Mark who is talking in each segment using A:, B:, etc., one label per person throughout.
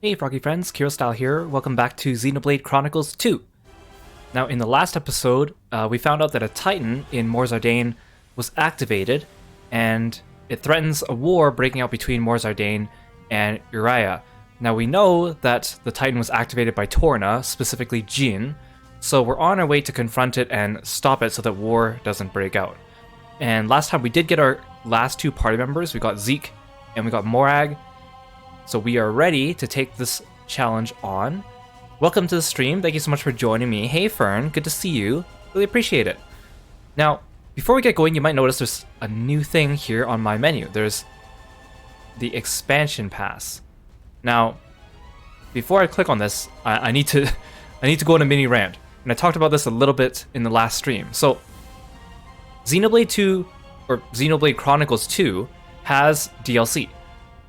A: Hey Froggy friends, Kirostyle here. Welcome back to Xenoblade Chronicles 2. Now in the last episode, we found out that a Titan in Morzardain was activated, and it threatens a war breaking out between Morzardain and Uriah. Now we know that the Titan was activated by Torna, specifically Jin, so we're on our way to confront it and stop it so that war doesn't break out. And last time we did get our last two party members. We got Zeke and we got Morag. So we are ready to take this challenge on. Welcome to the stream. Thank you so much for joining me. Hey Fern, good to see you. Really appreciate it. Now, before we get going, you might notice there's a new thing here on my menu. There's the expansion pass. Now, before I click on this, I need to go on a mini rant. And I talked about this a little bit in the last stream. So, Xenoblade 2 or Xenoblade Chronicles 2 has DLC.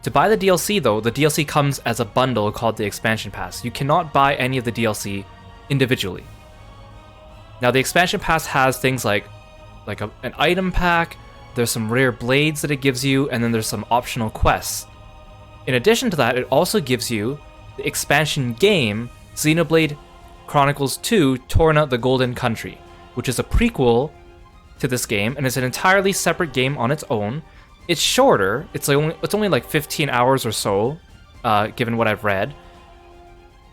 A: To buy the DLC though, the DLC comes as a bundle called the Expansion Pass. You cannot buy any of the DLC individually. Now the Expansion Pass has things like an item pack, there's some rare blades that it gives you, and then there's some optional quests. In addition to that, it also gives you the expansion game, Xenoblade Chronicles 2 Torna the Golden Country, which is a prequel to this game, and it's an entirely separate game on its own. It's shorter. It's only like 15 hours or so, given what I've read.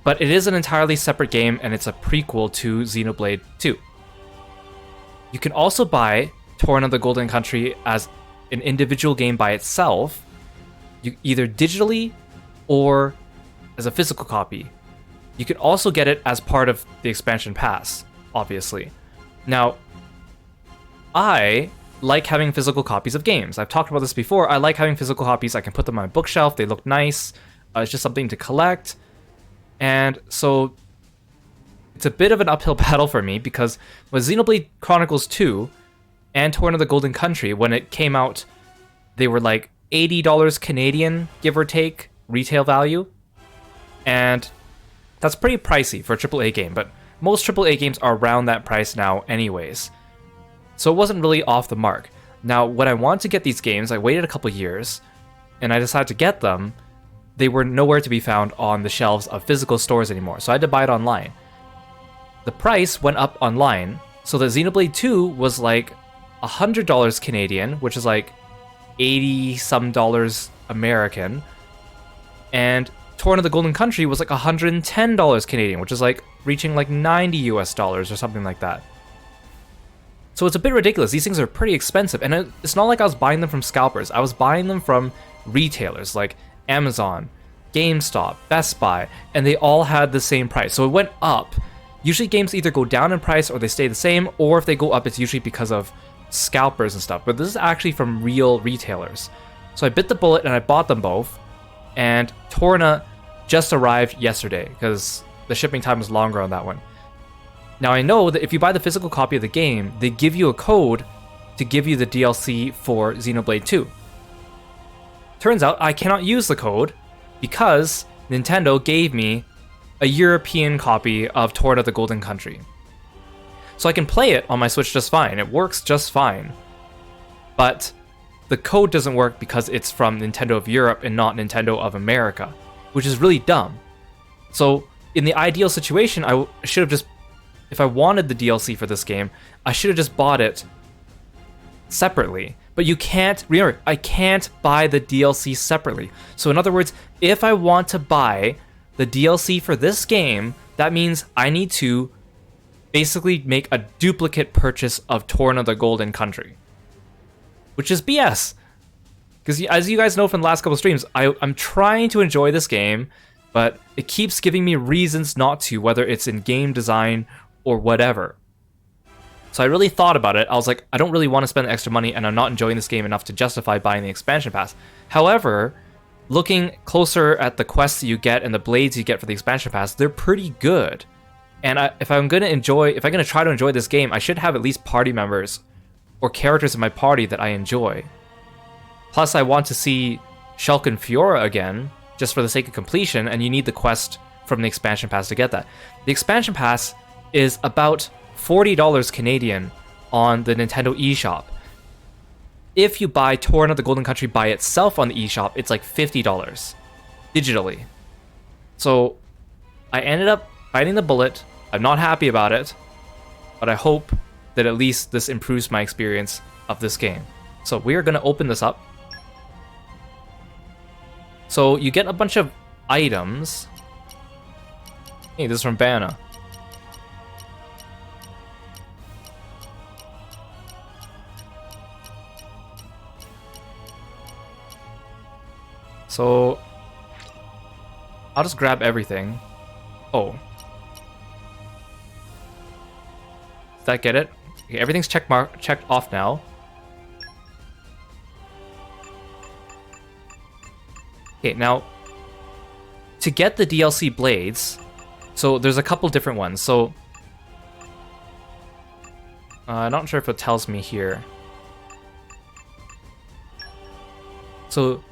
A: But it is an entirely separate game, and it's a prequel to Xenoblade 2. You can also buy Torna the Golden Country as an individual game by itself, either digitally or as a physical copy. You can also get it as part of the expansion pass, obviously. Now, I like having physical copies of games. I've talked about this before. I like having physical copies. I can put them on my bookshelf. They look nice. It's just something to collect. And so it's a bit of an uphill battle for me because with Xenoblade Chronicles 2 and Torna the Golden Country, when it came out, they were like $80 Canadian, give or take, retail value. And that's pretty pricey for a AAA game, but most AAA games are around that price now anyways. So it wasn't really off the mark. Now, when I wanted to get these games, I waited a couple years, and I decided to get them. They were nowhere to be found on the shelves of physical stores anymore, so I had to buy it online. The price went up online, so that Xenoblade 2 was like $100 Canadian, which is like 80-some dollars American, and Torna the Golden Country was like $110 Canadian, which is like reaching like 90 US dollars or something like that. So it's a bit ridiculous. These things are pretty expensive, and it's not like I was buying them from scalpers. I was buying them from retailers like Amazon, GameStop, Best Buy, and they all had the same price. So it went up. Usually games either go down in price or they stay the same, or if they go up, it's usually because of scalpers and stuff. But this is actually from real retailers. So I bit the bullet and I bought them both, and Torna just arrived yesterday because the shipping time was longer on that one. Now I know that if you buy the physical copy of the game, they give you a code to give you the DLC for Xenoblade 2. Turns out I cannot use the code because Nintendo gave me a European copy of Torna the Golden Country. So I can play it on my Switch just fine, it works just fine. But the code doesn't work because it's from Nintendo of Europe and not Nintendo of America, which is really dumb. So in the ideal situation, I should have just, if I wanted the DLC for this game, I should have just bought it separately. But you can't, remember, I can't buy the DLC separately. So in other words, if I want to buy the DLC for this game, that means I need to basically make a duplicate purchase of Torna the Golden Country. Which is BS. Because as you guys know from the last couple of streams, I'm trying to enjoy this game, but it keeps giving me reasons not to, whether it's in game design or whatever. So I really thought about it. I was like, I don't really want to spend the extra money, and I'm not enjoying this game enough to justify buying the expansion pass. However, looking closer at the quests that you get and the blades you get for the expansion pass, they're pretty good. And if I'm gonna try to enjoy this game, I should have at least party members or characters in my party that I enjoy. Plus, I want to see Shulk and Fiora again, just for the sake of completion, and you need the quest from the expansion pass to get that. The expansion pass is about $40 Canadian on the Nintendo eShop. If you buy Torna the Golden Country by itself on the eShop, it's like $50 digitally. So I ended up biting the bullet. I'm not happy about it, but I hope that at least this improves my experience of this game. So we are going to open this up. So you get a bunch of items. Hey, this is from Banna. So I'll just grab everything. Oh. Did that get it? Okay, everything's checked off now. Okay, now to get the DLC blades, so there's a couple different ones. So I'm not sure if it tells me here. So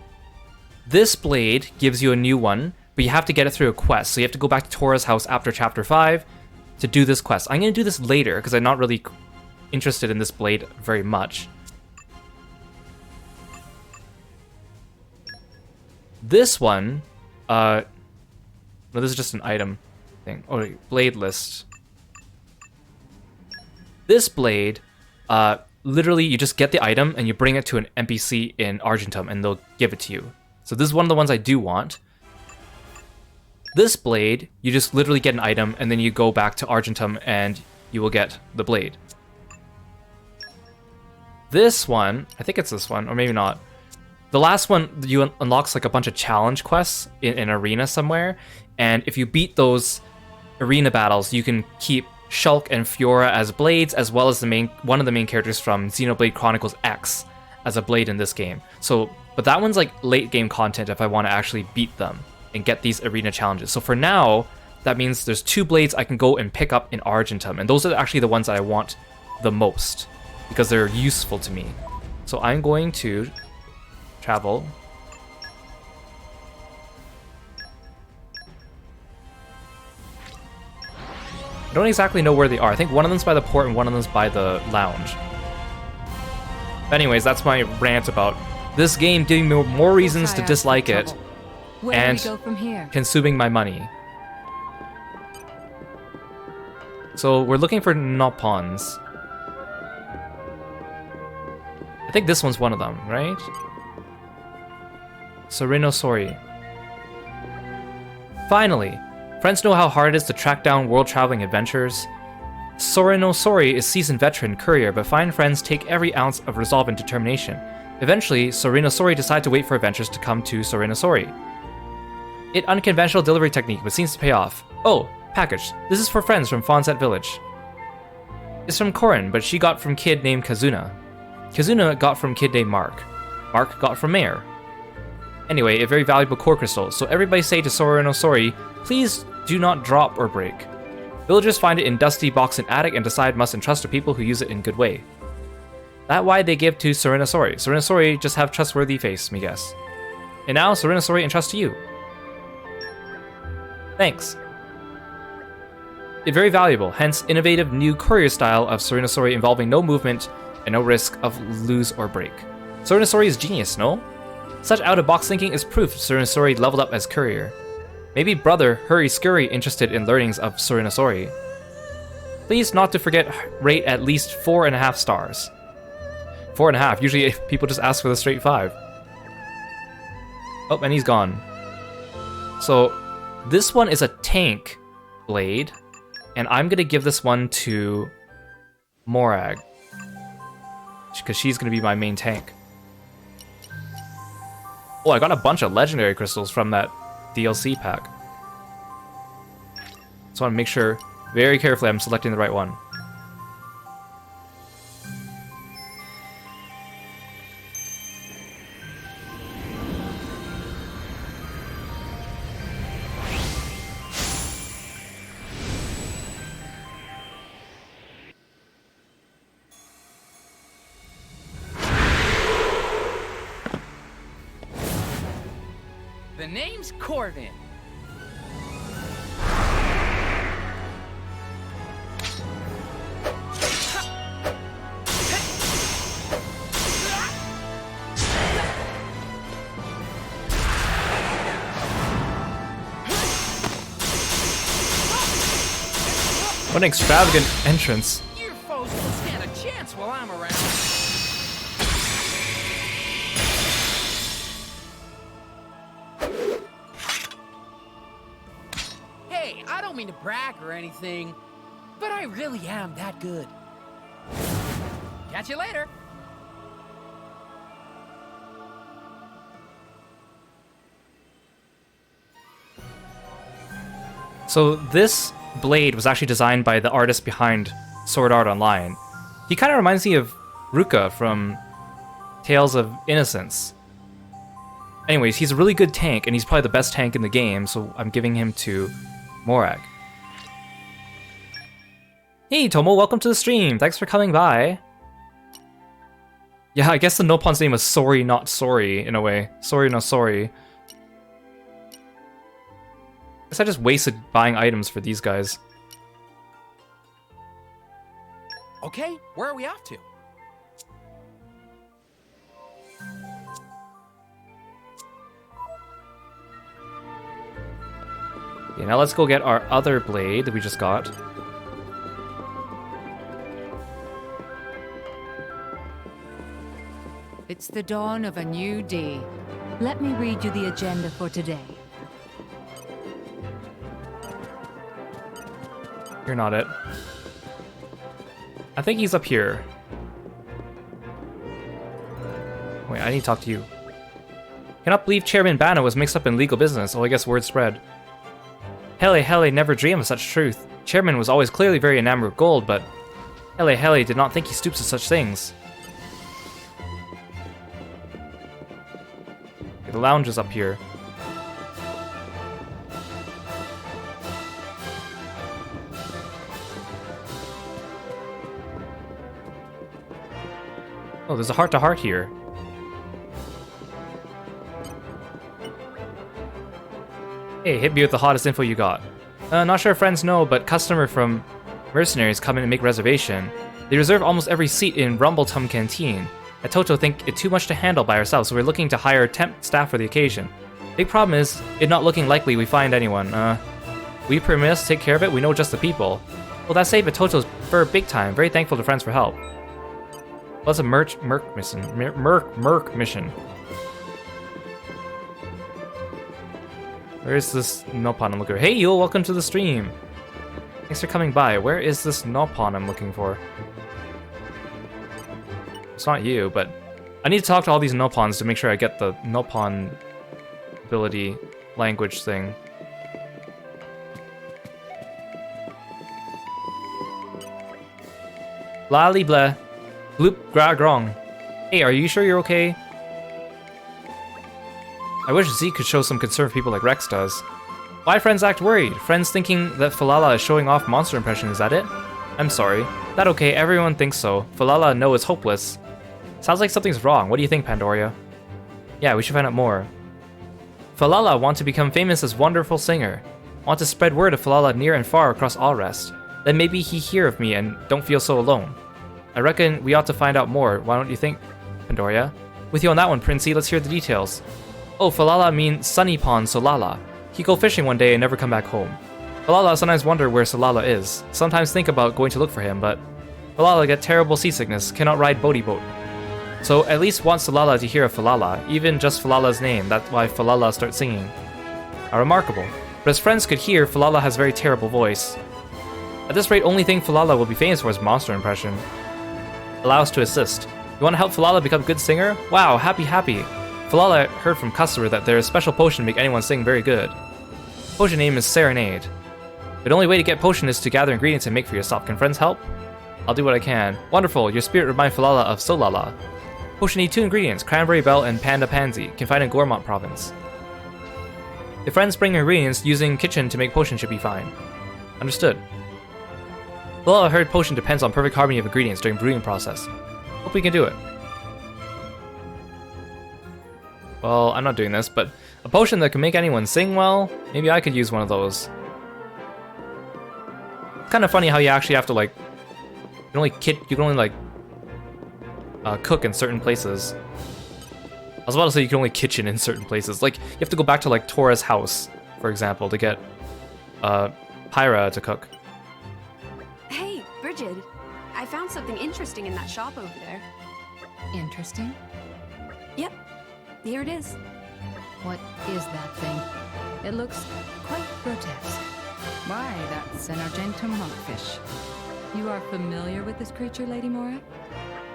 A: this blade gives you a new one, but you have to get it through a quest. So you have to go back to Tora's house after Chapter 5 to do this quest. I'm going to do this later because I'm not really interested in this blade very much. This one, no, this is just an item thing. Oh, wait, blade list. This blade, literally you just get the item and you bring it to an NPC in Argentum and they'll give it to you. So this is one of the ones I do want. This blade, you just literally get an item and then you go back to Argentum and you will get the blade. This one, I think it's this one, or maybe not. The last one, you unlocks like a bunch of challenge quests in an arena somewhere, and if you beat those arena battles, you can keep Shulk and Fiora as blades, as well as one of the main characters from Xenoblade Chronicles X as a blade in this game. So, but that one's like late game content if I want to actually beat them and get these arena challenges. So for now, that means there's 2 blades I can go and pick up in Argentum, and those are actually the ones that I want the most because they're useful to me. So I'm going to travel. I don't exactly know where they are. I think one of them's by the port and one of them's by the lounge. Anyways, that's my rant about this game giving me more reasons to dislike it and consuming my money. So we're looking for Noppons. I think this one's one of them, right? Sorinosori. Finally, friends know how hard it is to track down world-traveling adventures. Sorinosori is seasoned veteran courier, but fine friends take every ounce of resolve and determination. Eventually, Sorinosori decide to wait for adventures to come to Sorinosori. It unconventional delivery technique, but seems to pay off. Oh, package. This is for friends from Fonset Village. It's from Corin, but she got from kid named Kazuna. Kazuna got from kid named Mark. Mark got from Mayor. Anyway, a very valuable core crystal, so everybody say to Sorinosori, please do not drop or break. Villagers find it in dusty box and attic and decide must entrust to people who use it in good way. That why they give to Sorinosori. Sorinosori just have trustworthy face, me guess. And now Sorinosori entrusts to you. Thanks. It's very valuable, hence innovative new courier style of Sorinosori involving no movement and no risk of lose or break. Sorinosori is genius, no? Such out-of-box thinking is proof Sorinosori leveled up as courier. Maybe brother Hurry Scurry interested in learnings of Sorinosori. Please not to forget rate at least 4.5 stars. 4.5, usually people just ask for the straight 5. Oh, and he's gone. So this one is a tank blade, and I'm gonna give this one to Morag, because she's gonna be my main tank. Oh, I got a bunch of legendary crystals from that DLC pack. So I want to make sure very carefully I'm selecting the right one.
B: The name's Corvin.
A: What an extravagant entrance.
B: Your foes won't stand a chance while I'm around. Hey, I don't mean to brag or anything, but I really am that good. Catch you later.
A: So this blade was actually designed by the artist behind Sword Art Online. He kind of reminds me of Ruka from Tales of Innocence. Anyways, he's a really good tank, and he's probably the best tank in the game, so I'm giving him to Morag. Hey Tomo, welcome to the stream. Thanks for coming by. Yeah, I guess the Nopon's name was Sorry Not Sorry, in a way. Sorry No Sorry. I guess I just wasted buying items for these guys.
B: Okay, where are we off to?
A: Yeah, now let's go get our other blade that we just got.
C: It's the dawn of a new day. Let me read you the agenda for today.
A: You're not it. I think he's up here. Wait, I need to talk to you. Cannot believe Chairman Bana was mixed up in legal business. Oh, I guess word spread. Hele never dreamed of such truth. Chairman was always clearly very enamored of gold, but Hele did not think he stoops to such things. The lounge is up here. Oh, there's a heart-to-heart here. Hey, hit me with the hottest info you got. Not sure if friends know, but customer from Mercenaries come in and make reservation. They reserve almost every seat in Rumbletum Canteen. At Toto think it too much to handle by ourselves, so we're looking to hire temp staff for the occasion. Big problem is, it not looking likely we find anyone. We permit us to take care of it, we know just the people. Well, that saved Toto's fur big time. Very thankful to friends for help. Well, that's a merc mission. Merc mission. Where is this Nopon I'm looking for? Hey, Yule, welcome to the stream. Thanks for coming by. Where is this Nopon I'm looking for? It's not you, but I need to talk to all these Nopons to make sure I get the Nopon ability language thing. Lali blah. Bloop gra grong. Hey, are you sure you're okay? I wish Z could show some concern for people like Rex does. Why friends act worried? Friends thinking that Falala is showing off monster impression, is that it? I'm sorry. That okay, everyone thinks so. Falala know it's hopeless. Sounds like something's wrong. What do you think, Pandoria? Yeah, we should find out more. Falala want to become famous as wonderful singer. Want to spread word of Falala near and far across all rest. Then maybe he hear of me and don't feel so alone. I reckon we ought to find out more. Why don't you think, Pandoria? With you on that one, Princey. Let's hear the details. Oh, Falala mean Sunny Pond Solala. He go fishing one day and never come back home. Falala sometimes wonder where Solala is. Sometimes think about going to look for him, but Falala get terrible seasickness, cannot ride boaty boat. So at least want Solala to hear of Falala, even just Falala's name. That's why Falala starts singing. How remarkable. But as friends could hear, Falala has very terrible voice. At this rate, only thing Falala will be famous for is monster impression. Allow us to assist. You want to help Falala become a good singer? Wow, happy. Falala heard from customer that there is a special potion to make anyone sing very good. Potion name is Serenade. The only way to get potion is to gather ingredients and make for yourself. Can friends help? I'll do what I can. Wonderful, your spirit reminds Falala of Solala. Potion need 2 ingredients, Cranberry Bell and Panda Pansy. Can find in Gormont province. If friends bring ingredients, using kitchen to make potion should be fine. Understood. Falala heard potion depends on perfect harmony of ingredients during brewing process. Hope we can do it. Well, I'm not doing this, but a potion that can make anyone sing well? Maybe I could use one of those. It's kind of funny how you actually have to like, you can only cook in certain places. I was about to say you can only kitchen in certain places. Like, you have to go back to like Tora's house, for example, to get Pyra to cook.
D: Frigid. I found something interesting in that shop over there.
C: Interesting.
D: Yep, here it is.
C: What is that thing? It looks quite grotesque. Why, that's an Argentum monkfish. You are familiar with this creature, Lady Mora?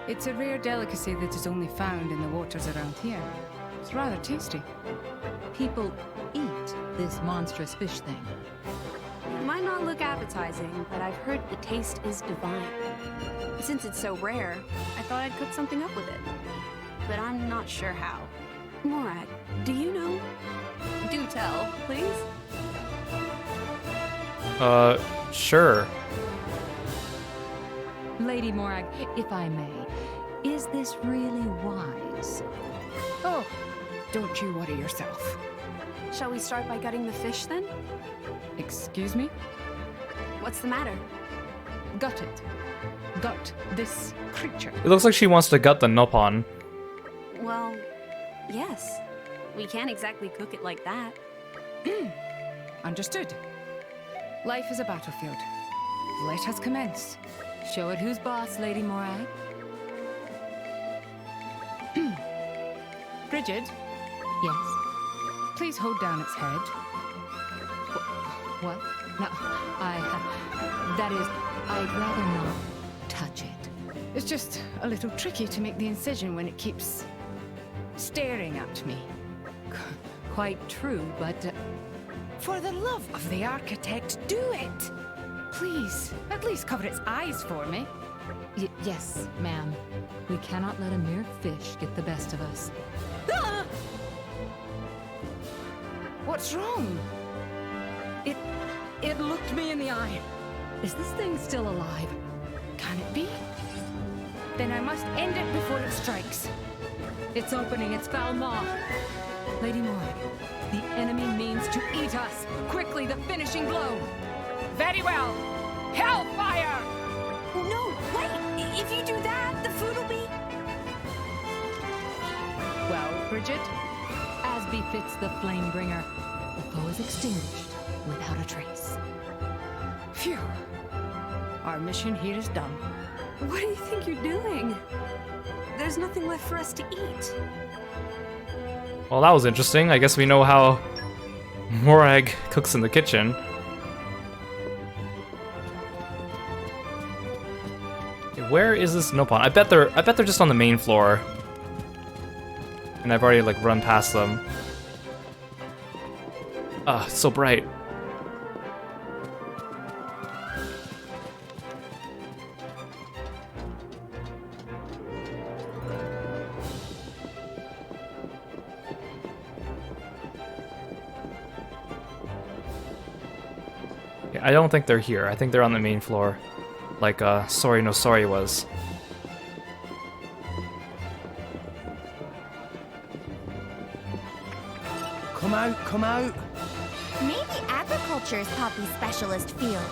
C: It's a rare delicacy that is only found in the waters around here. It's rather tasty. People eat this monstrous fish thing.
D: It might not look appetizing, but I've heard the taste is divine. Since it's so rare, I thought I'd cook something up with it. But I'm not sure how. Morag, do you know? Do tell, please.
A: Sure.
C: Lady Morag, if I may, is this really wise? Oh, don't you worry yourself.
D: Shall we start by gutting the fish then?
C: Excuse me?
D: What's the matter?
C: Gut it. Gut this creature.
A: It looks like she wants to gut the Nopon.
D: Well, yes. We can't exactly cook it like that.
C: Understood. Life is a battlefield. Let us commence. Show it who's boss, Lady Morag. Frigid? Yes? Please hold down its head. What? No, that is, I'd rather not touch it. It's just a little tricky to make the incision when it keeps staring at me. Quite true, but for the love of the architect, do it! Please, at least cover its eyes for me. Yes, ma'am. We cannot let a mere fish get the best of us. Ah! What's wrong? It looked me in the eye. Is this thing still alive? Can it be? Then I must end it before it strikes. It's opening its foul maw. Lady Morag, the enemy means to eat us. Quickly, the finishing blow. Very well. Hellfire!
D: No, wait! If you do that, the food will be...
C: Well, Bridget, as befits the Flamebringer, the foe is extinguished without a trace. Phew. Our mission here is done.
D: What do you think you're doing? There's nothing left for us to eat.
A: Well, that was interesting. I guess we know how Morag cooks in the kitchen. Okay, where is this Nopon? I bet they're just on the main floor. And I've already like run past them. Ah, it's so bright. I don't think they're here. I think they're on the main floor, like Sorry No Sorry was.
E: Come out, come out!
F: Maybe agriculture is Poppy's specialist field.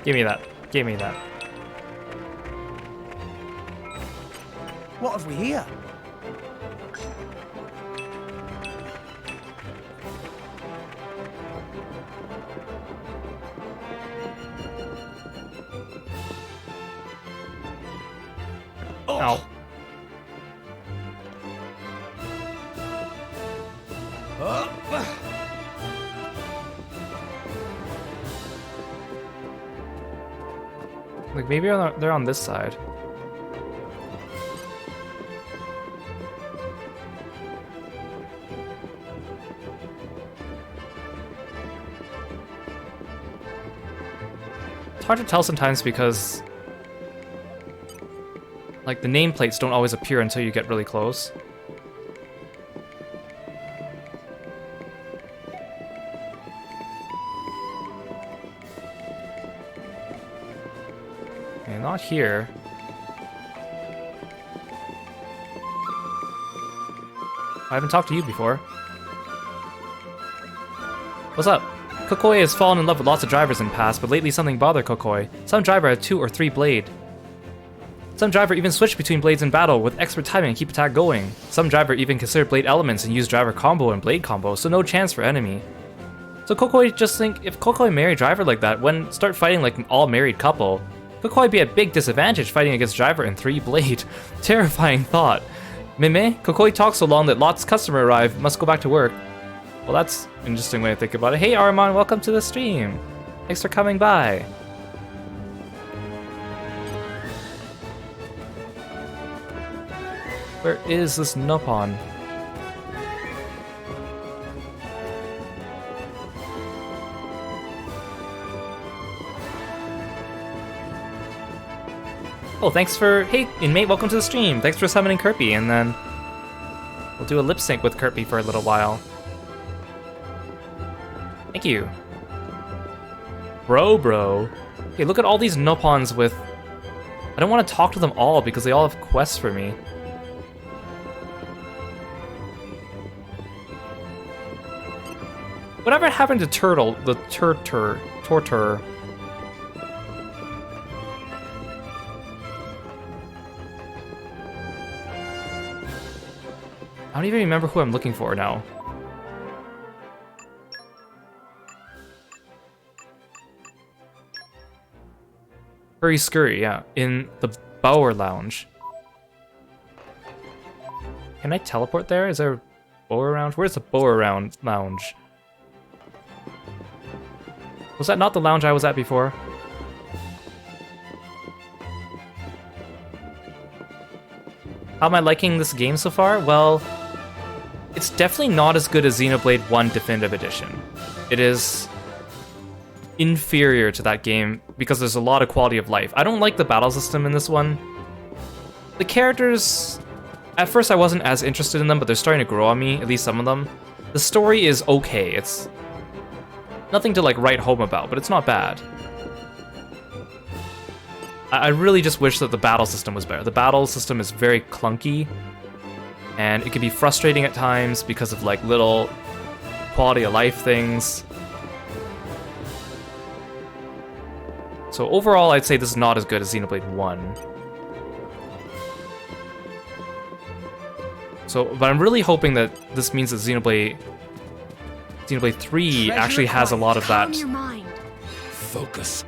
A: Give me that. Give me that.
E: What have we here?
A: Ow. Like, maybe they're on this side. It's hard to tell sometimes because like the nameplates don't always appear until you get really close. Okay, not here. I haven't talked to you before. What's up? Kokoi has fallen in love with lots of drivers in the past, but lately something bothered Kokoi. Some driver had 2 or 3 blade. Some driver even switched between blades in battle with expert timing to keep attack going. Some driver even considered blade elements and used driver combo and blade combo, so no chance for enemy. So Kokoi just think, if Kokoi married Driver like that, when start fighting like an all-married couple, Kokoi be at big disadvantage fighting against Driver in 3-blade. Terrifying thought. Meme, Kokoi talks so long that Lot's customer arrived, must go back to work. Well, that's an interesting way to think about it. Hey Armon, welcome to the stream. Thanks for coming by. Where is this Nopon? Oh, thanks for... Hey, inmate, welcome to the stream. Thanks for summoning Kirby, and then we'll do a lip sync with Kirby for a little while. Thank you. Bro. Okay, look at all these Nopons with... I don't want to talk to them all because they all have quests for me. Whatever happened to Turtle, the Tortur? I don't even remember who I'm looking for now. Hurry Scurry, yeah, in the Bower Lounge. Can I teleport there? Is there a Bower Lounge? Where's the Bower Lounge? Was that not the lounge I was at before? How am I liking this game so far? Well, it's definitely not as good as Xenoblade 1 Definitive Edition. It is inferior to that game because there's a lot of quality of life. I don't like the battle system in this one. The characters, at first I wasn't as interested in them, but they're starting to grow on me, at least some of them. The story is okay. It's nothing to like write home about, but it's not bad. I really just wish that the battle system was better. The battle system is very clunky, and it can be frustrating at times because of like little quality of life things. So overall, I'd say this is not as good as Xenoblade 1. So, but I'm really hoping that this means that Xenoblade 3 actually has a lot of that
E: Focus.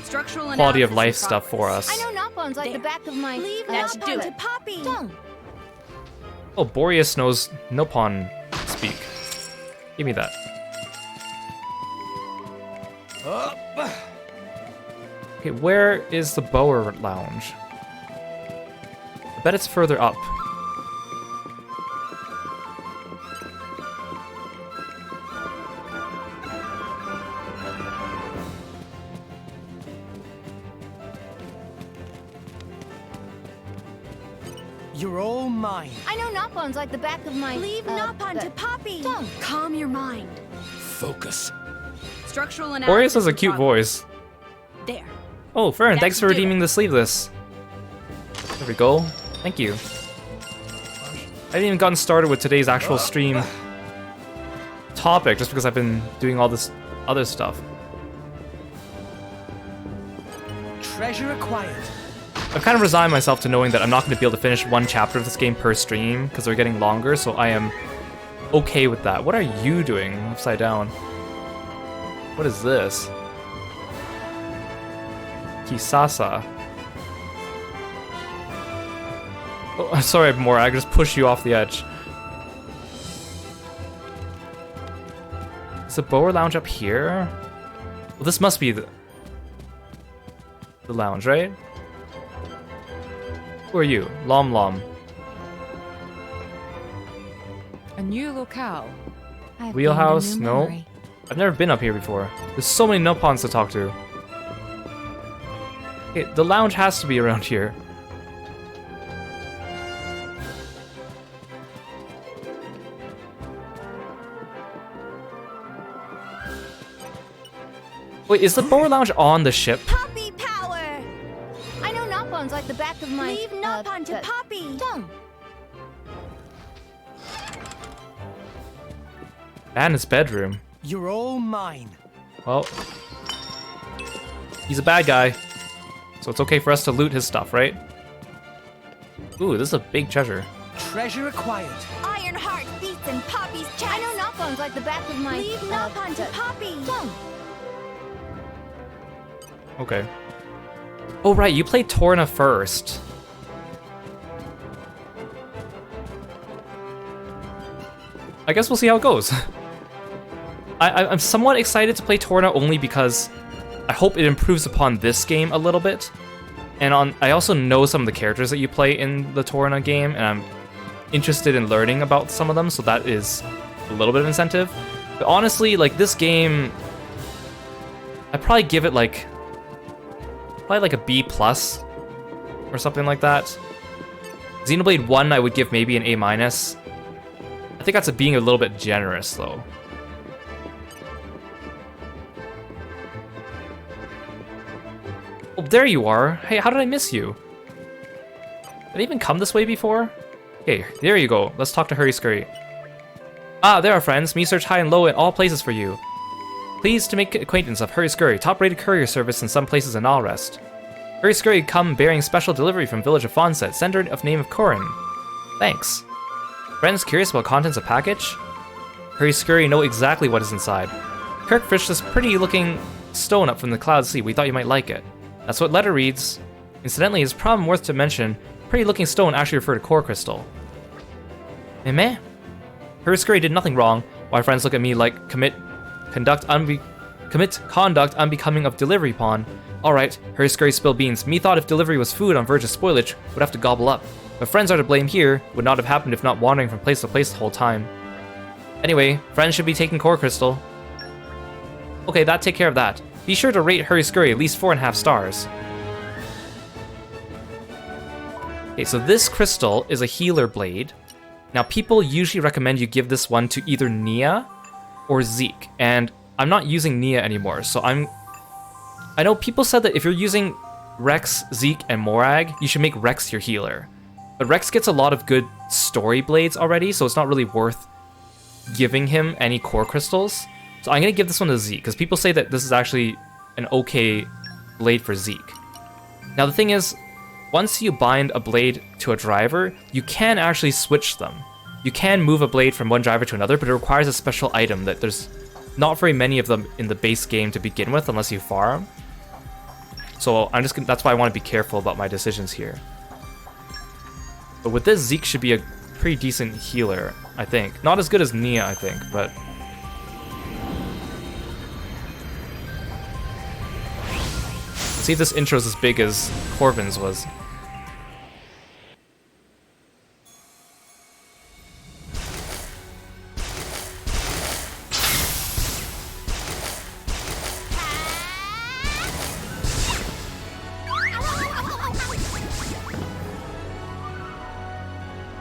A: quality of life stuff for us.
F: I know Noppon's like the back of my... Leave Noppon to Poppy.
A: Oh, Boreas knows Nopon speak. Give me that. Okay, where is the Bower Lounge? I bet it's further up.
E: You're all mine.
F: I know Noppon's like the back of my... Leave Noppon to Poppy. Don't.
D: Calm your mind.
E: Focus.
D: Structural analysis.
A: Boreas has a cute voice.
D: There.
A: Oh, Fern,
D: That
A: thanks for
D: should do
A: redeeming the sleeveless. There we go. Thank you. I haven't even gotten started with today's actual stream topic just because I've been doing all this other stuff.
E: Treasure acquired.
A: I've kind of resigned myself to knowing that I'm not going to be able to finish one chapter of this game per stream because they're getting longer, so I am okay with that. What are you doing upside down? What is this? Kisasa. Oh, sorry, Mora, I just pushed you off the edge. Is the Bower Lounge up here? Well, this must be the lounge, right? Who are you? Lom Lom.
C: A new locale.
A: Wheelhouse? No. I've never been up here before. There's so many Nopons to talk to. Okay, the lounge has to be around here. Wait, is the Bower Lounge on the ship?
F: Poppy power. I know Noppon's like the back of my... Leave Noppon to Poppy. Don't.
A: And his bedroom.
E: You're all mine.
A: Well, he's a bad guy, so it's okay for us to loot his stuff, right? Ooh, this is a big treasure.
E: Treasure acquired.
F: Iron Heart beats What's in Poppy's chest? I know Noppon's like the back of my... Leave Noppon to Poppy! Don't!
A: Okay. Oh, right, you played Torna first. I guess we'll see how it goes. I'm somewhat excited to play Torna only because I hope it improves upon this game a little bit. And I also know some of the characters that you play in the Torna game, and I'm interested in learning about some of them, so that is a little bit of incentive. But honestly, like, this game, I'd probably give it like a B+ or something like that. Xenoblade 1 I would give maybe an A-. I think that's being a little bit generous though. Oh, there you are. Hey, how did I miss you? Did I even come this way before? Okay, there you go. Let's talk to Hurry Scurry. Ah, there are friends. Me search high and low in all places for you. Pleased to make acquaintance of Hurry Scurry, top-rated courier service in some places in Alrest. Hurry Scurry come bearing special delivery from village of Fonset, sender of name of Corin. Thanks. Friends curious about contents of package? Hurry Scurry know exactly what is inside. Kirk fished this pretty-looking stone up from the Cloud Sea. We thought you might like it. That's what letter reads. Incidentally, it's a problem worth to mention. Pretty-looking stone actually refer to core crystal. Meh? Hurry Scurry did nothing wrong. Why friends look at me like commit conduct unbecoming of delivery pawn. Alright, Hurry Scurry spill beans. Me thought if delivery was food on verge of spoilage, would have to gobble up. But friends are to blame here. Would not have happened if not wandering from place to place the whole time. Anyway, friends should be taking core crystal. Okay, that take care of that. Be sure to rate Hurry Scurry at least 4.5 stars. Okay, so this crystal is a healer blade. Now, people usually recommend you give this one to either Nia or Zeke, and I'm not using Nia anymore, so I know people said that if you're using Rex, Zeke, and Morag, you should make Rex your healer. But Rex gets a lot of good story blades already, so it's not really worth giving him any core crystals. So I'm going to give this one to Zeke, because people say that this is actually an okay blade for Zeke. Now the thing is, once you bind a blade to a driver, you can actually switch them. You can move a blade from one driver to another, but it requires a special item that there's not very many of them in the base game to begin with, unless you farm. So that's why I want to be careful about my decisions here. But with this, Zeke should be a pretty decent healer, I think. Not as good as Nia, I think, but... Let's see if this intro is as big as Corvin's was.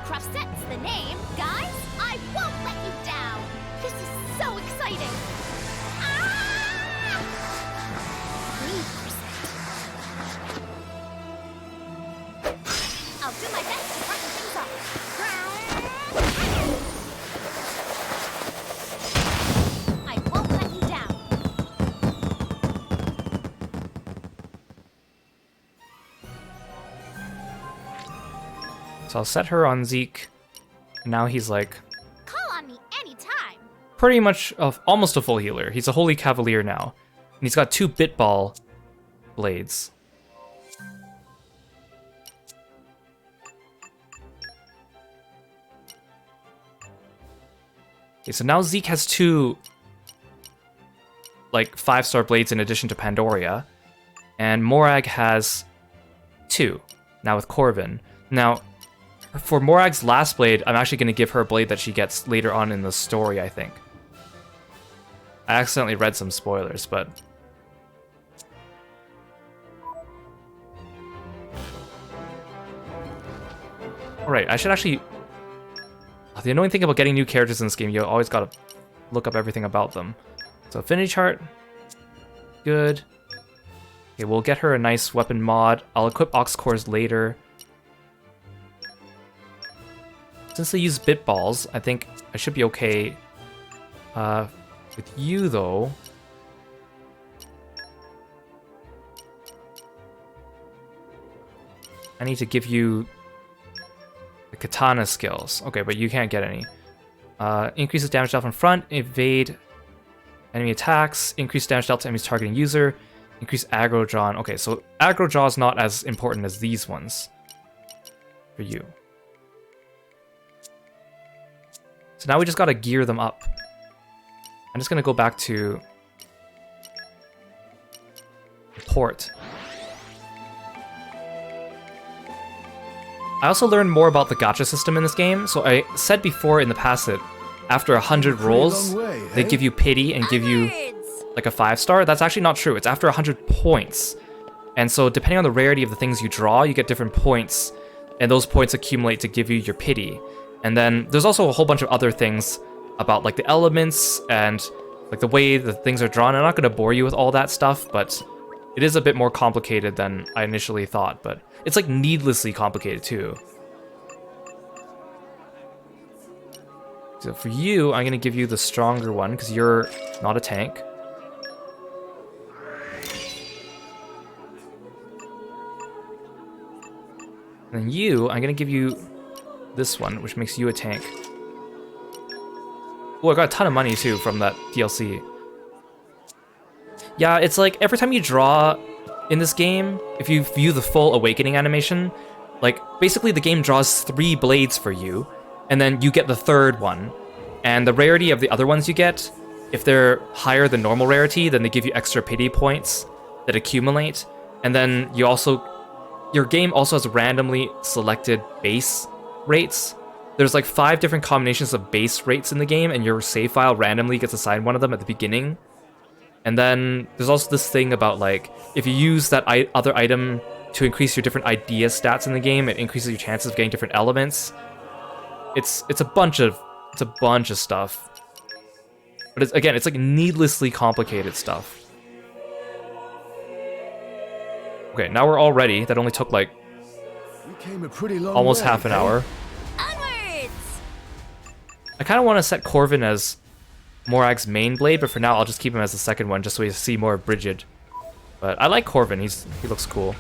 F: Crofset's the name. Guys, I won't let you down. This is so exciting. Breathe, Crofset. I'll do my best to brighten things up. I won't let you down.
A: So I'll set her on Zeke. And now he's like
F: Call on me anytime.
A: pretty much almost a full healer. He's a Holy Cavalier now. And he's got 2 Bitball blades. Okay, so now Zeke has 2 like 5-star blades in addition to Pandoria. And Morag has 2, now with Corvin. Now, for Morag's last blade, I'm actually going to give her a blade that she gets later on in the story, I think. I accidentally read some spoilers, but... Alright, I should actually... The annoying thing about getting new characters in this game, you always gotta look up everything about them. So, affinity chart. Good. Okay, we'll get her a nice weapon mod. I'll equip Ox Cores later. Since they use bit balls, I think I should be okay. With you, though... I need to give you the katana skills. Okay, but you can't get any. Increases damage dealt from front, evade enemy attacks, increase damage dealt to enemies targeting user, increase aggro drawn. Okay, so aggro draw is not as important as these ones for you. So now we just gotta gear them up. I'm just gonna go back to port. I also learned more about the gacha system in this game. So I said before in the past that after 100 rolls, they give you pity and give you like a 5-star. That's actually not true. It's after 100 points. And so depending on the rarity of the things you draw, you get different points. And those points accumulate to give you your pity. And then there's also a whole bunch of other things about like the elements and like the way the things are drawn. I'm not going to bore you with all that stuff, but it is a bit more complicated than I initially thought. But it's like needlessly complicated too. So for you, I'm going to give you the stronger one because you're not a tank. And then you, I'm going to give you this one, which makes you a tank. Oh, I got a ton of money too from that DLC. Yeah, it's like every time you draw in this game, if you view the full awakening animation, like basically the game draws 3 blades for you, and then you get the 3rd one. And the rarity of the other ones you get, if they're higher than normal rarity, then they give you extra pity points that accumulate. And then you also, your game also has randomly selected base rates. There's like 5 different combinations of base rates in the game, and your save file randomly gets assigned one of them at the beginning. And then there's also this thing about like, if you use that other item to increase your different idea stats in the game, it increases your chances of getting different elements. It's a bunch of stuff. But it's like needlessly complicated stuff. Okay, now we're all ready. That only took like almost half an hour.
F: Onwards!
A: I kind of want to set Corvin as Morag's main blade, but for now I'll just keep him as the second one just so we see more of Brigid. But I like Corvin, he looks cool.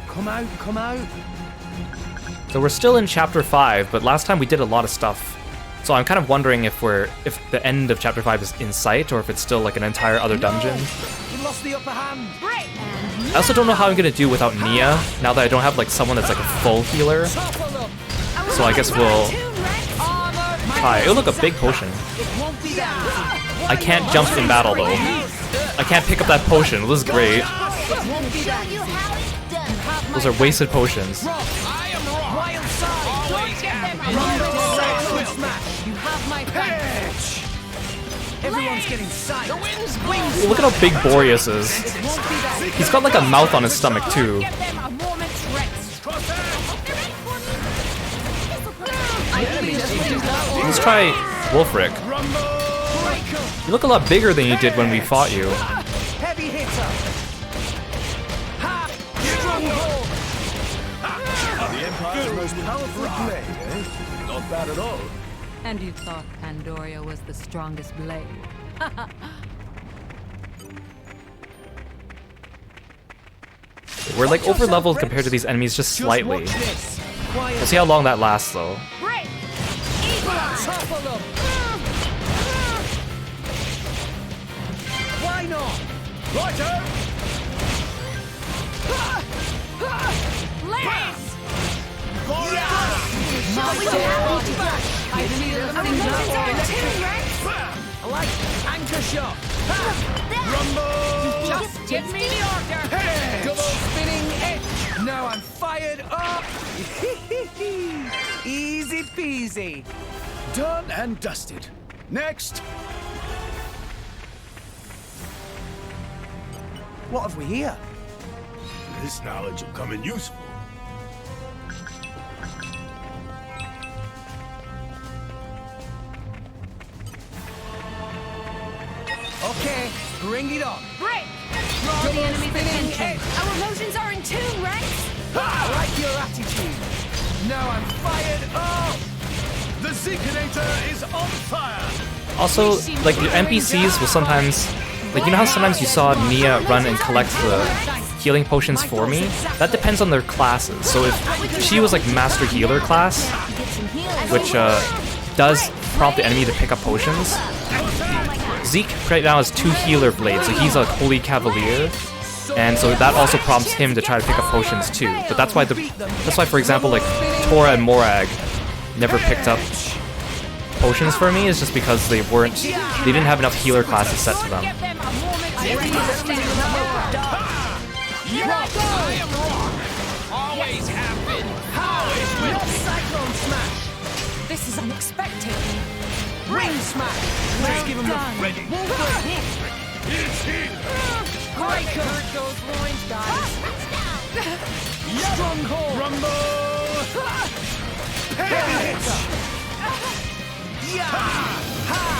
E: Come out, come out.
A: So we're still in chapter 5, but last time we did a lot of stuff. So I'm kind of wondering if the end of chapter 5 is in sight or if it's still like an entire other dungeon.
E: You lost the upper hand.
A: I also don't know how I'm gonna do without Nia, now that I don't have like someone that's like a full healer. So I guess we'll try. Oh look, a big potion. I can't jump in battle though. I can't pick up that potion. This is great. Those are wasted potions.
E: Everyone's getting sight.
A: Ooh, look at how big Boreas is. He's got like a mouth on his stomach too. Let's try Wolfric. You look a lot bigger than you did when we fought you.
E: Heavy hitter. The Empire's most powerful blade, eh? Not bad at all.
G: And you thought Pandoria was the strongest blade.
A: We're like over leveled compared to these enemies just slightly. We'll see how long that lasts though.
E: Why not? Righto! I like anchor shot. Rumble!
B: Just give me the order.
E: Double spinning edge. Now I'm fired up. Easy peasy. Done and dusted. Next. What have we here?
H: This knowledge will come in useful.
E: Okay, bring it on.
F: Break!
G: Draw the enemy's
E: spinning
G: attention.
E: edge.
F: Our motions are in tune, Rex!
E: I like your attitude. Now I'm fired up.
H: The Zekinator is on fire!
A: Also, like the NPCs will sometimes Like, you know how sometimes you saw Nia run and collect the healing potions for me? That depends on their classes. So if she was like Master Healer class, which does prompt the enemy to pick up potions, Zeke right now has 2 healer blades, so he's a Holy Cavalier, and so that also prompts him to try to pick up potions too. But that's why for example, like Tora and Morag never picked up potions for me, is just because they didn't have enough healer classes set to them.
C: This is unexpected.
B: Ring smash!
H: Let's give him the ready. It's here.
B: Great hurt those loins, guys. Stronghold!
H: Rumble!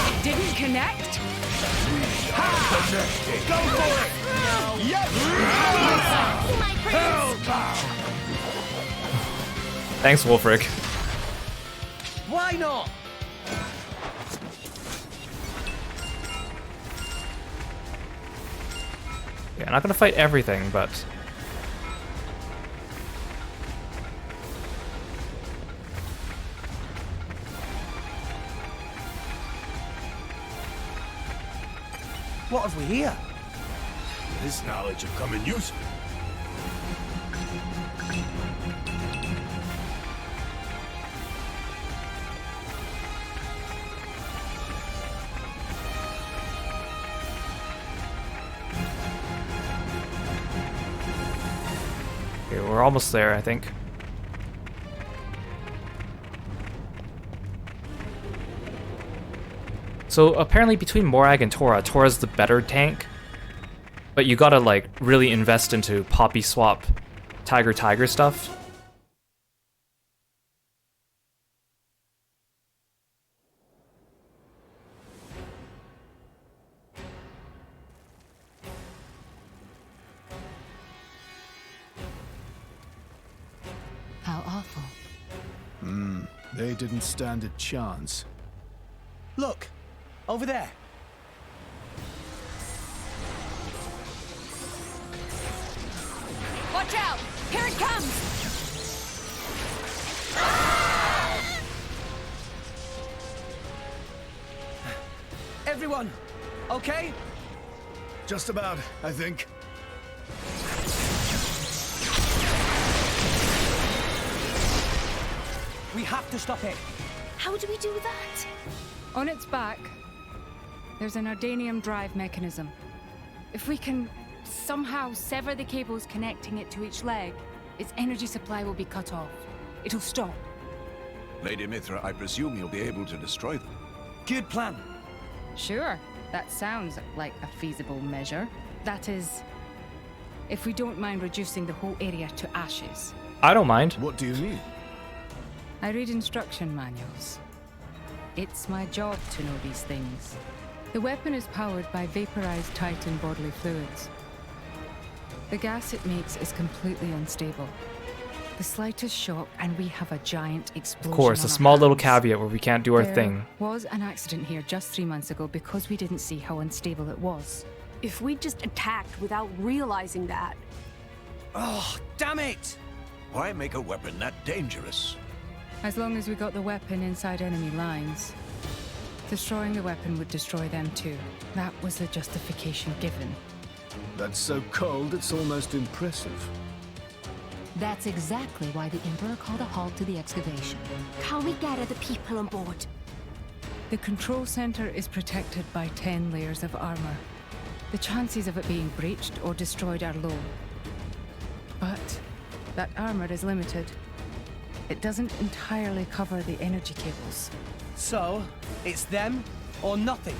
C: It didn't connect?
H: Go for it! Yep! Hellbound!
A: Thanks, Wolfric.
B: Why not?
A: Yeah, I'm not gonna fight everything, but
B: What have we here?
H: This knowledge will come in useful.
A: okay, we're almost there, I think. So apparently between Morag and Tora, Tora's the better tank, but you gotta like really invest into Poppy Swap Tiger stuff.
C: How awful.
E: They didn't stand a chance.
B: Look, over there.
C: Watch out! Here it comes!
B: Everyone, okay?
E: Just about, I think.
B: We have to stop it.
F: How do we do that?
C: On its back, there's an Ardanium drive mechanism. If we can somehow sever the cables connecting it to each leg, its energy supply will be cut off. It'll stop.
I: Lady Mithra, I presume you'll be able to destroy them.
B: Good plan.
C: Sure, that sounds like a feasible measure. That is, if we don't mind reducing the whole area to ashes.
A: I don't mind.
E: What do you mean?
C: I read instruction manuals. It's my job to know these things. The weapon is powered by vaporized Titan bodily fluids. The gas it makes is completely unstable. The slightest shock and we have a giant explosion.
A: Of course, a
C: on our
A: small little
C: hands.
A: caveat where we can't do our
C: There
A: thing.
C: was an accident here just 3 months ago because we didn't see how unstable it was.
D: If we just attacked without realizing that.
B: Oh, damn it!
I: Why make a weapon that dangerous?
C: As long as we got the weapon inside enemy lines, destroying the weapon would destroy them too. That was the justification given.
E: That's so cold, it's almost impressive.
G: That's exactly why the Emperor called a halt to the excavation.
F: Can we get other people on board?
C: The control center is protected by 10 layers of armor. The chances of it being breached or destroyed are low. But that armor is limited. It doesn't entirely cover the energy cables.
B: So, it's them or nothing.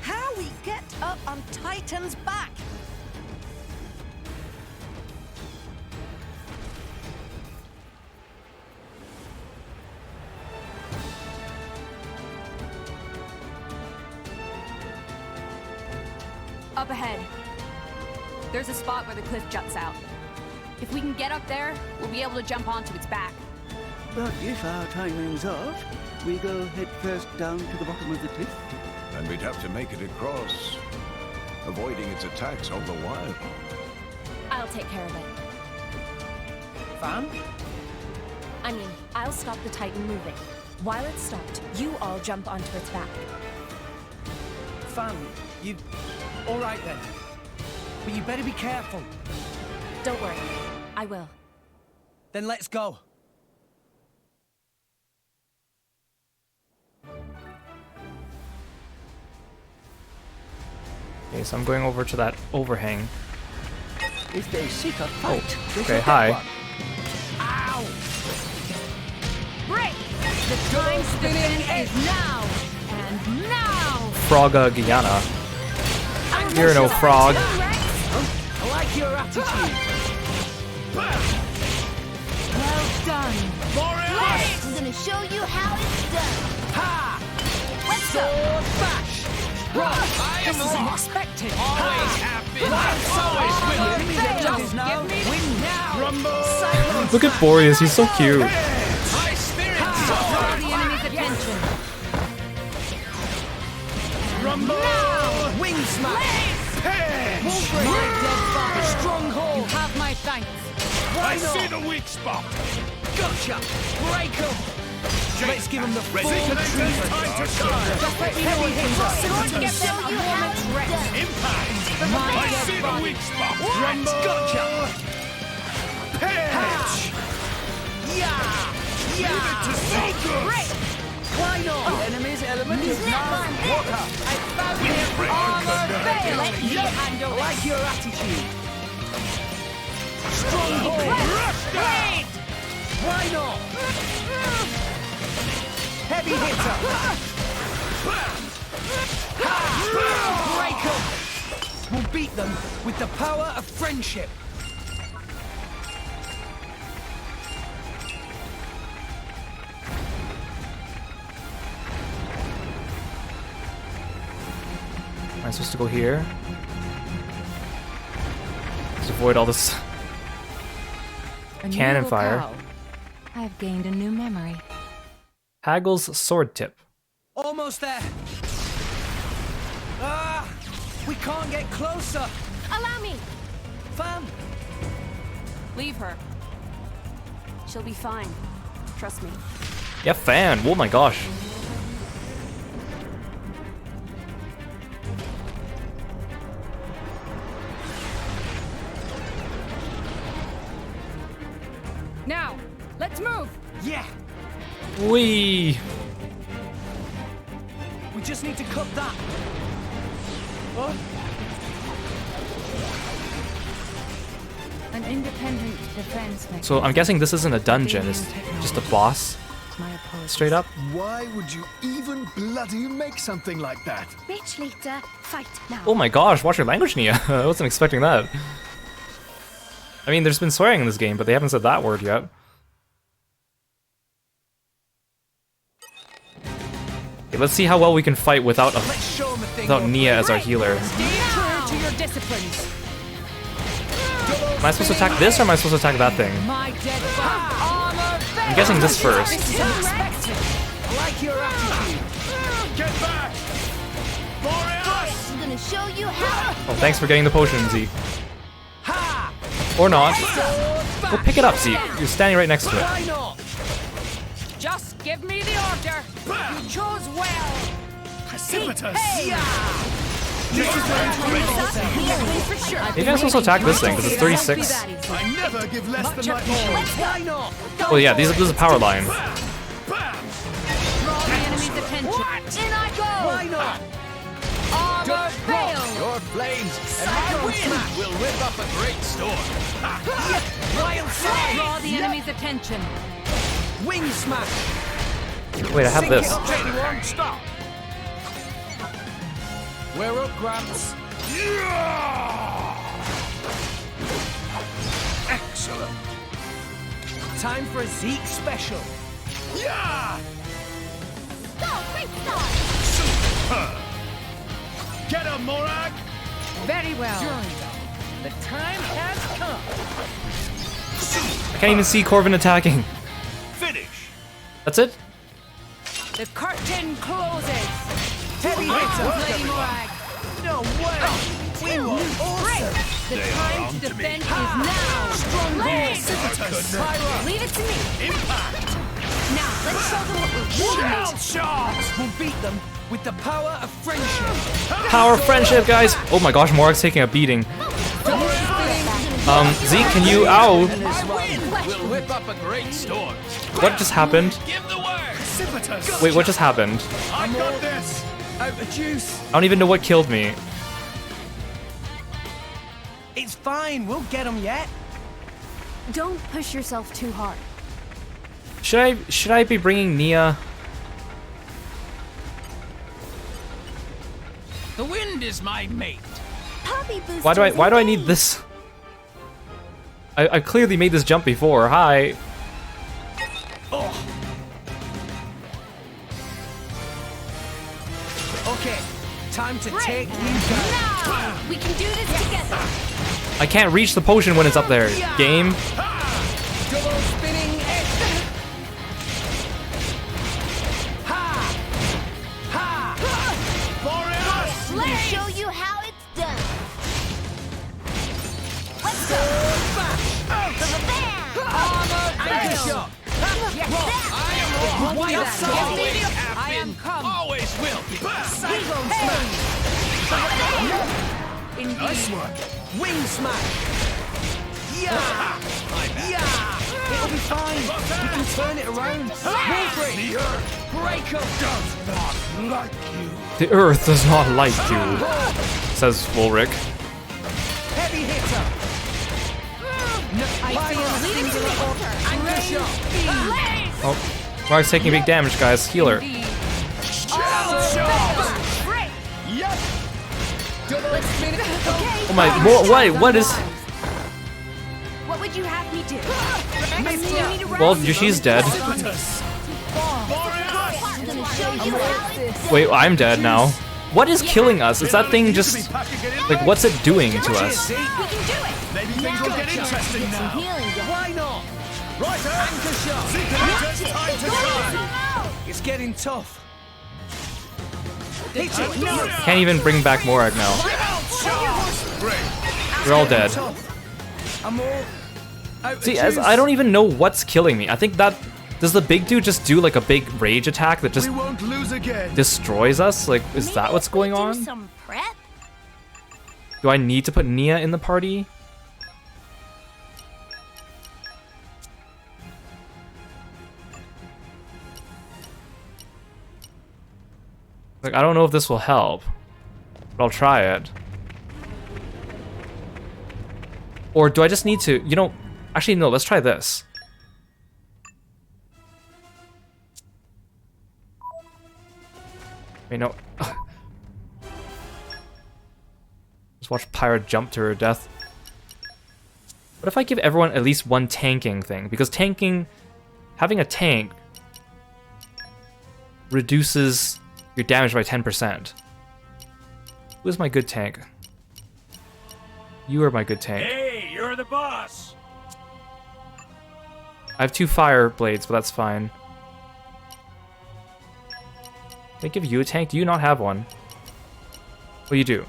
J: How we get up on Titan's back?
D: Up ahead. There's a spot where the cliff juts out. If we can get up there, we'll be able to jump onto its back.
K: But if our timing's off, we go head first down to the bottom of the cliff.
I: And we'd have to make it across avoiding its attacks all the while.
L: I'll take care of it.
B: Fun?
L: I mean, I'll stop the Titan moving. While it's stopped, you all jump onto its back.
B: Fun. You... Alright then. But you better be careful.
L: Don't worry. I will.
B: Then let's go.
A: Okay, so I'm going over to that overhang.
K: If they seek a fight, they
A: Okay,
K: shall
A: hi.
K: get one.
B: Ow!
C: Break! The time spinning is now! And now!
A: Froga Guyana. You're no frog.
B: I like your attitude.
C: Well done!
F: I'm gonna show you how it's done.
B: Ha!
F: Let's
B: Sword
F: go!
B: bash!
C: This is unexpected!
B: Always have been. Always will. Give me the jump now. Win now. Rumble.
A: Look at Boreas, he's so cute.
B: High spirit.
C: Draw the enemy's attention!
B: Rumble. Wing smash.
C: My dead father!
B: Stronghold.
C: You have my thanks!
B: Why
H: I
B: not?
H: see the weak spot.
B: Gotcha. Break 'em. Let's give them the full
H: Resignators,
B: treatment.
H: time to shine.
C: Just let me know when things are
F: Sword
C: Give
F: gets
C: them
F: show
C: a
F: you how
C: moment's
F: it's
C: rest!
F: done.
H: Impact.
C: My
H: I
C: dead
H: see the
C: body.
H: weak spot.
B: Rumble. Gotcha.
H: Pitch.
B: Yeah.
H: Leave it to Seekers.
B: Why not? The enemy's element is
F: Snap
B: now
F: on this.
B: water.
C: I found their armor veil! Let me handle
B: I like your attitude.
H: Stronghold. Rush down.
B: Why not? Heavy hitter. Break 'em. We'll beat them with the power of friendship.
A: Am I supposed to go here? Just avoid all this
G: A new
A: cannon fire.
G: locale. I've gained a new memory.
A: Haggle's sword tip.
B: Almost there. Ah, we can't get closer.
L: Allow me!
B: Fam,
D: Leave her. She'll be fine. Trust me.
A: Yeah, fan. Oh my gosh.
C: Now, let's move!
B: yeah.
A: Wee.
B: We just need to cut that. Oh,
C: An independent defense mechanism.
A: So I'm guessing this isn't a dungeon, it's just a boss.
G: My apologies.
A: Straight up.
E: Why would you even bloody make something like that?
F: Bitch leader, fight now.
A: Oh my gosh, watch your language, Nia. I wasn't expecting that. I mean, there's been swearing in this game, but they haven't said that word yet. Okay, let's see how well we can fight without
B: let's show 'em a thing.
A: without
B: or
A: Nia
B: two.
A: as our healer.
C: Stay true to your disciplines!
A: Am I supposed to attack this or am I supposed to attack that thing?
C: My dead body! Armor veil!
A: I'm guessing this first.
C: This is unexpected!
B: I like your attitude.
H: Get back. Boreas.
F: I'm gonna show you how.
A: Oh, thanks for getting the potion, Zeke.
B: Ha!
A: Or not.
B: Sword
A: Well, pick it up, Zeke. You're standing right next to it.
B: Why not?
C: Just give me the order! You chose well!
H: Precipitous.
B: This is
C: For sure!
A: Maybe I'm supposed to attack this thing, because it's 36.
E: I never give less than my all.
B: Why not?
A: Oh yeah, this is a power line.
H: Bam.
C: Draw the enemy's attention!
F: In I go.
B: Why not?
C: Armor veil!
I: Your flames
B: Psycho smash.
I: will rip up a great storm.
B: Wild side.
C: Draw the enemy's attention!
B: Wing smash.
A: Wait, I have
B: Sync
A: this.
B: it up, everyone. Stop. We're up, Gramps.
I: Excellent.
B: Time for a Zeke special.
H: Yeah.
F: Go, great start.
H: Superb. Get him, Morag.
C: Very well.
B: The time has come.
A: I can't even see Corvin attacking.
H: Finish.
A: That's it?
C: The curtain closes!
B: Heavy hitter.
C: Lady Morag!
B: No way. The time to defend is now.
J: Stronghold
B: Pyro, leave it to me.
J: Impact.
B: Now, let's show them what we're
J: Shell shards will beat them with the power of friendship.
A: Power of friendship, guys! Oh my gosh, Morag's taking a beating. Zeke, can you... Ow!
H: We'll whip up a great storm.
A: What just happened?
H: Give the word.
A: Wait, what just happened?
J: I got this. Out of juice.
A: I don't even know what killed me.
J: It's fine. We'll get them yet.
L: Don't push yourself too hard.
A: Should I be bringing Nia?
H: The wind is my mate.
F: Poppy boosters.
A: Why do I need this? I clearly made this jump before. Hi.
J: Oh. Okay, time to take you down.
B: now. We can do this together.
A: I can't reach the potion when it's up there. Game.
J: Double spinning edge. Ha! Ha!
F: Let me show you how it's done. Let's go.
J: Anchor shot.
H: I am wrong.
J: Why
H: Always
J: so?
H: have been, always will be.
J: Nice one. Wing smack. Yeah. Yeah. It'll be fine. We can turn it around. Wolverine. Break up.
E: Does not like you.
A: The earth does not like you, says Ulrich.
J: Heavy hitter. Anchor shot.
A: Oh, Morag's taking big damage, guys. Healer.
J: Yep. Double spin.
A: Oh my, what is...
F: What would you have me do?
A: Well, she's dead. Wait, I'm dead now. What is killing us? Is that thing just... Like, what's it doing to us?
F: We can do it.
E: Maybe things will get interesting now.
J: Why not?
E: Right,
J: Anchor shot.
E: Seeker, time to shine.
J: It's getting tough. Hit it. No.
A: Can't even bring back Morag now. We're all dead.
J: I'm all out
A: See,
J: of
A: as
J: juice.
A: I don't even know what's killing me. I think that... Does the big dude just do like a big rage attack that just
E: We won't lose again.
A: destroys us? Like, is that what's going
F: Do
A: on?
F: some prep.
A: Do I need to put Nia in the party? Like, I don't know if this will help, but I'll try it. Or do I just need to, you know, actually no, let's try this. Wait, no. Just watch Pyra jump to her death. What if I give everyone at least one tanking thing? Because tanking, having a tank reduces your damage by 10%. Who is my good tank? You are my good tank.
H: Hey, you're the boss.
A: I have 2 fire blades, but that's fine. Can I give you a tank? Do you not have one? Well, you do.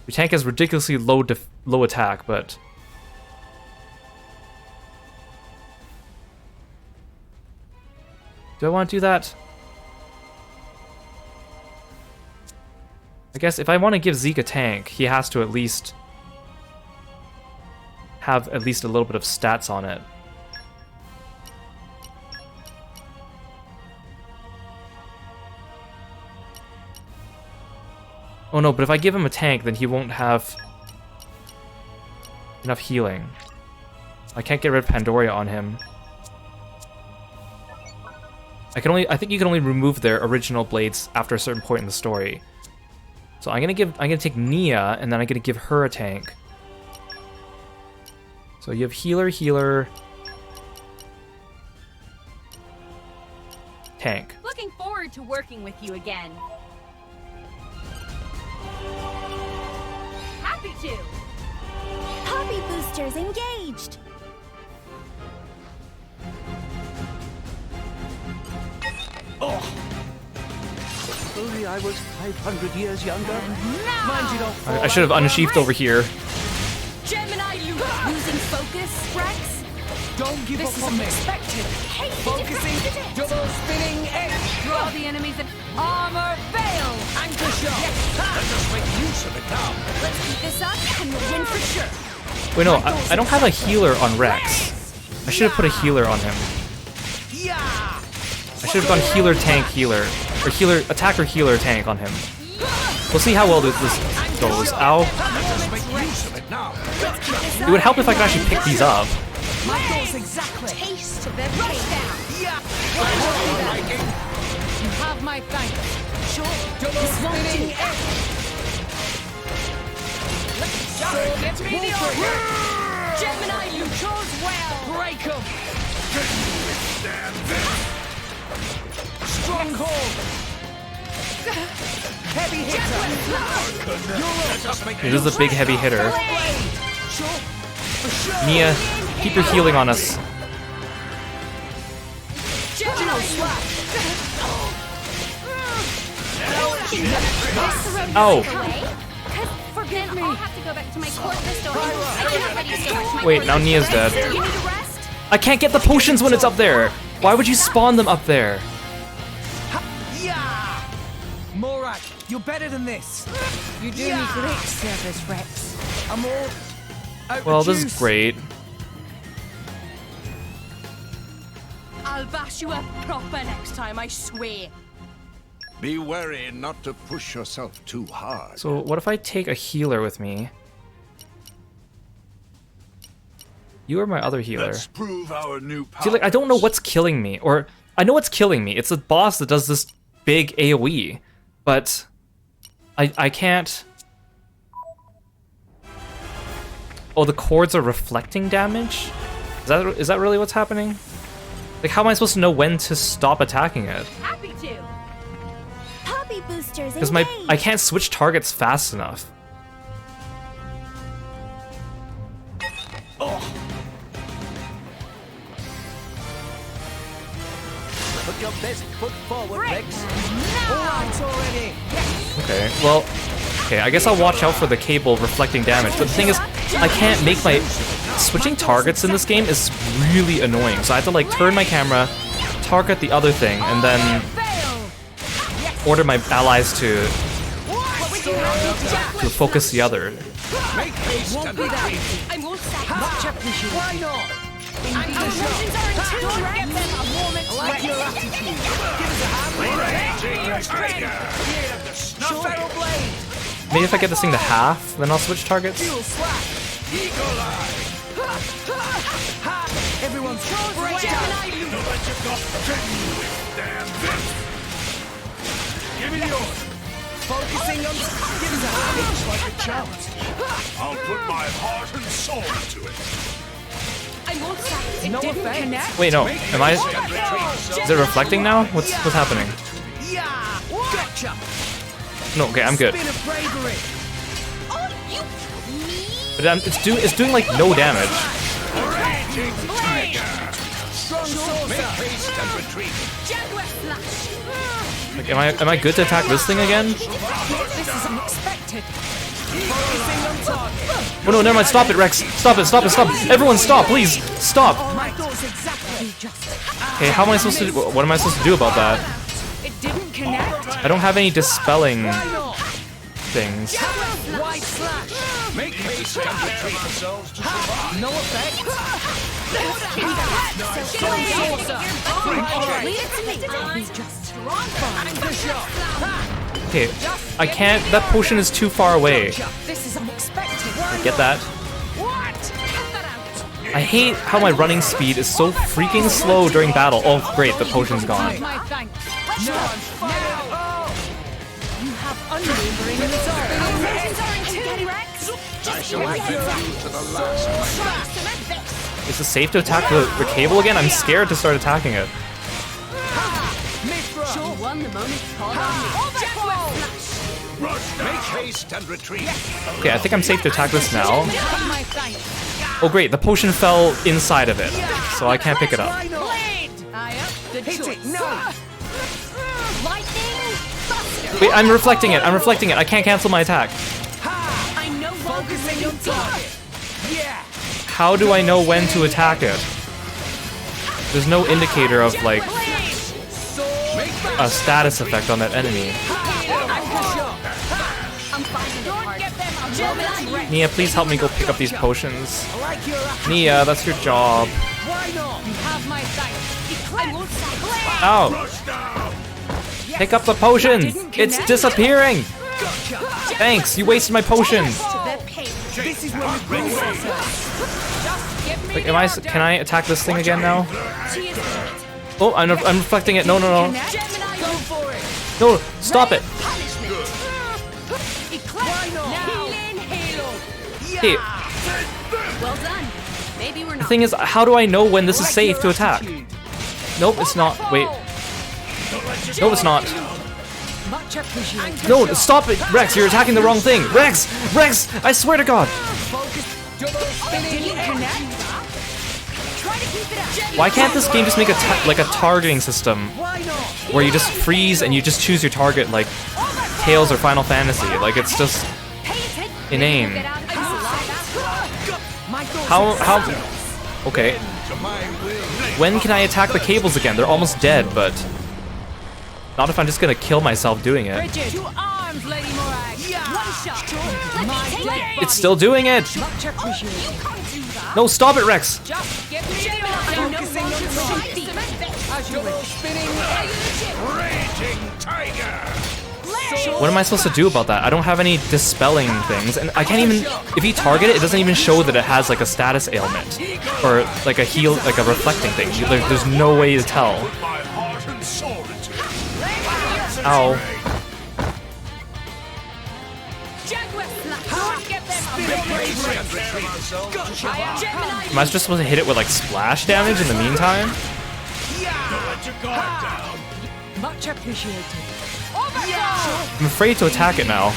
A: Your tank has ridiculously low attack, but... Do I want to do that? I guess if I want to give Zeke a tank, he has to at least have at least a little bit of stats on it. Oh no, but if I give him a tank, then he won't have enough healing. I can't get rid of Pandoria on him. I think you can only remove their original blades after a certain point in the story. So I'm gonna take Nia, and then I'm gonna give her a tank. So you have healer, tank.
L: Looking forward to working with you again. Happy to.
F: Poppy boosters engaged.
J: Oh
K: I was 500 years younger. Mind you don't fall
A: I should have unsheathed over here.
L: Gemini losing focus, Rex.
J: Don't give
L: This
J: up on
L: is
J: me.
L: unexpected. Hey,
J: Focusing, double spinning edge.
C: Draw the enemies of armor veil.
J: Anchor shot.
I: Let us make use of it now.
L: Let's keep this up and we'll win for sure.
A: Wait, no, I don't have a healer on Rex. I should have put a healer on him. I should have gone healer, tank, healer. Or healer, attacker, healer, tank on him. We'll see how well this goes. Ow. It would help if I could actually pick these up.
J: My thoughts exactly.
L: Taste of it right down.
C: You have my thanks.
L: Sure.
J: Double spinning edge.
L: Get me the order. Gemini, you chose well.
J: Break 'em. Stronghold. Heavy hitter.
A: It is a big heavy hitter. Nia, keep your healing on us. Ow.
L: Forgive me. I'll have to go back to my court pistol. I'm not ready to start my
A: Wait, now Nia's dead.
L: You need a rest?
A: I can't get the potions when it's up there. Why would you spawn them up there?
J: Yeah. Morak, you're better than this.
C: You do me great service, Rex.
J: I'm all out
A: Well,
J: of
A: this
J: juice.
A: is great.
L: I'll bash you up proper next time, I swear.
I: Be wary not to push yourself too hard.
A: So what if I take a healer with me? You are my other healer.
I: Let's prove our new power.
A: See, like, I don't know what's killing me, or I know what's killing me. It's a boss that does this big AoE, but I can't. Oh, the cords are reflecting damage? Is that really what's happening? Like, how am I supposed to know when to stop attacking it?
L: Happy to.
F: Poppy boosters.
A: Because I can't switch targets fast enough.
K: Put your best foot forward,
L: Rex.
K: Rex.
J: All right already.
A: Okay, well, okay, I guess I'll watch out for the cable reflecting damage. But the thing is, I can't make my... Switching targets in this game is really annoying. So I have to, like, turn my camera, target the other thing, and then order my allies to focus the other.
I: Make haste and retreat.
L: I won't sacrifice.
J: Why not?
L: Our emotions are in tune, Rex. Give them a moment's
J: I like your attitude. Give us a hand. Feral blade.
A: Maybe if I get this thing to half, then I'll switch targets.
J: Fuel slap.
I: Eagle eye.
J: Everyone's break
I: Don't let your God withstand this. Give me the order.
J: Focusing on. Give us a hand.
I: Looks like a challenge. I'll put my heart and soul into it.
L: I won't sacrifice.
J: No effect.
A: Wait, no. Am I... Is it reflecting now? What's happening?
J: Yeah. Gotcha.
A: No, okay, I'm good.
J: Spin of bravery.
L: Oh, you
A: But it's doing, like, no damage.
I: Raging tiger.
J: Strong saucer.
I: Make haste and retreat.
L: Jaguar flash.
A: Like, am I good to attack this thing again?
L: This is unexpected.
J: Focusing on target.
A: Oh no, never mind. Stop it, Rex. Stop it, stop it, stop. Everyone stop, please. Stop.
J: My thoughts exactly.
A: Okay, how am I supposed to... What am I supposed to do about that?
C: It didn't connect.
A: I don't have any dispelling things.
J: White slash.
I: Make haste and retreat. Ourselves to survive.
J: No effect.
L: Lead it to me. I'll be just strong for
J: Anchor shot.
A: Okay, I can't... That potion is too far away.
L: This is unexpected.
A: Get that?
L: What? Cut that out.
A: I hate how my running speed is so freaking slow during battle. Oh, great, the potion's gone.
C: My thanks.
J: Now.
C: You have unwavering resolve.
L: Our emotions are in tune, Rex.
I: I shall defend you to the last.
A: Is it safe to attack the cable again? I'm scared to start attacking it.
L: Sure won the moment called on me. Jaguar flash.
I: Rush. Make haste and retreat.
A: Okay, I think I'm safe to attack this now.
C: My thanks.
A: Oh great, the potion fell inside of it, so I can't pick it up.
J: Why not?
C: Blade. I up the
J: Hit
C: choice.
J: it. No.
L: Lightning buster.
A: Wait, I'm reflecting it. I'm reflecting it. I can't cancel my attack.
J: I know focusing on target. Yeah.
A: How do I know when to attack it? There's no indicator of, like, a status effect on that enemy. Nia, please help me go pick up these potions. Nia, that's your job. Ow! Pick up the potions! It's disappearing! Thanks, you wasted my potions! Like, can I attack this thing again now? Oh, I'm reflecting it. No, no, no. No, stop it! Hey. The thing is, how do I know when this is safe to attack? Nope, it's not. Wait. No, it's not. No, stop it! Rex, you're attacking the wrong thing! Rex! Rex! I swear to God! Why can't this game just make a targeting system where you just freeze and you just choose your target like Tales or Final Fantasy? Like, it's just inane. How? Okay. When can I attack the cables again? They're almost dead, but not if I'm just gonna kill myself doing it. It's still doing it! No, stop it, Rex! What am I supposed to do about that? I don't have any dispelling things, and I can't even... If you target it, it doesn't even show that it has, like, a status ailment. Or, like, a heal... like, a reflecting thing. There's no way to tell. Ow. Am I just supposed to hit it with, like, splash damage in the meantime?
G: Much appreciated.
A: I'm afraid to attack it now.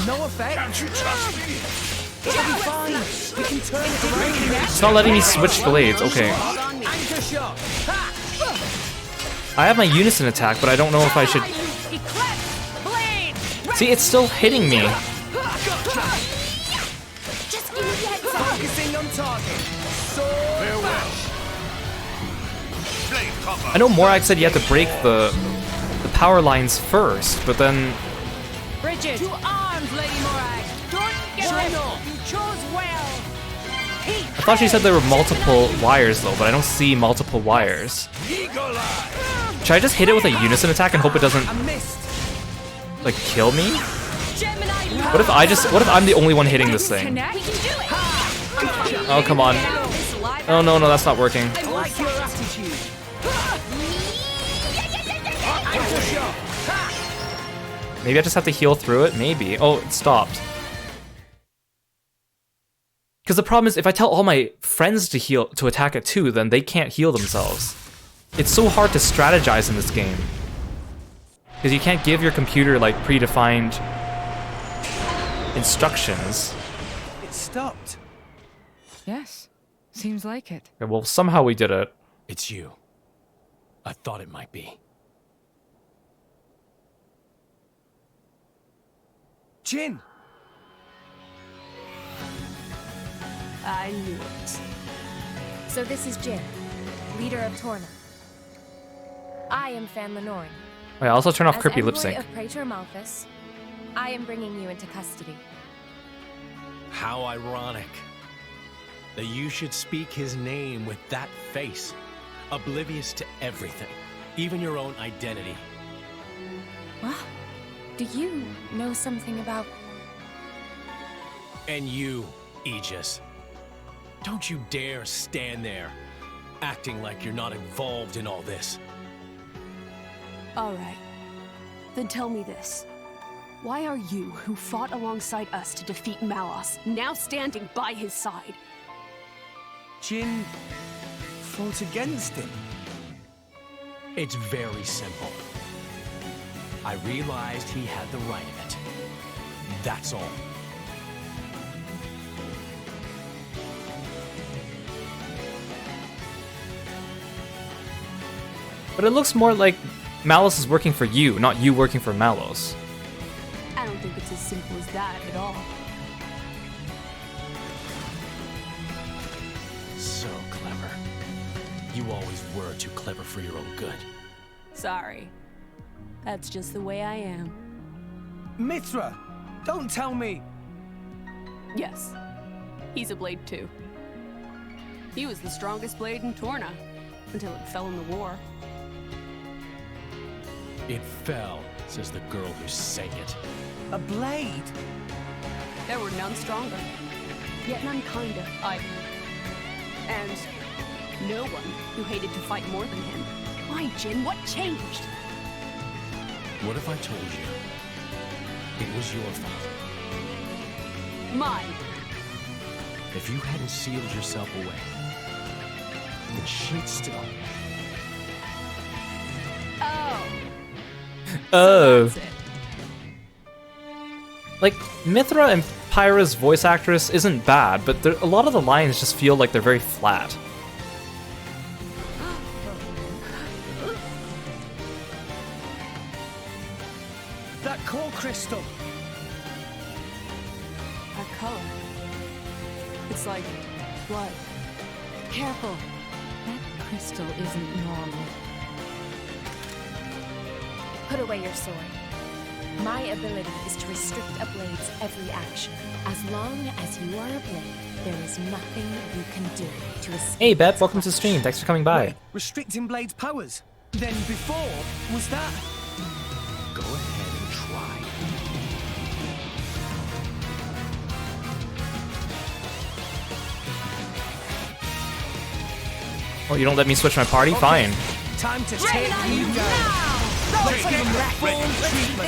J: No effect. It'll be fine. We can turn it around.
A: It's not letting me switch blades. Okay. I have my unison attack, but I don't know if I should... See, it's still hitting me.
J: Focusing on target.
A: I know Morak said you have to break the power lines first, but then...
B: Bridget! To arms, Lady Morak! Don't give up! You chose well!
A: I thought she said there were multiple wires, though, but I don't see multiple wires. Should I just hit it with a unison attack and hope it doesn't, like, kill me? What if I'm the only one hitting this thing? Oh, come on. Oh, no, that's not working. Maybe I just have to heal through it? Maybe. Oh, it stopped. Because the problem is, if I tell all my friends to attack it too, then they can't heal themselves. It's so hard to strategize in this game. Because you can't give your computer, like, predefined instructions.
J: It stopped.
C: Yes, seems like it.
A: Okay, well, somehow we did it.
E: It's you. I thought it might be.
J: Jin!
D: I knew it.
L: So this is Jin, leader of Torna. I am Fan Lenorin.
A: Wait, I'll also turn off
L: As
A: creepy lip
L: envoy
A: sync.
L: of Praetor Malthus, I am bringing you into custody.
E: How ironic that you should speak his name with that face, oblivious to everything, even your own identity.
L: What? Do you know something about...
E: And you, Aegis. Don't you dare stand there, acting like you're not involved in all this.
D: All right. Then tell me this. Why are you, who fought alongside us to defeat Malos, now standing by his side?
J: Jin fought against him.
E: It's very simple. I realized he had the right of it. That's all.
A: But it looks more like Malos is working for you, not you working for Malos.
D: I don't think it's as simple as that at all.
E: So clever. You always were too clever for your own good.
D: Sorry. That's just the way I am.
J: Mithra, don't tell me.
D: Yes, he's a blade too. He was the strongest blade in Torna, until it fell in the war.
E: It fell, says the girl who sang it.
J: A blade?
D: There were none stronger, yet none kinder either. And no one who hated to fight more than him. Why, Jin? What changed?
E: What if I told you it was your fault?
D: Mine.
E: If you hadn't sealed yourself away, then she'd still...
D: Oh.
A: Oh.
D: That's it.
A: Like, Mithra and Pyra's voice actress isn't bad, but a lot of the lines just feel like they're very flat.
J: That core crystal.
D: That color. It's like blood.
G: Careful. That crystal isn't normal.
L: Put away your sword. My ability is to restrict a blade's every action. As long as you are a blade, there is nothing you can do to escape.
A: Hey Beth, welcome to the stream. Thanks for coming by.
J: Wait, restricting Blade's powers. Then before, was that?
E: Go ahead and try.
A: Oh, you don't let me switch my party? Fine.
J: Time to take you down. Let's give him that full treatment.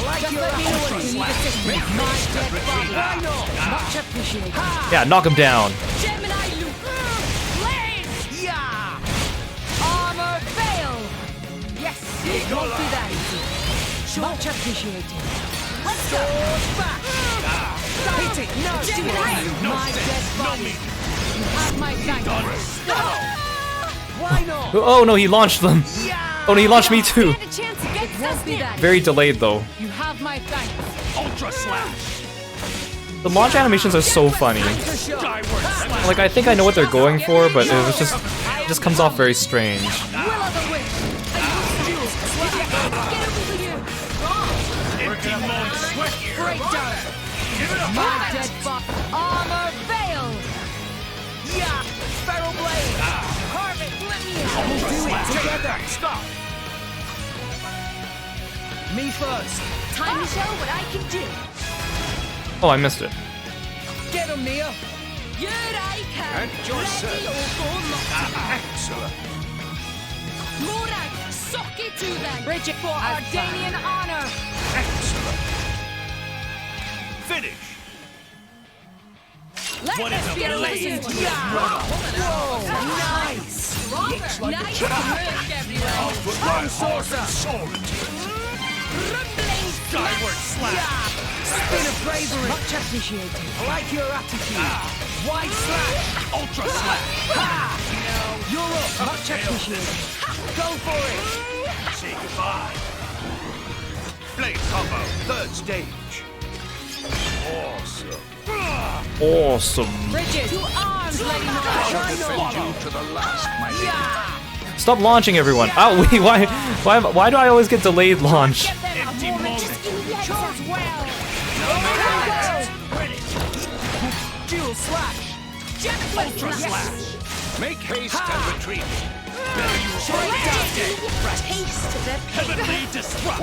J: Like
C: Just
J: your
C: let me know what you need assistance. My dead body.
J: Why not?
C: Much appreciated.
A: Yeah, knock him down.
C: Gemini loop. Blade.
J: Yeah!
C: Armor veil. Yes, it won't be that easy. Much appreciated. Let's go. Back.
J: Hit it! No!
C: Gemini loop. My dead body. You have my thanks.
J: Why not?
A: Oh no, he launched them. Oh no, he launched me too.
C: Stand a chance against us. Won't be that
A: Very delayed though.
C: You have my thanks.
I: Ultra Slash!
A: The launch animations are so funny. Like, I think I know what they're going for, but it just comes off very strange.
C: Will of the wish. Get over here.
I: Empty moon sweat!
C: Breakdown. My dead body. Armor veil.
J: Yeah! Feral Blade!
C: Carve it. Let me
J: We'll
C: out.
J: do it together!
I: Stop!
J: Me first!
F: Time to show what I can do.
A: Oh, I missed it.
J: Get him, Mia!
C: Here I come.
I: And your
C: Ready
I: service.
C: or go locked.
I: Excellent!
C: Morag, suck it to them. Bridget for Ardanian honor.
I: Excellent! Finish!
C: Let
I: What
C: this
I: is a
C: be a
I: blade?
C: lesson to you.
J: Whoa! Nice!
C: Nice work everywhere.
I: Strong sorcerer! Sword!
C: Rumbling
I: Skyward slash!
J: Spin of bravery!
C: Much appreciated.
J: I like your attitude! Wide slash!
I: Ultra slash!
J: You're up!
C: Much appreciated.
J: Go for it!
I: Say goodbye! Blade combo, third stage! Awesome!
A: Awesome.
C: Bridget, to arms, Lady Morag.
I: Defend you to the last, my lady!
A: Stop launching everyone. Oh, wait, why do I always get delayed launch?
C: Get them a
I: Empty
C: moment.
I: moment.
C: Chose well.
J: Dual slash!
C: Jet
I: Ultra slash! Make haste and retreat! Better you
F: Taste the
I: heavenly destruct!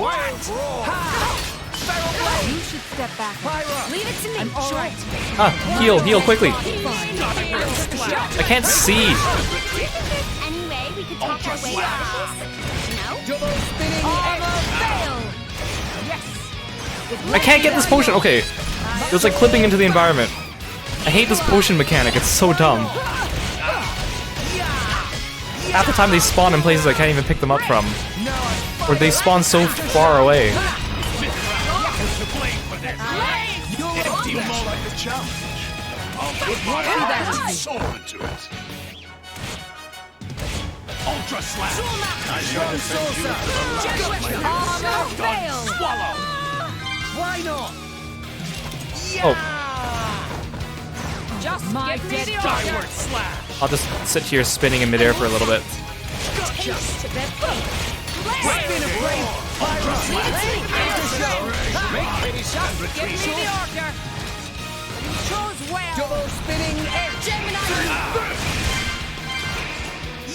J: Feral Blade!
C: You should step back.
J: Pyra!
F: Leave it to me.
C: I'm all right.
A: Ah, heal quickly.
C: Fine.
A: I can't see.
F: Anyway, we could talk our way out of this. No?
J: Double spinning
C: Armor veil.
A: I can't get this potion. Okay. It was like clipping into the environment. I hate this potion mechanic. It's so dumb. Half the time they spawn in places I can't even pick them up from. Or they spawn so far away.
I: Empty more like the challenge! I'll put my sword to it! Ultra Slap!
J: Strong saucer!
C: Armor failed!
I: Swallow!
J: Why not?
A: Oh.
C: Just
B: My
C: give me
B: dead
C: the order!
I: Skyward Slap!
A: I'll just sit here spinning in midair for a little bit.
C: Taste the beat.
J: Spin a brave
I: Ultra Slap!
B: Make pretty shots. Give me the order. You chose well.
J: double spinning edge.
C: Gemini!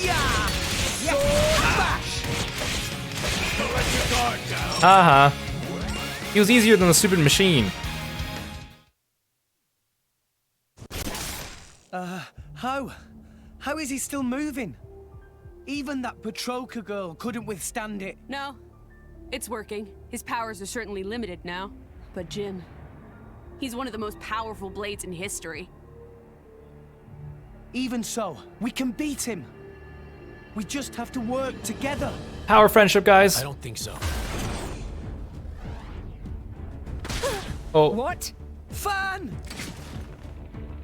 J: Yeah! Sword bash!
I: Let your guard down!
A: Haha. He was easier than the stupid machine.
J: How is he still moving? Even that Petroka girl couldn't withstand it.
D: No, it's working. His powers are certainly limited now. But Jin, he's one of the most powerful blades in history.
J: Even so, we can beat him. We just have to work together.
A: Power friendship, guys.
E: I don't think so.
A: Oh.
J: What? Fan!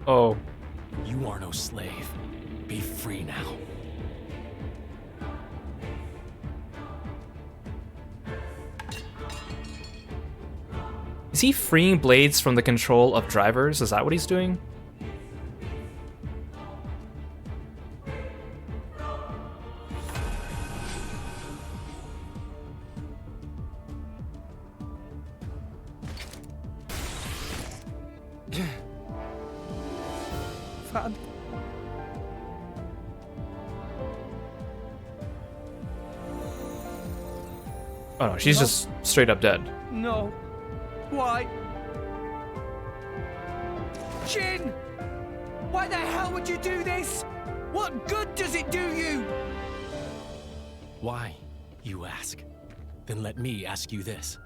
A: Oh.
E: You are no slave. Be free now.
A: Is he freeing blades from the control of drivers? Is that what he's doing?
J: Fan.
A: Oh no, she's just straight up dead.
J: No. Why? Jin! Why the hell would you do this? What good does it do you?
E: Why, you ask? Then let me ask you this.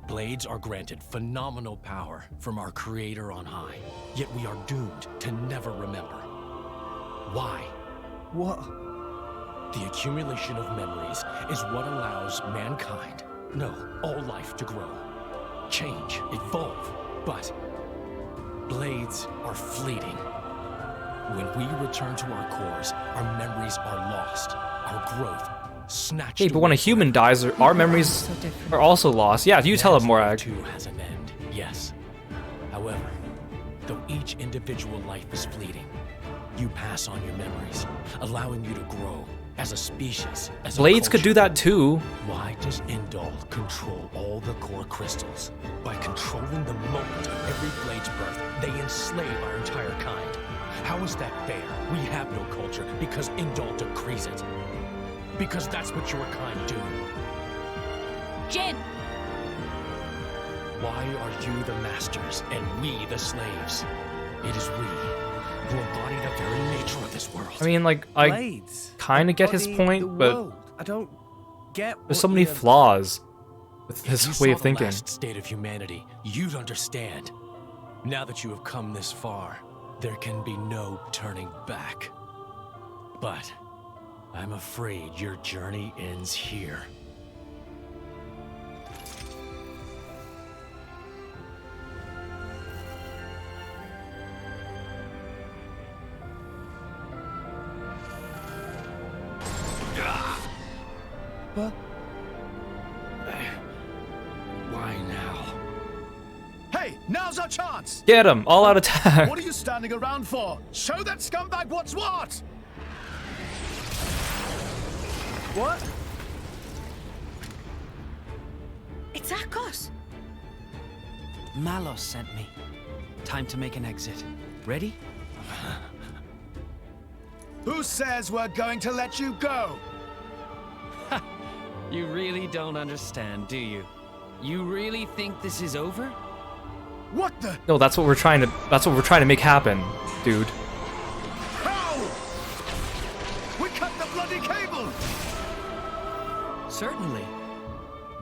E: Blades are granted phenomenal power from our Creator on high, yet we are doomed to never remember. Why?
J: What?
E: The accumulation of memories is what allows mankind, no, all life to grow, change, evolve. But blades are fleeting. When we return to our cores, our memories are lost, our growth snatched.
A: Hey, but when a human dies, our memories are also lost. Yeah, you tell him, Morag.
E: Too has an end, yes. However, though each individual life is fleeting, you pass on your memories, allowing you to grow as a species, as
A: Blades
E: a
A: could do that too.
E: Why does Indol control all the core crystals? By controlling the moment of every blade's birth, they enslave our entire kind. How is that fair? We have no culture because Indol decrees it. Because that's what your kind do.
D: Jin!
E: Why are you the masters and we the slaves? It is we who embody the very nature of this world.
A: I mean, like, I
J: Blades.
A: kind of get his
J: Embody the
A: point, but
J: world. I don't get.
A: there's so many flaws with
E: If you
A: his way
E: saw
A: of thinking.
E: the last state of humanity, you'd understand. Now that you have come this far, there can be no turning back. But I'm afraid your journey ends here.
J: What?
E: Why now?
I: Hey, now's our chance!
A: Get him! All out attack!
I: What are you standing around for? Show that scumbag what's what!
J: What?
B: It's Akos. Malos sent me. Time to make an exit. Ready?
I: Who says we're going to let you go?
B: You really don't understand, do you? You really think this is over?
I: What the?
A: No, that's what we're trying to make happen, dude.
I: How? We cut the bloody cable!
B: Certainly.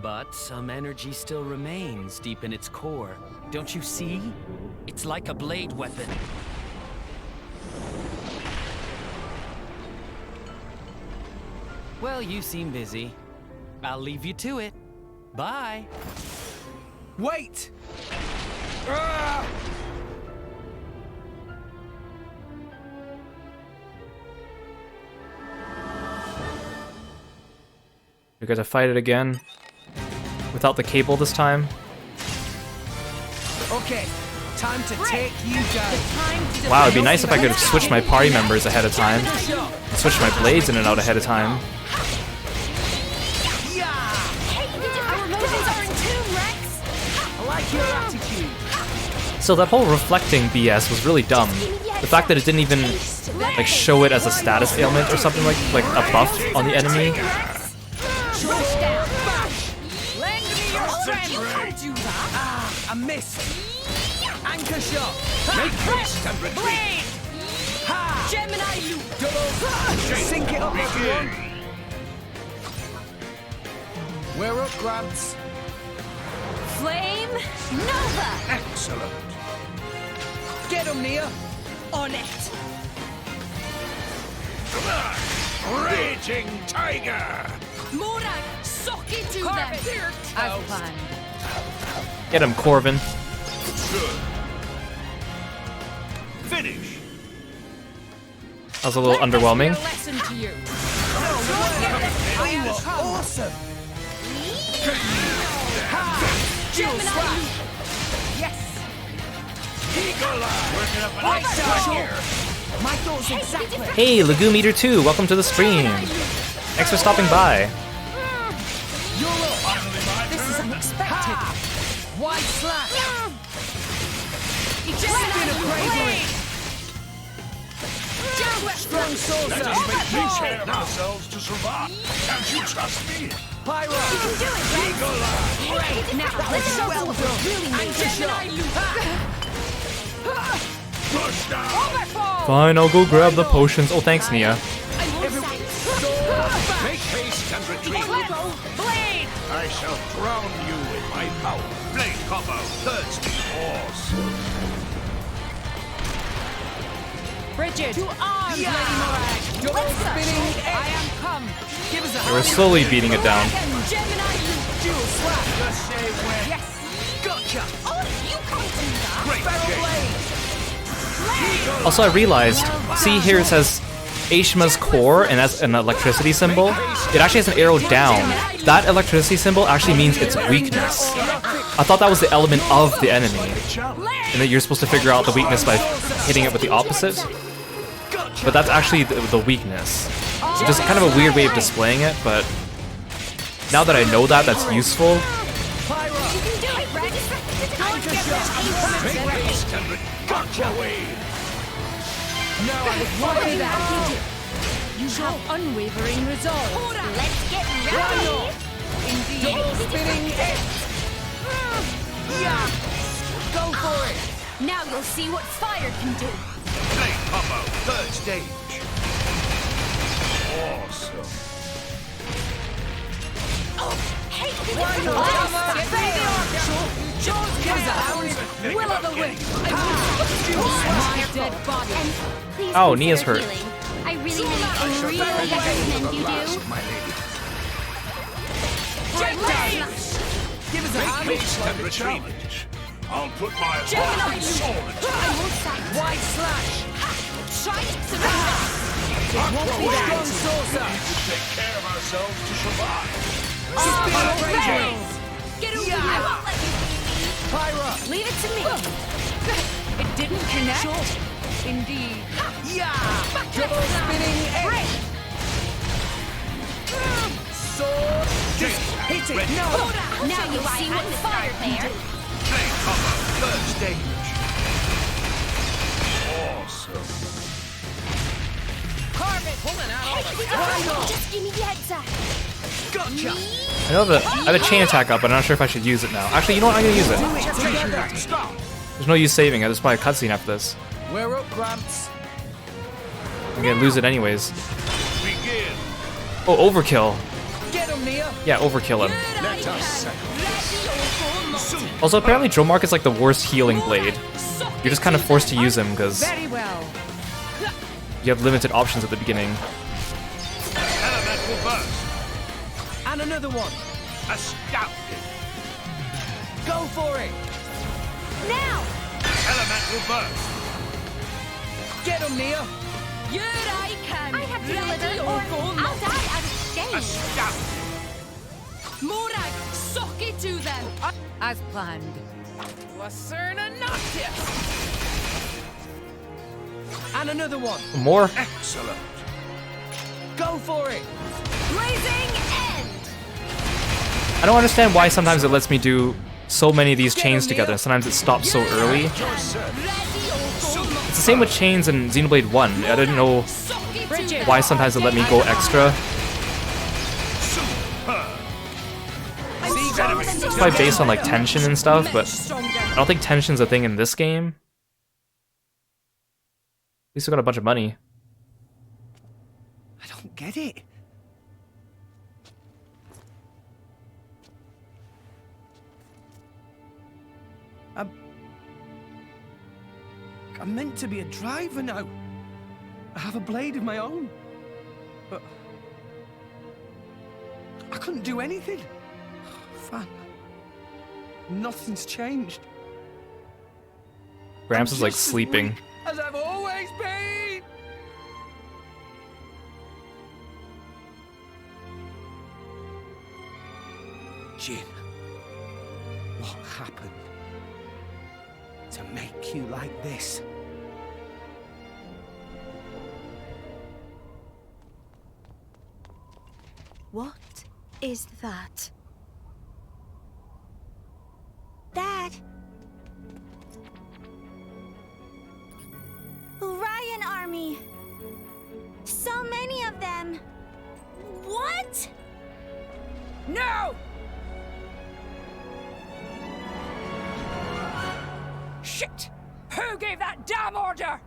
B: But some energy still remains deep in its core. Don't you see? It's like a blade weapon. Well, you seem busy. I'll leave you to it. Bye.
J: Wait!
A: We got to fight it again. Without the cable this time.
J: Okay, time to take you down.
A: Wow, it'd be nice if I could have switched my party members ahead of time. And switched my blades in and out ahead of time.
J: I like your attitude.
A: So that whole reflecting BS was really dumb. The fact that it didn't even like show it as a status ailment or something like a buff on the enemy.
J: Ah, I missed. Anchor shot. Make haste and retreat. Ha! Gemini loop. Double. Sink it up, everyone. We're up, Grants.
F: Flame Nova!
I: Excellent.
J: Get him, Nia.
F: On it!
I: Raging Tiger!
F: Morag, sock into them! As planned.
A: Get him, Corvin.
I: Good. Finish.
A: That was a little underwhelming.
F: Lesson to you.
J: I was awesome.
F: Gemini!
J: Yes.
I: Eagle Eye! Working up an ice shot here.
J: My thoughts exactly.
A: Hey, Legume Eater 2, welcome to the stream. Thanks for stopping by.
J: This is unexpected. Wide slash. Strong saucer.
I: Let us make take care of ourselves to survive. Can't you trust me?
J: Pyro.
F: You can do it,
I: Eagle Eye!
F: Great! Now, let's show
J: Well
F: them
J: done.
F: really
J: Anchor shot.
I: Push down!
A: Fine, I'll go grab the potions. Oh, thanks, Nia.
I: Make haste and retreat.
F: Blade!
I: I shall drown you with my power. Blade combo. Thirsty horse.
F: Bridget! To arms,
J: Yeah.
F: Lady Morag!
J: Double spinning
F: I am come!
J: Give us a
A: We're slowly beating it down.
F: Gemini loop!
J: dual slap. Just say when.
F: Yes!
J: Gotcha.
F: Oh, you can't do that!
I: Great
J: Barrel
I: game.
J: blade.
A: Also, I realized, see here it says Aishma's core and that's an electricity symbol. It actually has an arrow down. That electricity symbol actually means its weakness. I thought that was the element of the enemy. And that you're supposed to figure out the weakness by hitting it with the opposite. But that's actually the weakness. So just kind of a weird way of displaying it, but now that I know that, that's useful.
F: You can do it, Rex! Don't get
I: Make haste and retreat. Gotcha way.
J: No, I
F: worry that. You have unwavering resolve. Let's get ready! Indeed.
J: double spinning it. Yeah. Go for it.
F: Now you'll see what fire can do.
I: Blade combo. Third stage. Awesome.
F: Hey,
J: Why not?
F: get ready! Jaws can Will of the Wisp! My dead body.
M: And please
A: Oh,
M: consider
A: Nia's hurt.
M: healing. I really recommend you do.
I: My lady.
J: Give us a
I: Make
J: hand.
I: haste and retreat. I'll put my heart and soul into it.
J: Wide slash.
F: Try it, surrender!
J: Strong saucer.
I: Take care of ourselves to survive.
F: Get over here! I won't let you
J: Pyro.
F: leave it to me! It didn't connect? Indeed.
J: Yeah. Double spinning it. Sword. Just hit it. No.
F: Now you see what fire can do.
I: Blade combo. Third stage. Awesome.
F: Carvin! Pulling out
M: Just give me the answer.
J: Gotcha.
A: I know that I have a chain attack up, but I'm not sure if I should use it now. Actually, you know what? I'm gonna use it.
J: Together.
I: Stop.
A: There's no use saving it. There's probably a cutscene after this.
J: We're up, Gramps.
A: I'm gonna lose it anyways.
I: Begin.
A: Oh, overkill.
J: Get him, Nia.
A: Yeah, overkill him.
I: Let us settle.
A: Also, apparently Dromark is like the worst healing blade. You're just kind of forced to use him because
F: Very well.
A: you have limited options at the beginning.
I: Elemental burst.
J: And another one.
I: Astounding.
J: Go for it.
F: Now!
I: Elemental burst.
J: Get him, Nia.
F: Here I can!
M: I have to deliver or I'll die out of shame.
I: Astounding.
F: Morag, sock it to them!
C: As planned.
B: Lacerna Noctis!
J: And another one.
A: More?
I: Excellent.
J: Go for it.
F: Blazing End!
A: I don't understand why sometimes it lets me do so many of these chains together, and sometimes it stops so early. It's the same with chains in Xenoblade 1. I didn't know why sometimes it let me go extra. It's probably based on like tension and stuff, but I don't think tension's a thing in this game. At least we got a bunch of money.
J: I don't get it. I'm meant to be a driver now. I have a blade of my own. But I couldn't do anything. Fan. Nothing's changed.
A: Gramps is like sleeping.
J: As I've always been. Jin, what happened to make you like this?
M: What is that? Dad! Orion army! So many of them! What?
F: No! Shit! Who gave that damn order?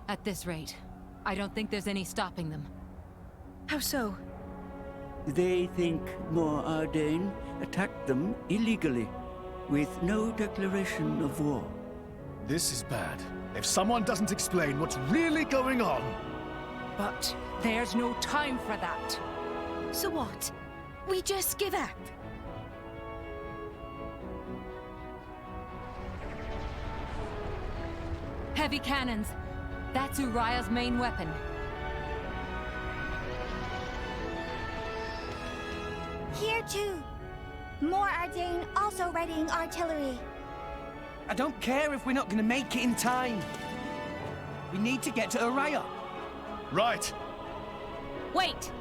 G: At this rate, I don't think there's any stopping them.
M: How so?
K: They think Mor Ardain attacked them illegally, with no declaration of war.
I: This is bad. If someone doesn't explain what's really going on...
F: But there's no time for that.
M: So what? We just give up?
G: Heavy cannons. That's Uriah's main weapon.
M: Here too. Mor Ardain also readying artillery.
J: I don't care if we're not gonna make it in time. We need to get to Uriah.
I: Right.
G: Wait!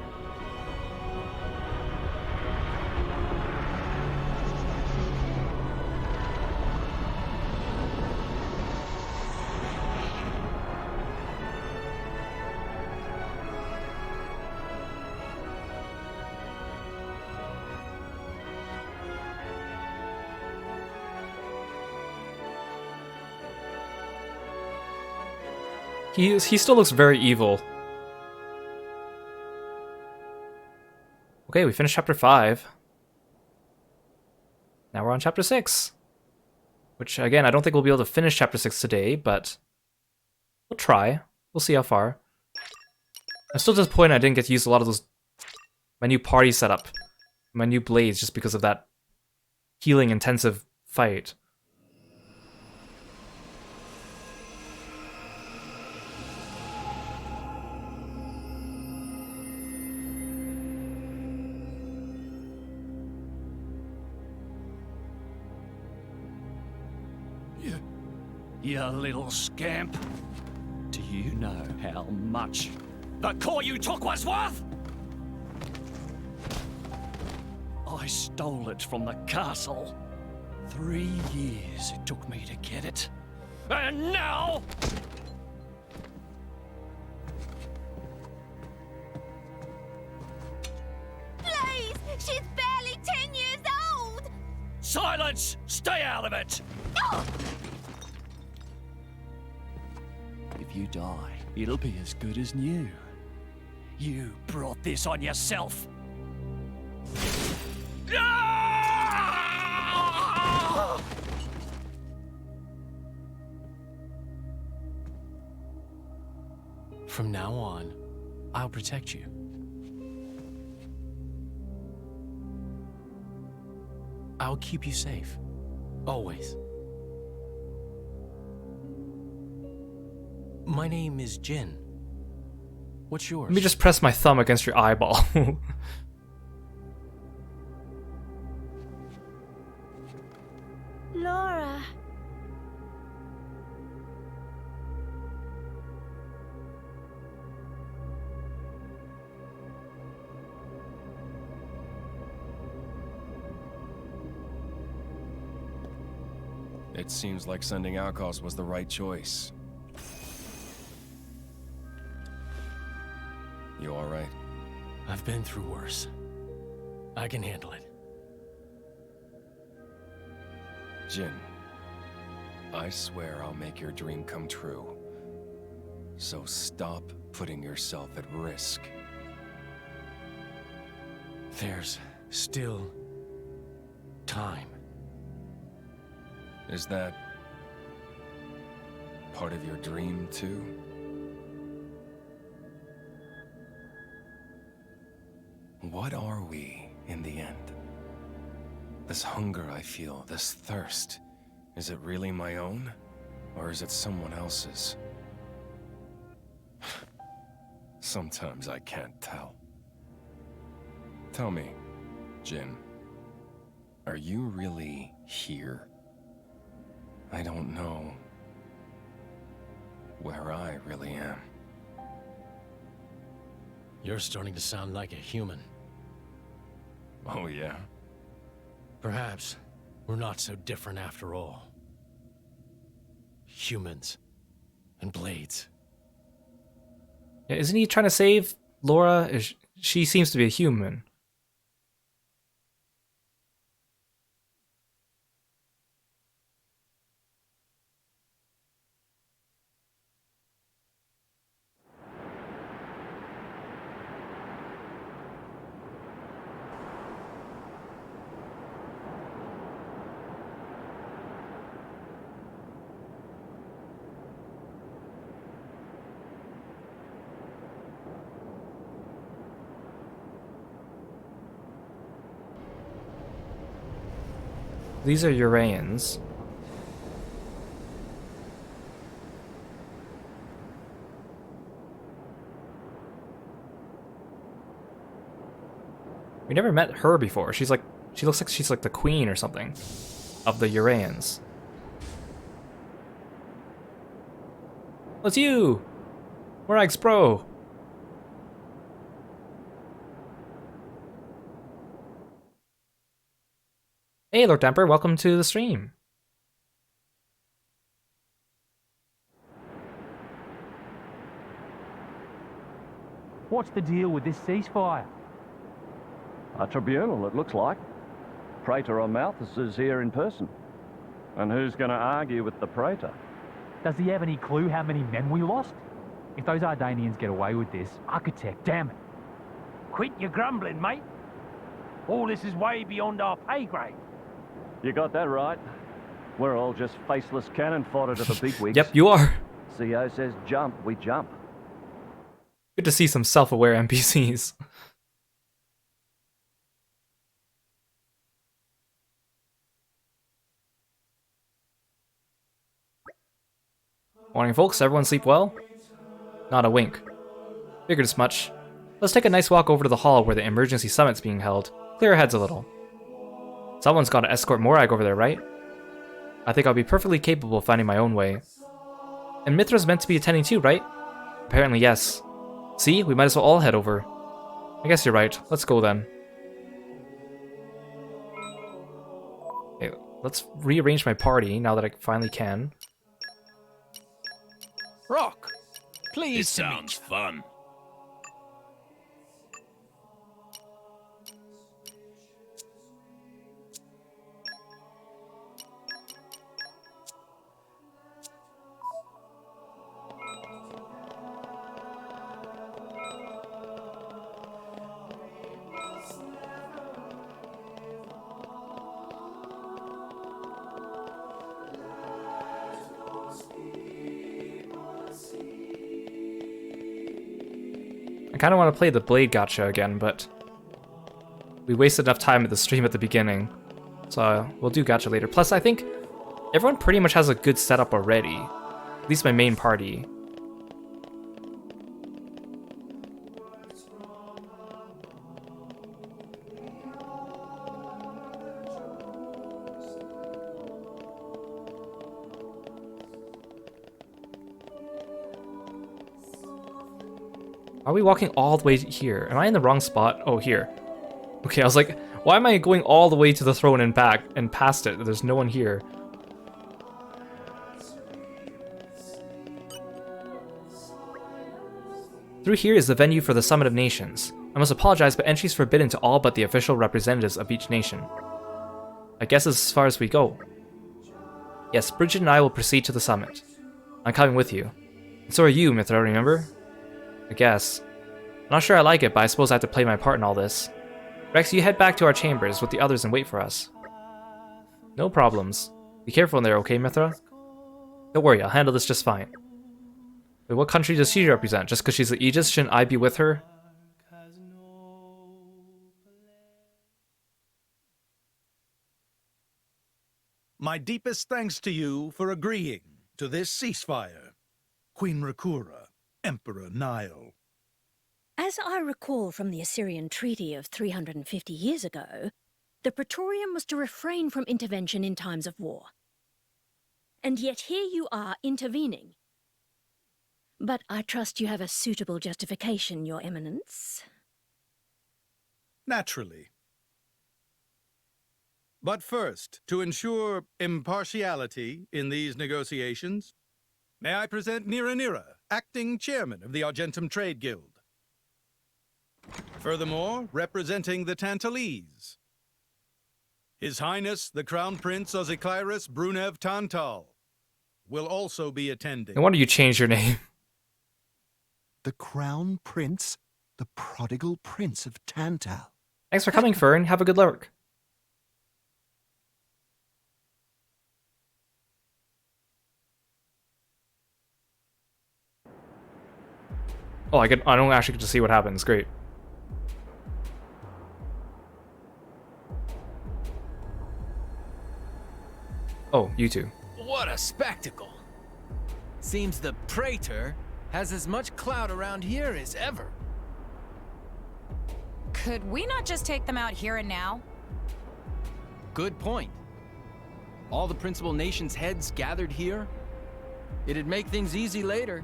A: He still looks very evil. Okay, we finished chapter 5. Now we're on chapter 6. Which, again, I don't think we'll be able to finish chapter 6 today, but we'll try. We'll see how far. I'm still disappointed I didn't get to use a lot of those... my new party setup. My new blades, just because of that healing-intensive fight.
E: You little scamp. Do you know how much the core you took was worth? I stole it from the castle. 3 years it took me to get it. And now...
M: Blaze! She's barely 10 years old!
E: Silence! Stay out of it!
M: Oh!
E: If you die, it'll be as good as new. You brought this on yourself. From now on, I'll protect you. I'll keep you safe. Always. My name is Jin. What's yours?
A: Let me just press my thumb against your eyeball.
N: It seems like sending Outcasts was the right choice. You alright?
E: I've been through worse. I can handle it.
N: Jin, I swear I'll make your dream come true. So stop putting yourself at risk.
E: There's still time.
N: Is that part of your dream, too? What are we, in the end? This hunger I feel, this thirst, is it really my own? Or is it someone else's? Sometimes I can't tell. Tell me, Jin, are you really here? I don't know where I really am.
E: You're starting to sound like a human.
N: Oh, yeah?
E: Perhaps we're not so different after all. Humans and blades.
A: Yeah, isn't he trying to save Laura? She seems to be a human. These are Uraeans. We never met her before. She looks like she's like the queen or something of the Uraeans. Oh, it's you! Morax Bro! Hey, Lord Temper, welcome to the stream.
O: What's the deal with this ceasefire?
P: A tribunal, it looks like. Praetor on Malthus is here in person. And who's going to argue with the Praetor?
O: Does he have any clue how many men we lost? If those Ardanians get away with this, Architect, damn it.
Q: Quit your grumbling, mate. All this is way beyond our pay grade.
P: You got that right. We're all just faceless cannon fodder to the bigwigs.
A: Yep, you are.
P: CO says jump, we jump.
A: Good to see some self-aware NPCs. Morning, folks. Everyone sleep well? Not a wink. Figured as much. Let's take a nice walk over to the hall where the emergency summit's being held. Clear our heads a little. Someone's got to escort Morag over there, right? I think I'll be perfectly capable of finding my own way. And Mithra's meant to be attending too, right? Apparently, yes. See, we might as well all head over. I guess you're right. Let's go then. Okay, let's rearrange my party now that I finally can.
B: Rock, please.
I: This sounds fun.
A: I kind of want to play the Blade Gacha again, but we wasted enough time at the stream at the beginning, so we'll do Gacha later. Plus, I think everyone pretty much has a good setup already, at least my main party. Are we walking all the way here? Am I in the wrong spot? Oh, here. Okay, I was like, why am I going all the way to the throne and back and past it? There's no one here. Through here is the venue for the Summit of Nations. I must apologize, but entry is forbidden to all but the official representatives of each nation. I guess as far as we go. Yes, Bridget and I will proceed to the summit. I'm coming with you. And so are you, Mithra, remember? I guess. I'm not sure I like it, but I suppose I have to play my part in all this. Rex, you head back to our chambers with the others and wait for us. No problems. Be careful in there, okay, Mithra? Don't worry, I'll handle this just fine. Wait, what country does she represent? Just because she's the Aegis, shouldn't I be with her?
I: My deepest thanks to you for agreeing to this ceasefire. Queen Rakura, Emperor Nile.
R: As I recall from the Assyrian treaty of 350 years ago, the Praetorium was to refrain from intervention in times of war. And yet here you are intervening. But I trust you have a suitable justification, Your Eminence.
I: Naturally. But first, to ensure impartiality in these negotiations, may I present Nira, acting chairman of the Argentum Trade Guild. Furthermore, representing the Tantalese, His Highness the Crown Prince Ozikairos Brunev Tantal will also be attending.
A: No wonder you changed your name.
S: The Crown Prince, the prodigal Prince of Tantal.
A: Thanks for coming, Fern. Have a good lurk. Oh, I don't actually get to see what happens. Great. Oh, you two.
J: What a spectacle! Seems the Praetor has as much clout around here as ever.
T: Could we not just take them out here and now?
J: Good point. All the principal nations' heads gathered here? It'd make things easy later.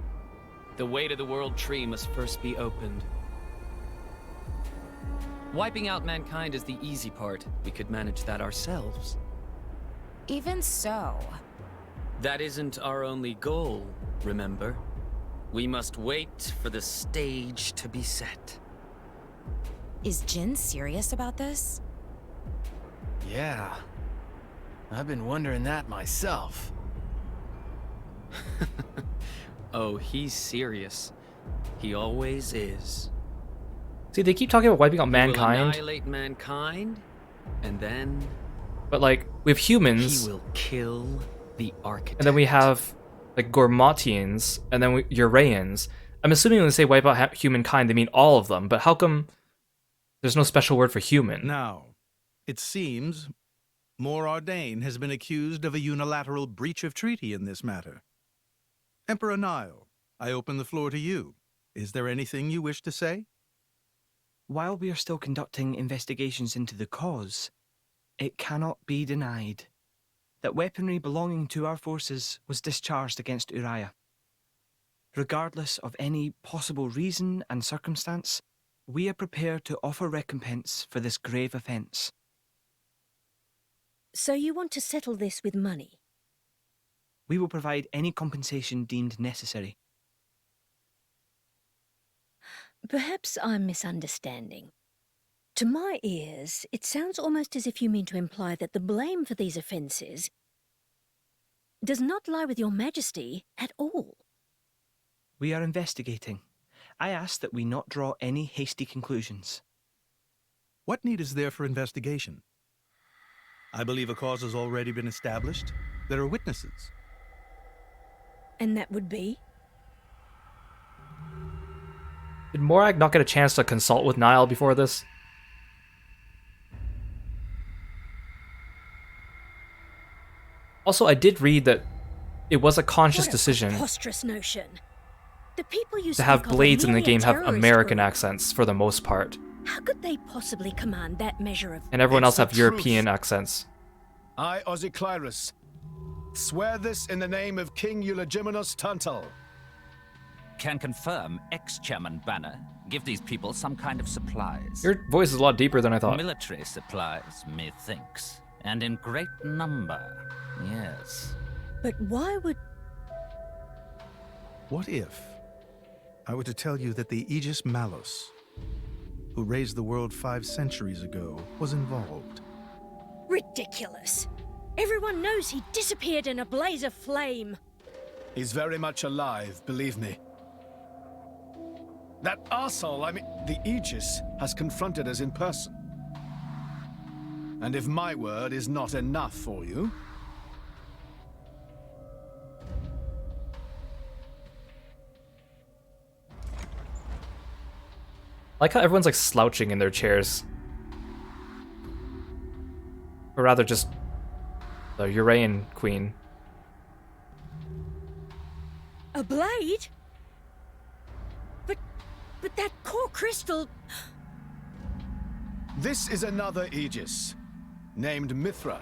U: The way to the World Tree must first be opened. Wiping out mankind is the easy part. We could manage that ourselves.
T: Even so...
U: That isn't our only goal, remember? We must wait for the stage to be set.
T: Is Jin serious about this?
J: Yeah. I've been wondering that myself.
U: Oh, he's serious. He always is.
A: See, they keep talking about wiping out
U: He
A: mankind.
U: will annihilate mankind, and then...
A: But, like, we have humans.
U: He will kill the architect.
A: And then we have, like, Gormatians, and then Uraeans. I'm assuming when they say wipe out humankind, they mean all of them, but how come there's no special word for human?
I: Now, it seems Mor-Ardain has been accused of a unilateral breach of treaty in this matter. Emperor Nile, I open the floor to you. Is there anything you wish to say?
V: While we are still conducting investigations into the cause, it cannot be denied that weaponry belonging to our forces was discharged against Uriah. Regardless of any possible reason and circumstance, we are prepared to offer recompense for this grave offence.
R: So you want to settle this with money?
V: We will provide any compensation deemed necessary.
R: Perhaps I'm misunderstanding. To my ears, it sounds almost as if you mean to imply that the blame for these offences does not lie with your Majesty at all.
V: We are investigating. I ask that we not draw any hasty conclusions.
I: What need is there for investigation? I believe a cause has already been established. There are witnesses.
R: And that would be?
A: Did Morag not get a chance to consult with Nile before this? Also, I did read that it was a conscious decision
R: Preposterous notion. The people you
A: to have
R: speak of are
A: blades in the
R: merely a
A: game have
R: terrorist
A: American
R: group.
A: accents for the most part,
R: How could they possibly command that measure of...
A: and everyone else
W: It's
A: have
W: the
A: European
W: truth.
A: accents.
W: I, Ozikairos, swear this in the name of King Eulogimenos Tantal.
X: Can confirm ex-chairman Banner give these people some kind of supplies.
A: Your voice is a lot deeper than I thought.
X: Military supplies, methinks. And in great number, yes.
R: But why would...
I: What if, I were to tell you that the Aegis Malus, who raised the world 5 centuries ago, was involved.
R: Ridiculous. Everyone knows he disappeared in a blaze of flame.
W: He's very much alive, believe me. That arsehole, I mean, the Aegis, has confronted us in person. And if my word is not enough for you...
A: I like how everyone's like slouching in their chairs. Or rather just the Uraean queen.
R: A blade? But that core crystal...
W: This is another Aegis, named Mithra.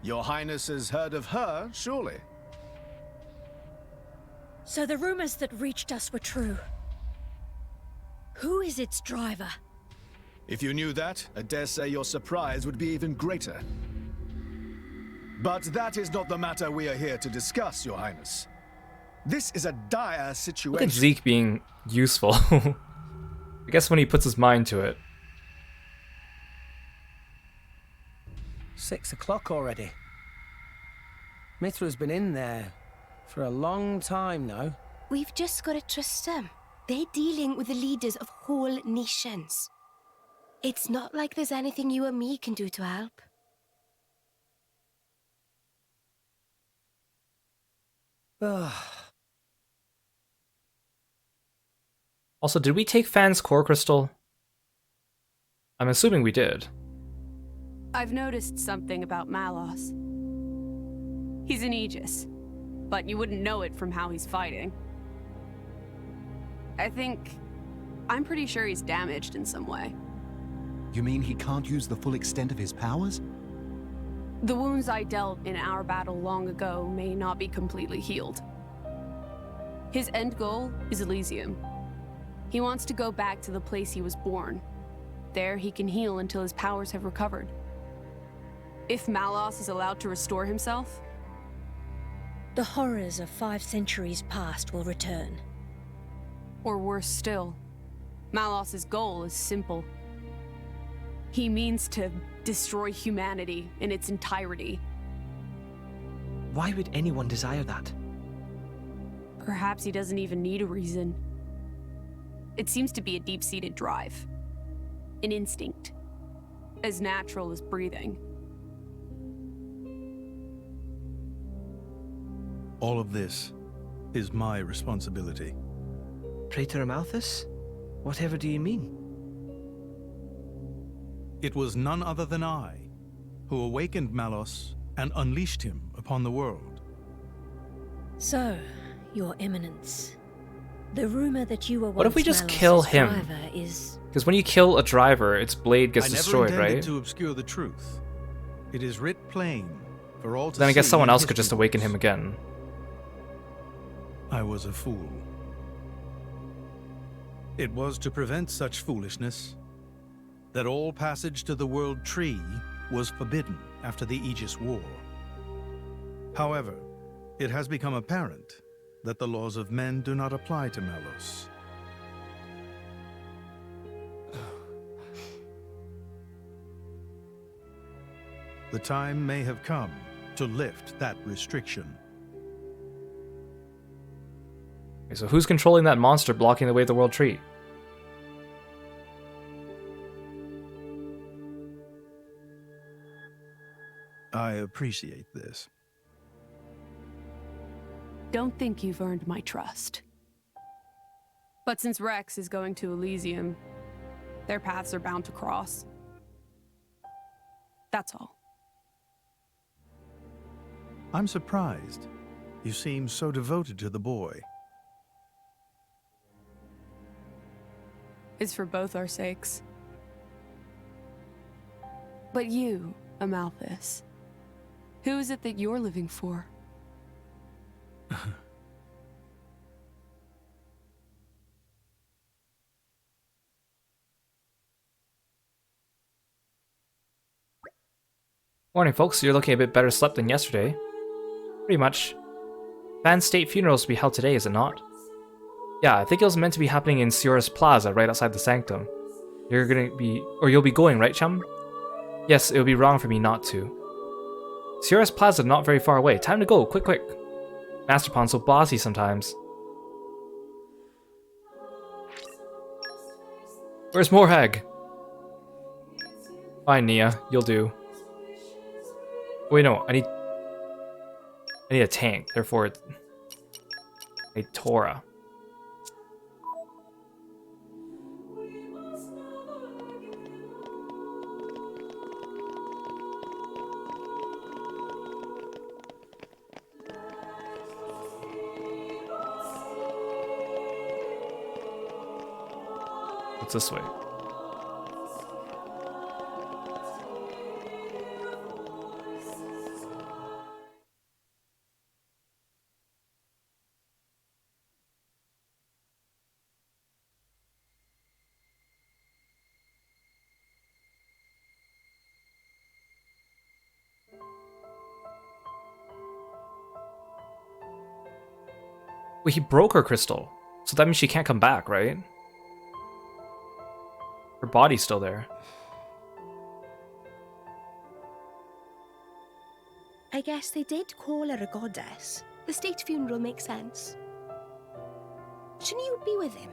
W: Your Highness has heard of her, surely?
R: So the rumors that reached us were true. Who is its driver?
W: If you knew that, I dare say your surprise would be even greater. But that is not the matter we are here to discuss, Your Highness. This is a dire situation.
A: Look at Zeke being useful. I guess when he puts his mind to it.
J: 6 o'clock already. Mithra's been in there for a long time now.
C: We've just got to trust them. They're dealing with the leaders of whole nations. It's not like there's anything you or me can do to help.
A: Also, did we take Fan's core crystal? I'm assuming we did.
D: I've noticed something about Malos. He's an Aegis, but you wouldn't know it from how he's fighting. I'm pretty sure he's damaged in some way.
S: You mean he can't use the full extent of his powers?
D: The wounds I dealt in our battle long ago may not be completely healed. His end goal is Elysium. He wants to go back to the place he was born. There he can heal until his powers have recovered. If Malos is allowed to restore himself,
R: the horrors of 5 centuries past will return.
D: Or worse still, Malos's goal is simple. He means to destroy humanity in its entirety.
V: Why would anyone desire that?
D: Perhaps he doesn't even need a reason. It seems to be a deep-seated drive. An instinct. As natural as breathing.
I: All of this is my responsibility.
V: Praetor Amalthus? Whatever do you mean?
I: It was none other than I who awakened Malos and unleashed him upon the world.
R: So, Your Eminence, the rumor that you were
A: What if we just
R: Malos's
A: kill him?
R: driver is...
A: Because when you kill a driver, its blade gets destroyed,
I: I never intended
A: right?
I: to obscure the truth. It is writ plain for all to
A: Then I guess
I: see
A: someone
I: in
A: else could just
I: history
A: awaken
I: books.
A: him again.
I: I was a fool. It was to prevent such foolishness that all passage to the World Tree was forbidden after the Aegis War. However, it has become apparent that the laws of men do not apply to Malos. The time may have come to lift that restriction.
A: Okay, so who's controlling that monster blocking the way of the World Tree?
I: I appreciate this.
D: Don't think you've earned my trust. But since Rex is going to Elysium, their paths are bound to cross. That's all.
I: I'm surprised. You seem so devoted to the boy.
D: It's for both our sakes. But you, Amalthus, who is it that you're living for?
A: Morning, folks. You're looking a bit better slept than yesterday. Pretty much. Fan's state funeral is to be held today, is it not? Yeah, I think it was meant to be happening in Sierra's Plaza, right outside the Sanctum. You'll be going, right, chum? Yes, it would be wrong for me not to. Sierra's Plaza not very far away. Time to go, quick, quick. Master Pawn's so bossy sometimes. Where's Morhag? Fine, Nia, you'll do. Wait, no, I need a tank, therefore it's a Tora. What's this way? Wait, he broke her crystal. So that means she can't come back, right? Her body's still there.
C: I guess they did call her a goddess. The state funeral makes sense. Shouldn't you be with him?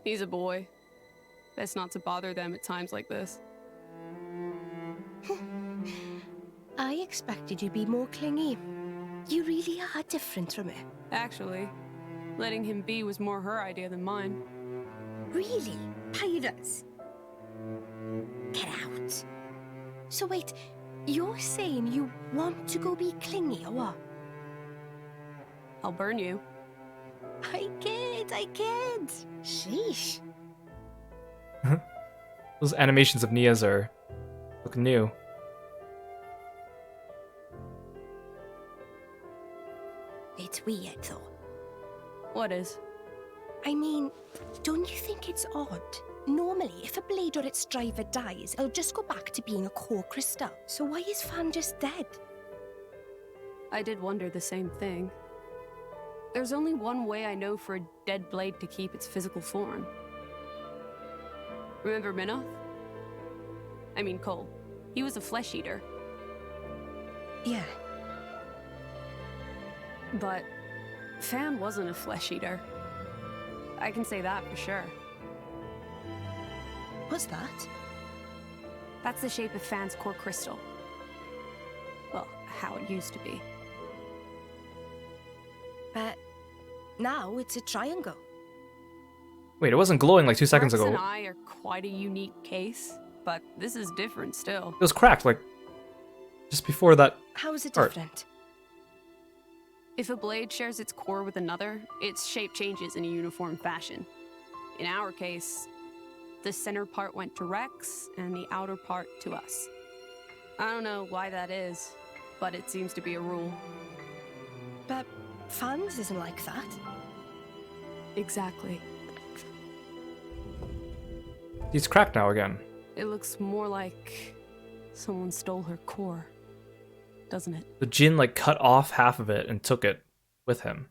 D: He's a boy. Best not to bother them at times like this.
C: I expected you'd be more clingy. You really are different from her.
D: Actually, letting him be was more her idea than mine.
C: Really? Pirates? Get out. So wait, you're saying you want to go be clingy or what?
D: I'll burn you.
C: I kid. Sheesh.
A: Those animations of Nia's are looking new.
C: It's weird though.
D: What is?
C: I mean, don't you think it's odd? Normally, if a blade or its driver dies, it'll just go back to being a core crystal. So why is Fan just dead?
D: I did wonder the same thing. There's only one way I know for a dead blade to keep its physical form. Remember Minoth? I mean Cole. He was a flesh eater.
C: Yeah.
D: But Fan wasn't a flesh eater. I can say that for sure.
C: What's that?
D: That's the shape of Fan's core crystal. Well, how it used to be.
C: But now it's a triangle.
A: Wait, it wasn't glowing like 2 seconds
D: Rex
A: ago.
D: and I are quite a unique case, but this is different still.
A: It was cracked, like, just before that.
C: How is it
A: part.
C: different?
D: If a blade shares its core with another, its shape changes in a uniform fashion. In our case, the center part went to Rex, and the outer part to us. I don't know why that is, but it seems to be a rule.
C: But Fan's isn't like that.
D: Exactly.
A: He's cracked now again.
D: It looks more like someone stole her core, doesn't it?
A: The Jinn, like, cut off half of it and took it with him.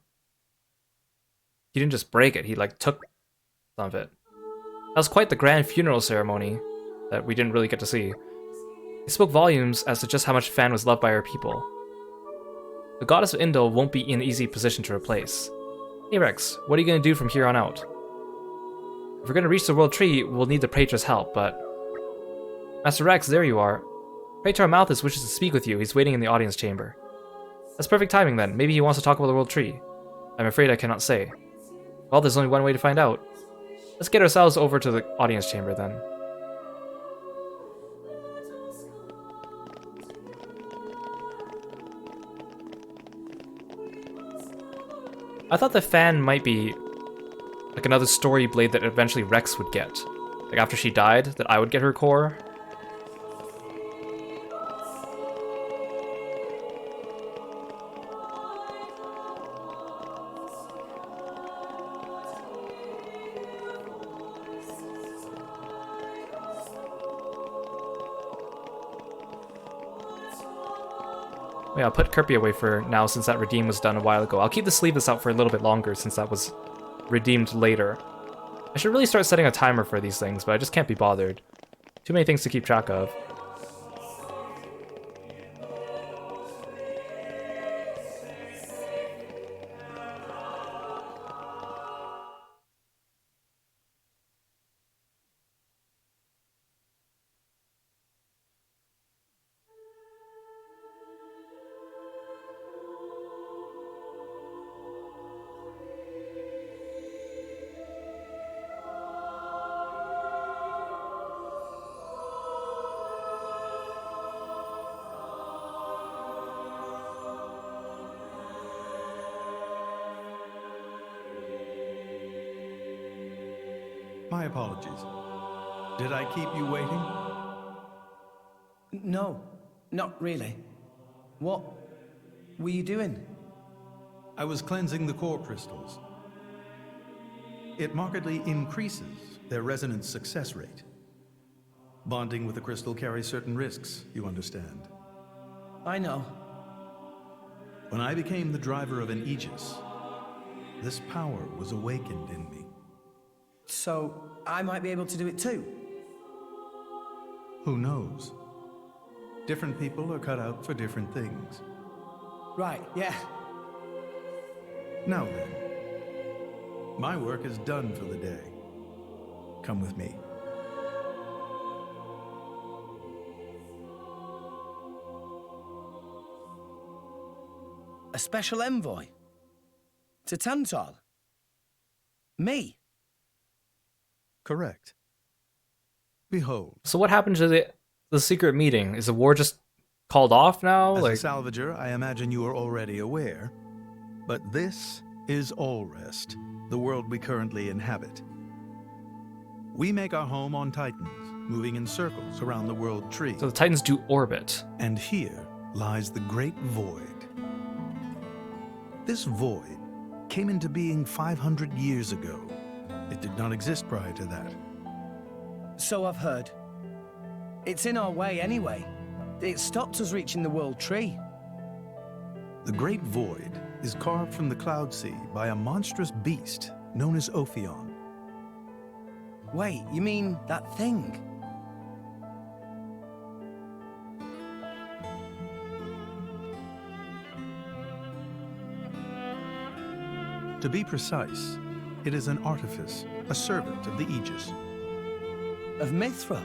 A: He didn't just break it, he, like, took some of it. That was quite the grand funeral ceremony that we didn't really get to see. It spoke volumes as to just how much Fan was loved by her people. The goddess of Indel won't be in an easy position to replace. Hey Rex, what are you going to do from here on out? If we're going to reach the World Tree, we'll need the Praetor's help, but... Master Rex, there you are. Praetor Malthus wishes to speak with you. He's waiting in the audience chamber. That's perfect timing then. Maybe he wants to talk about the World Tree. I'm afraid I cannot say. Well, there's only one way to find out. Let's get ourselves over to the audience chamber then. I thought the Fan might be like another story blade that eventually Rex would get. Like after she died, that I would get her core. Yeah, I'll put Kirby away for now since that redeem was done a while ago. I'll keep the sleeveless out for a little bit longer since that was redeemed later. I should really start setting a timer for these things, but I just can't be bothered. Too many things to keep track of.
I: My apologies. Did I keep you waiting?
J: No, not really. What were you doing?
I: I was cleansing the core crystals. It markedly increases their resonance success rate. Bonding with the crystal carries certain risks, you understand.
J: I know.
I: When I became the driver of an Aegis, this power was awakened in me.
J: So, I might be able to do it too?
I: Who knows? Different people are cut out for different things.
J: Right, yeah.
I: Now then, my work is done for the day. Come with me.
J: A special envoy? To Tantal? Me?
I: Correct. Behold.
A: So what happened to the secret meeting? Is the war just called off now?
I: As a salvager, I imagine you are already aware. But this is Allrest, the world we currently inhabit. We make our home on Titans, moving in circles around the world tree.
A: So the Titans do orbit.
I: And here lies the Great Void. This void came into being 500 years ago. It did not exist prior to that.
J: So I've heard. It's in our way anyway. It stopped us reaching the world tree.
I: The Great Void is carved from the Cloud Sea by a monstrous beast known as Ophion.
J: Wait, you mean that thing?
I: To be precise, it is an artifice, a servant of the Aegis.
J: Of Mithra?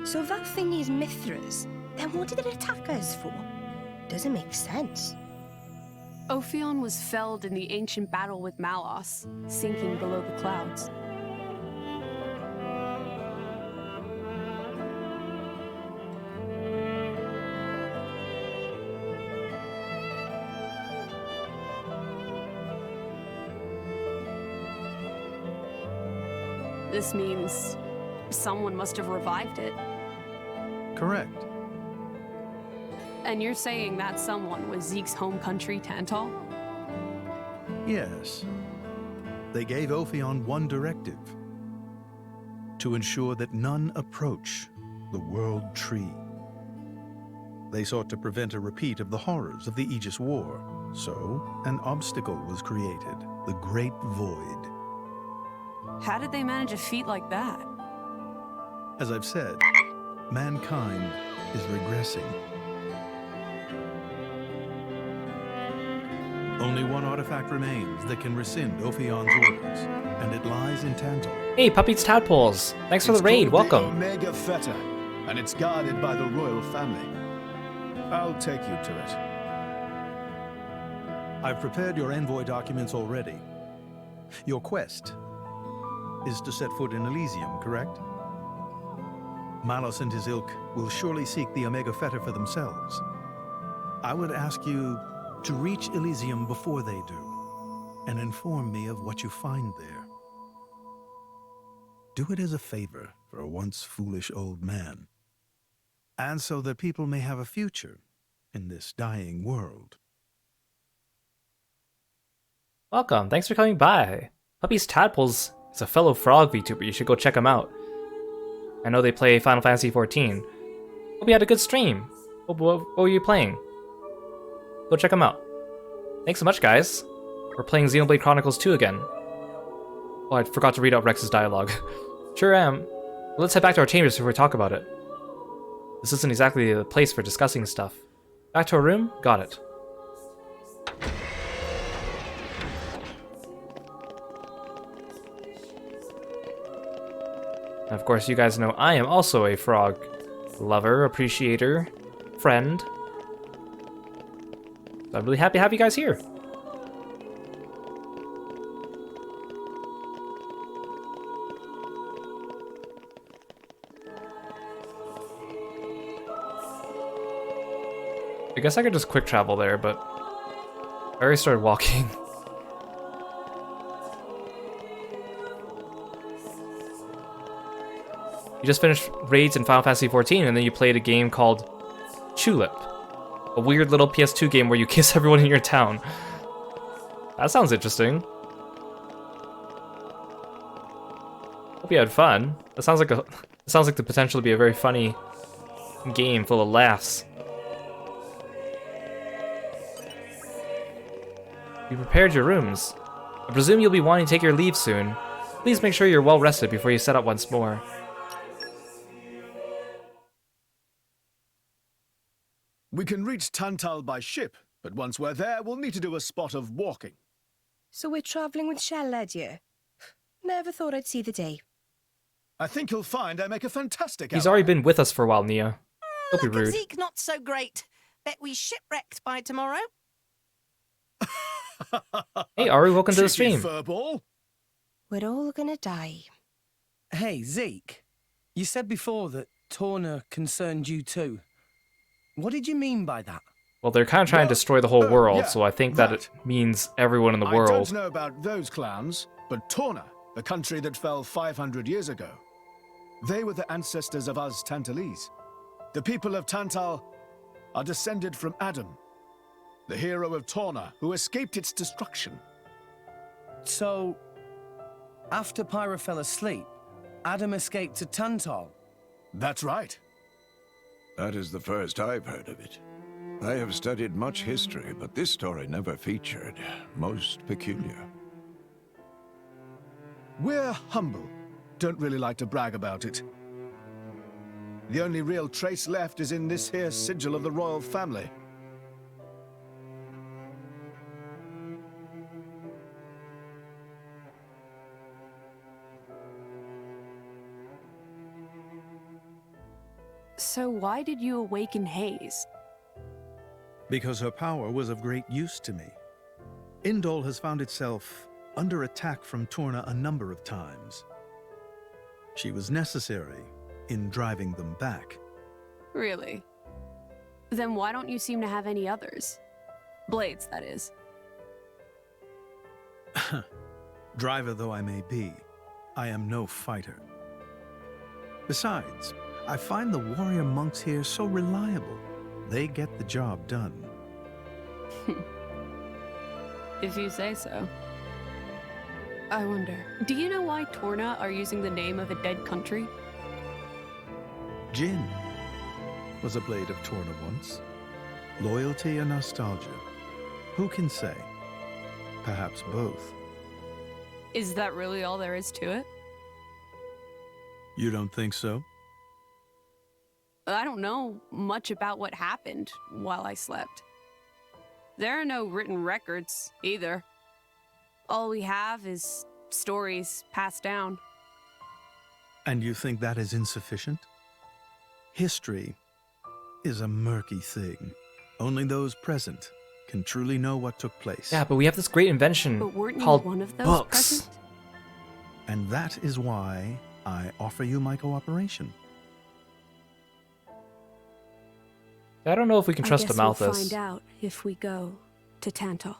C: So that thing is Mithra's. Then what did it attack us for? Doesn't make sense.
D: Ophion was felled in the ancient battle with Malos, sinking below the clouds. This means someone must have revived it.
I: Correct.
D: And you're saying that someone was Zeke's home country, Tantal?
I: Yes. They gave Ophion one directive: to ensure that none approach the World Tree. They sought to prevent a repeat of the horrors of the Aegis War, so an obstacle was created, the Great Void.
D: How did they manage a feat like that?
I: As I've said, mankind is regressing. Only one artifact remains that can rescind Ophion's orders, and it lies in Tantal.
A: Hey, Puppies Tadpoles! Thanks for the raid, welcome!
W: The Omega Feta, and it's guarded by the royal family. I'll take you to it.
I: I've prepared your envoy documents already. Your quest is to set foot in Elysium, correct? Malos and his ilk will surely seek the Omega Feta for themselves. I would ask you to reach Elysium before they do, and inform me of what you find there. Do it as a favor for a once foolish old man, and so that people may have a future in this dying world.
A: Welcome, thanks for coming by. Puppies Tadpoles is a fellow frog VTuber, you should go check him out. I know they play Final Fantasy XIV. Hope you had a good stream. What were you playing? Go check them out. Thanks so much, guys. We're playing Xenoblade Chronicles 2 again. Oh, I forgot to read out Rex's dialogue. Sure am. Well, let's head back to our chambers before we talk about it. This isn't exactly the place for discussing stuff. Back to our room? Got it. And of course, you guys know I am also a frog lover, appreciator, friend. So I'm really happy to have you guys here. I guess I could just quick travel there, but I already started walking. You just finished raids in Final Fantasy XIV, and then you played a game called Tulip, a weird little PS2 game where you kiss everyone in your town. That sounds interesting. Hope you had fun. That sounds like the potential to be a very funny game full of laughs. You prepared your rooms. I presume you'll be wanting to take your leave soon. Please make sure you're well rested before you set up once more.
W: We can reach Tantal by ship, but once we're there, we'll need to do a spot of walking.
C: So we're travelling with Shell, you? Never thought I'd see the day.
W: I think you'll find I make a fantastic
A: He's
W: ally.
A: already been with us for a while, Nia. Don't be rude.
F: Zeke not so great. Bet we shipwrecked by tomorrow.
A: Hey, Ari, welcome to the
W: Cheeky
A: stream.
W: furball.
C: We're all gonna die.
J: Hey, Zeke. You said before that Torna concerned you too. What did you mean by that?
A: Well, they're kind of trying to destroy the whole world,
W: yeah,
A: so I think that it means everyone in the
W: I
A: world.
W: don't know about those clans, but Torna, the country that fell 500 years ago, they were the ancestors of us Tantalese. The people of Tantal are descended from Adam, the hero of Torna, who escaped its destruction.
J: So, after Pyra fell asleep, Adam escaped to Tantal?
W: That's right.
H: That is the first I've heard of it. I have studied much history, but this story never featured. Most peculiar.
W: We're humble. Don't really like to brag about it. The only real trace left is in this here sigil of the royal family.
D: So why did you awaken Haze?
I: Because her power was of great use to me. Indol has found itself under attack from Torna a number of times. She was necessary in driving them back.
D: Really? Then why don't you seem to have any others? Blades, that is.
I: Driver though I may be, I am no fighter. Besides, I find the warrior monks here so reliable. They get the job done.
D: If you say so. I wonder, do you know why Torna are using the name of a dead country?
I: Jin was a blade of Torna once. Loyalty or nostalgia? Who can say? Perhaps both.
D: Is that really all there is to it?
I: You don't think so?
D: I don't know much about what happened while I slept. There are no written records, either. All we have is stories passed down.
I: And you think that is insufficient? History is a murky thing. Only those present can truly know what took place.
A: Yeah, but we have this great invention
D: But weren't
A: called
D: you one of those
A: books.
D: present?
I: And that is why I offer you my cooperation.
A: I don't know if we can trust
D: I guess
A: Amalthus.
D: we'll find out if we go to Tantal.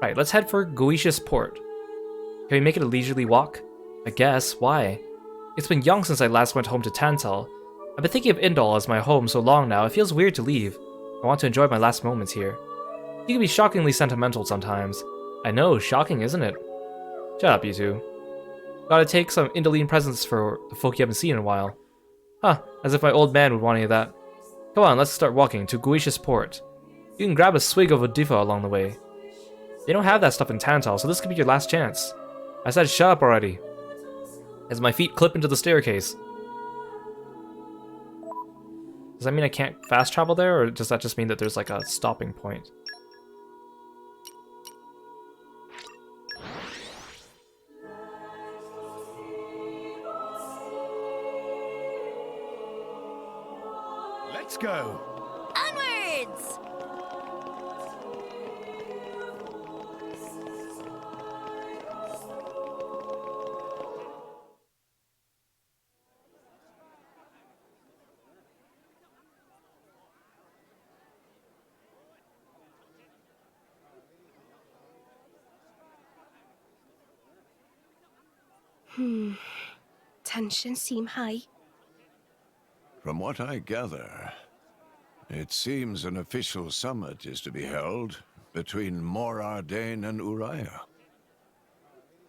A: Right, let's head for Goetius Port. Can we make it a leisurely walk? I guess. Why? It's been young since I last went home to Tantal. I've been thinking of Indol as my home so long now, it feels weird to leave. I want to enjoy my last moments here. You can be shockingly sentimental sometimes. I know, shocking, isn't it? Shut up, you two. Gotta take some Indoline presents for the folk you haven't seen in a while. Huh, as if my old man would want any of that. Come on, let's start walking to Guisha's port. You can grab a swig of Odifa along the way. They don't have that stuff in Tantal, so this could be your last chance. I said shut up already. As my feet clip into the staircase. Does that mean I can't fast travel there, or does that just mean that there's like a stopping point?
W: Let's go.
C: Onwards!
G: Tensions seem high.
H: From what I gather, it seems an official summit is to be held between Morardain and Uriah.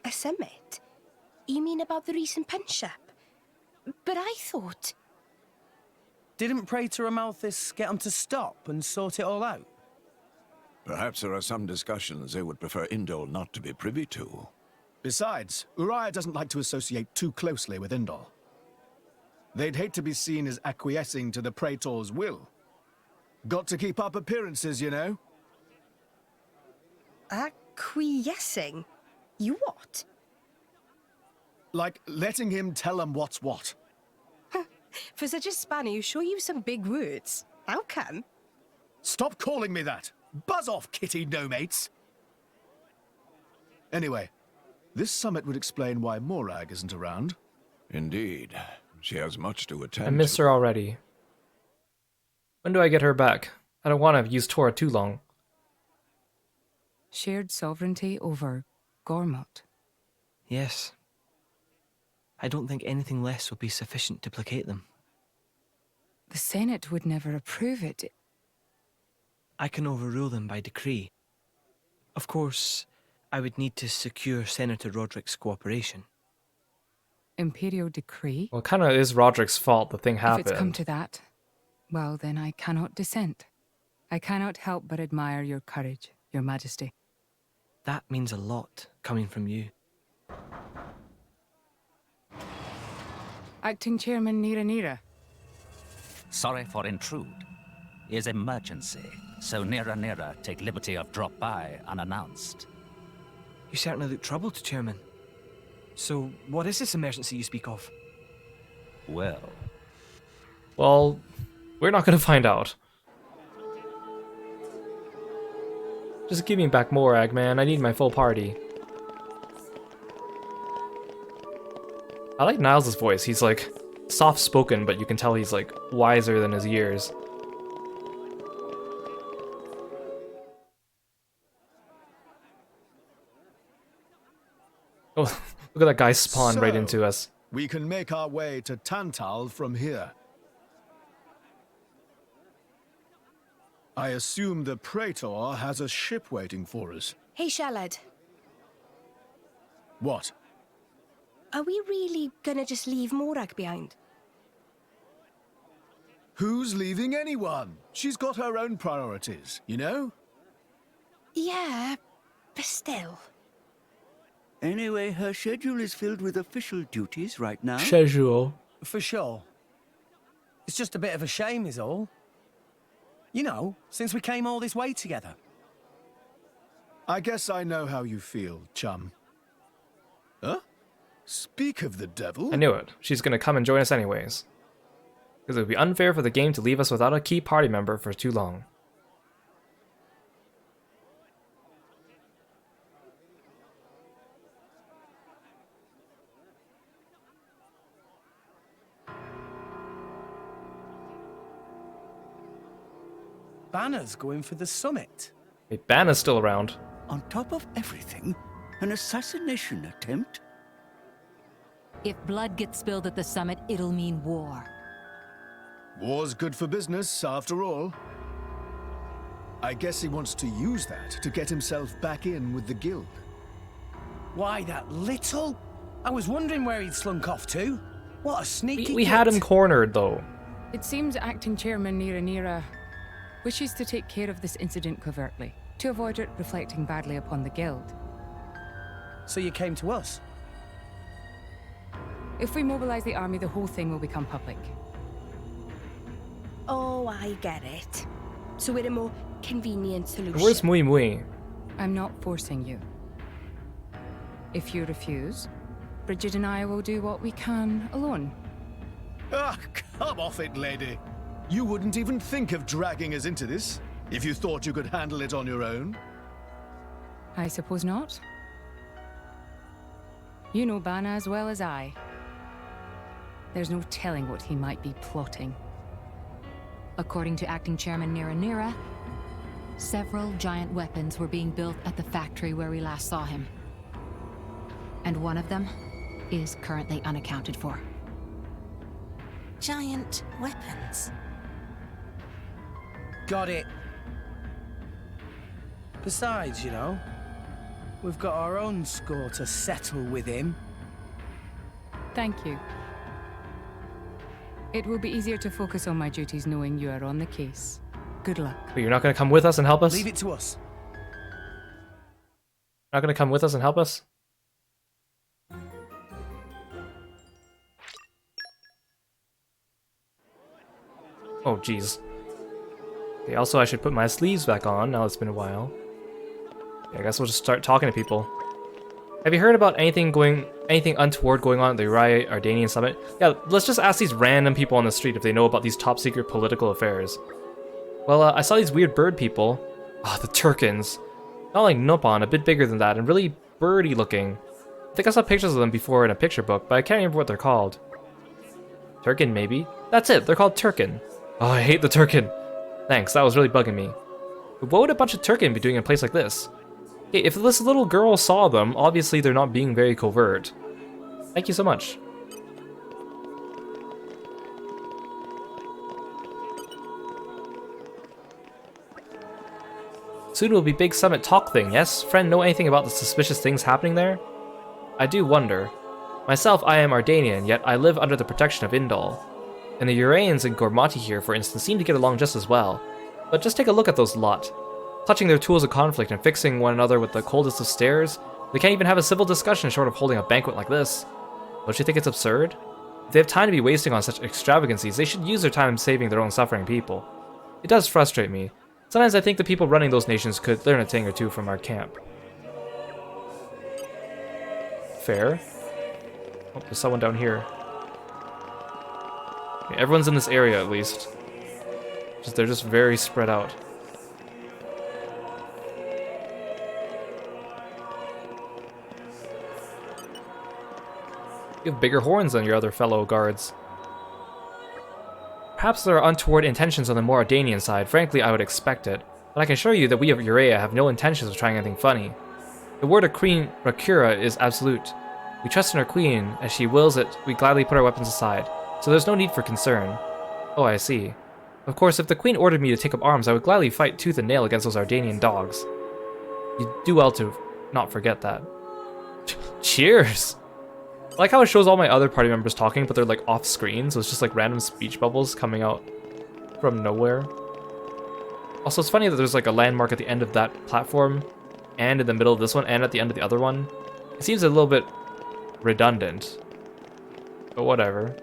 G: A summit? You mean about the recent penship? But I thought...
J: Didn't Praetor Amalthus get them to stop and sort it all out?
H: Perhaps there are some discussions they would prefer Indol not to be privy to.
W: Besides, Uriah doesn't like to associate too closely with Indol. They'd hate to be seen as acquiescing to the Praetor's will. Got to keep up appearances, you know.
G: Acquiescing? You what?
W: Like letting him tell them what's what.
G: For such a spanner, you sure use some big words. How come?
W: Stop calling me that! Buzz off, kitty no-mates! Anyway, this summit would explain why Morag isn't around.
H: Indeed. She has much to attend
A: I miss
H: to.
A: her already. When do I get her back? I don't want to use Tora too long.
K: Shared sovereignty over Gormott.
V: Yes. I don't think anything less will be sufficient to placate them.
K: The Senate would never approve it.
V: I can overrule them by decree. Of course, I would need to secure Senator Roderick's cooperation.
K: Imperial decree?
A: Well, it kind of is Roderick's fault the thing happened.
K: If it's come to that, well, then I cannot dissent. I cannot help but admire your courage, your majesty.
V: That means a lot, coming from you.
K: Acting Chairman Nira Nira.
X: Sorry for intrude. Is emergency, so Nira Nira take liberty of drop by unannounced.
V: You certainly look troubled, Chairman. So, what is this emergency you speak of?
X: Well,
A: we're not going to find out. Just give me back Morag, man. I need my full party. I like Niles' voice. He's like soft-spoken, but you can tell he's like wiser than his years. Oh, look at that guy spawn right into us.
W: We can make our way to Tantal from here. I assume the Praetor has a ship waiting for us.
G: Hey, Shalad.
W: What?
G: Are we really gonna just leave Morag behind?
W: Who's leaving anyone? She's got her own priorities, you know?
G: Yeah, but still.
L: Anyway, her schedule is filled with official duties right now.
A: Schedule.
J: For sure. It's just a bit of a shame is all. You know, since we came all this way together.
W: I guess I know how you feel, chum. Huh? Speak of the devil.
A: I knew it. She's gonna come and join us anyways. Because it would be unfair for the game to leave us without a key party member for too long.
J: Banner's going for the summit.
A: Wait, Banner's still around.
L: On top of everything, an assassination attempt?
M: If blood gets spilled at the summit, it'll mean war.
W: War's good for business, after all. I guess he wants to use that to get himself back in with the guild.
J: Why, that little... I was wondering where he'd slunk off to. What a sneaky
A: We had him
J: git.
A: cornered, though.
K: It seems Acting Chairman Nira wishes to take care of this incident covertly, to avoid it reflecting badly upon the guild.
J: So you came to us?
K: If we mobilize the army, the whole thing will become public.
G: Oh, I get it. So we're a more convenient solution.
A: Where's Mui Mui?
K: I'm not forcing you. If you refuse, Bridget and I will do what we can alone.
W: Ah, come off it, lady. You wouldn't even think of dragging us into this if you thought you could handle it on your own.
K: I suppose not. You know Bana as well as I. There's no telling what he might be plotting.
M: According to Acting Chairman Nira, several giant weapons were being built at the factory where we last saw him. And one of them is currently unaccounted for.
F: Giant weapons.
J: Got it. Besides, you know, we've got our own score to settle with him.
K: Thank you. It will be easier to focus on my duties knowing you are on the case. Good luck.
A: But you're not going to come with us and help us?
J: Leave it to us.
A: Not going to come with us and help us? Oh, jeez. Okay, also I should put my sleeves back on now it's been a while. Yeah, I guess we'll just start talking to people. Have you heard about anything untoward going on at the Uriah Ardanian Summit? Yeah, let's just ask these random people on the street if they know about these top secret political affairs. Well, I saw these weird bird people. Ah, the Turkins. Not like Nopon, a bit bigger than that, and really birdy looking. I think I saw pictures of them before in a picture book, but I can't remember what they're called. Turkin, maybe? That's it, they're called Turkin. Oh, I hate the Turkin. Thanks, that was really bugging me. But what would a bunch of Turkin be doing in a place like this? Okay, if this little girl saw them, obviously they're not being very covert. Thank you so much. Soon will be big summit talk thing, yes? Friend, know anything about the suspicious things happening there? I do wonder. Myself, I am Ardanian, yet I live under the protection of Indol. And the Uraeans and Gormati here, for instance, seem to get along just as well. But just take a look at those lot. Clutching their tools of conflict and fixing one another with the coldest of stares, they can't even have a civil discussion short of holding a banquet like this. Don't you think it's absurd? If they have time to be wasting on such extravagancies, they should use their time saving their own suffering people. It does frustrate me. Sometimes I think the people running those nations could learn a thing or two from our camp. Fair. Oh, there's someone down here. Okay, everyone's in this area, at least. They're just very spread out. You have bigger horns than your other fellow guards. Perhaps there are untoward intentions on the more Ardanian side. Frankly, I would expect it. But I can assure you that we of Urea have no intentions of trying anything funny. The word of Queen Rakura is absolute. We trust in our queen. As she wills it, we gladly put our weapons aside. So there's no need for concern. Oh, I see. Of course, if the queen ordered me to take up arms, I would gladly fight tooth and nail against those Ardanian dogs. You do well to not forget that. Cheers! I like how it shows all my other party members talking, but they're like off screen, so it's just like random speech bubbles coming out from nowhere. Also, it's funny that there's like a landmark at the end of that platform, and in the middle of this one, and at the end of the other one. It seems a little bit redundant, but whatever.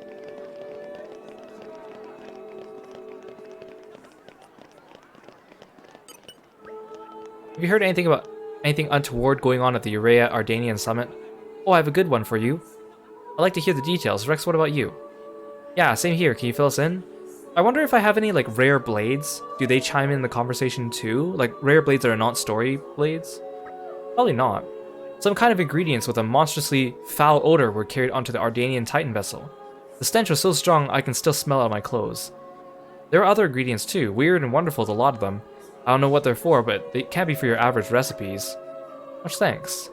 A: Have you heard anything about anything untoward going on at the Urea Ardanian Summit? Oh, I have a good one for you. I'd like to hear the details. Rex, what about you? Yeah, same here. Can you fill us in? I wonder if I have any, like, rare blades. Do they chime in the conversation too? Like, rare blades that are not story blades? Probably not. Some kind of ingredients with a monstrously foul odor were carried onto the Ardanian Titan vessel. The stench was so strong I can still smell it on my clothes. There are other ingredients too, weird and wonderful, a lot of them. I don't know what they're for, but they can't be for your average recipes. Much thanks.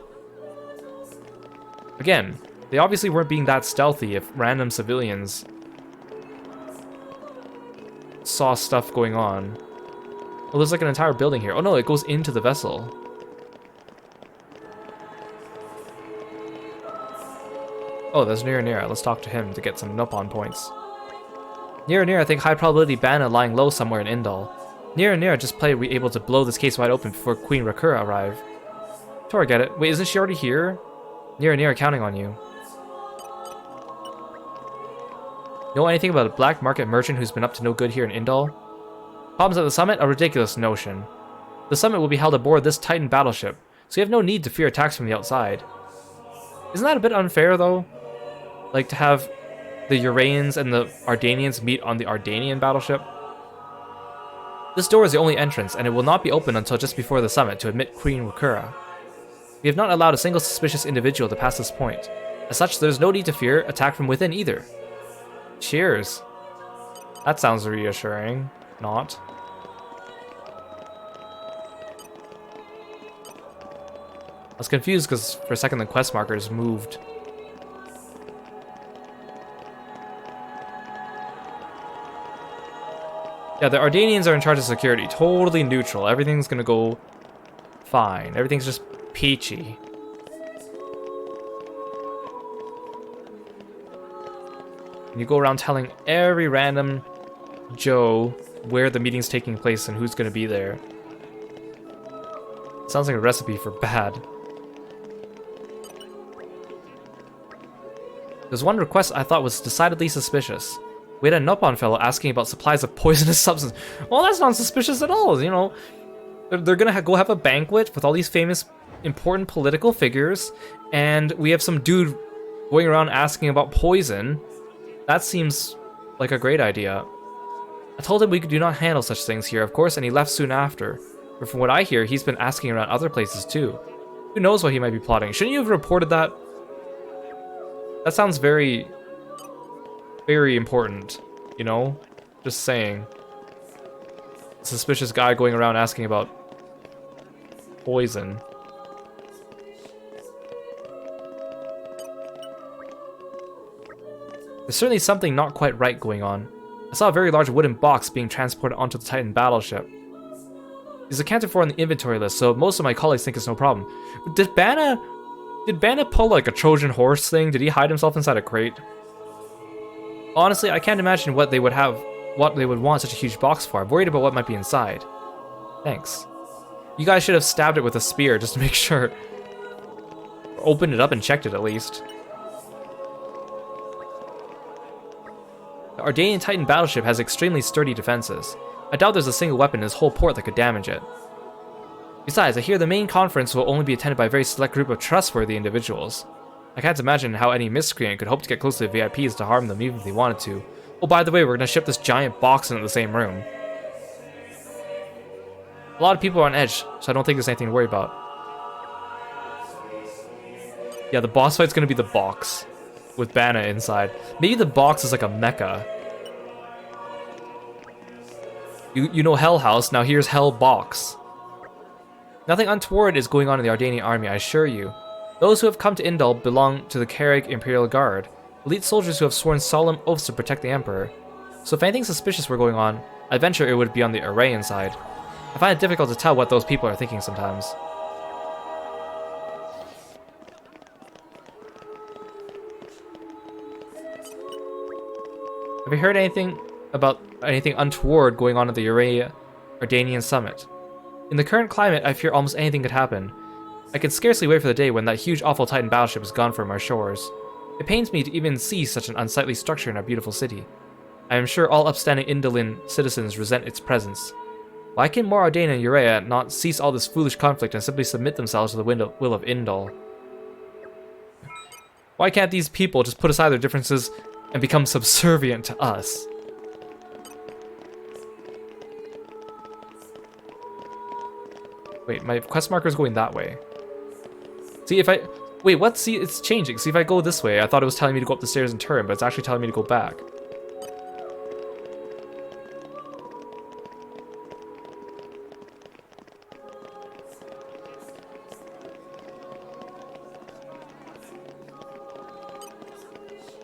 A: Again, they obviously weren't being that stealthy if random civilians saw stuff going on. Well, there's like an entire building here. Oh no, it goes into the vessel. Oh, there's Nira. Let's talk to him to get some Nopon points. Nira, I think high probability Bana lying low somewhere in Indal. Nira, just play we able to blow this case wide open before Queen Rakura arrive. Tora, get it. Wait, isn't she already here? Nira, counting on you. Know anything about a black market merchant who's been up to no good here in Indal? Problems at the summit? A ridiculous notion. The summit will be held aboard this Titan battleship, so you have no need to fear attacks from the outside. Isn't that a bit unfair, though? Like, to have the Uranians and the Ardanians meet on the Ardanian battleship? This door is the only entrance, and it will not be open until just before the summit to admit Queen Rakura. We have not allowed a single suspicious individual to pass this point. As such, there's no need to fear attack from within either. Cheers. That sounds reassuring. Not. I was confused because for a second the quest markers moved. Yeah, the Ardanians are in charge of security. Totally neutral. Everything's gonna go fine. Everything's just peachy. And you go around telling every random Joe where the meeting's taking place and who's gonna be there. Sounds like a recipe for bad. There's one request I thought was decidedly suspicious. We had a Nopon fellow asking about supplies of poisonous substance. Well, that's not suspicious at all, you know. They're gonna go have a banquet with all these famous, important political figures, and we have some dude going around asking about poison. That seems like a great idea. I told him we do not handle such things here, of course, and he left soon after. But from what I hear, he's been asking around other places too. Who knows what he might be plotting? Shouldn't you have reported that? That sounds very, very important, you know? Just saying. A suspicious guy going around asking about poison. There's certainly something not quite right going on. I saw a very large wooden box being transported onto the Titan battleship. It's accounted for on the inventory list, so most of my colleagues think it's no problem. But did Bana pull like a Trojan horse thing? Did he hide himself inside a crate? Honestly, I can't imagine what they would want such a huge box for. I'm worried about what might be inside. Thanks. You guys should have stabbed it with a spear just to make sure. Or opened it up and checked it at least. The Ardanian Titan battleship has extremely sturdy defenses. I doubt there's a single weapon in this whole port that could damage it. Besides, I hear the main conference will only be attended by a very select group of trustworthy individuals. I can't imagine how any miscreant could hope to get close to the VIPs to harm them even if they wanted to. Oh, by the way, we're gonna ship this giant box into the same room. A lot of people are on edge, so I don't think there's anything to worry about. Yeah, the boss fight's gonna be the box with Bana inside. Maybe the box is like a mecha. You know Hell House, now here's Hell Box. Nothing untoward is going on in the Ardanian army, I assure you. Those who have come to Indal belong to the Karag Imperial Guard, elite soldiers who have sworn solemn oaths to protect the Emperor. So if anything suspicious were going on, I venture it would be on the Arayan side. I find it difficult to tell what those people are thinking sometimes. Have you heard anything about anything untoward going on at the Ardanian summit? In the current climate, I fear almost anything could happen. I can scarcely wait for the day when that huge awful Titan battleship is gone from our shores. It pains me to even see such an unsightly structure in our beautiful city. I am sure all upstanding Indolin citizens resent its presence. Why can Mor Ardain and Urea not cease all this foolish conflict and simply submit themselves to the will of Indal? Why can't these people just put aside their differences and become subservient to us? Wait, my quest marker is going that way. See, if I... Wait, what? See, it's changing. See, if I go this way, I thought it was telling me to go up the stairs and turn, but it's actually telling me to go back.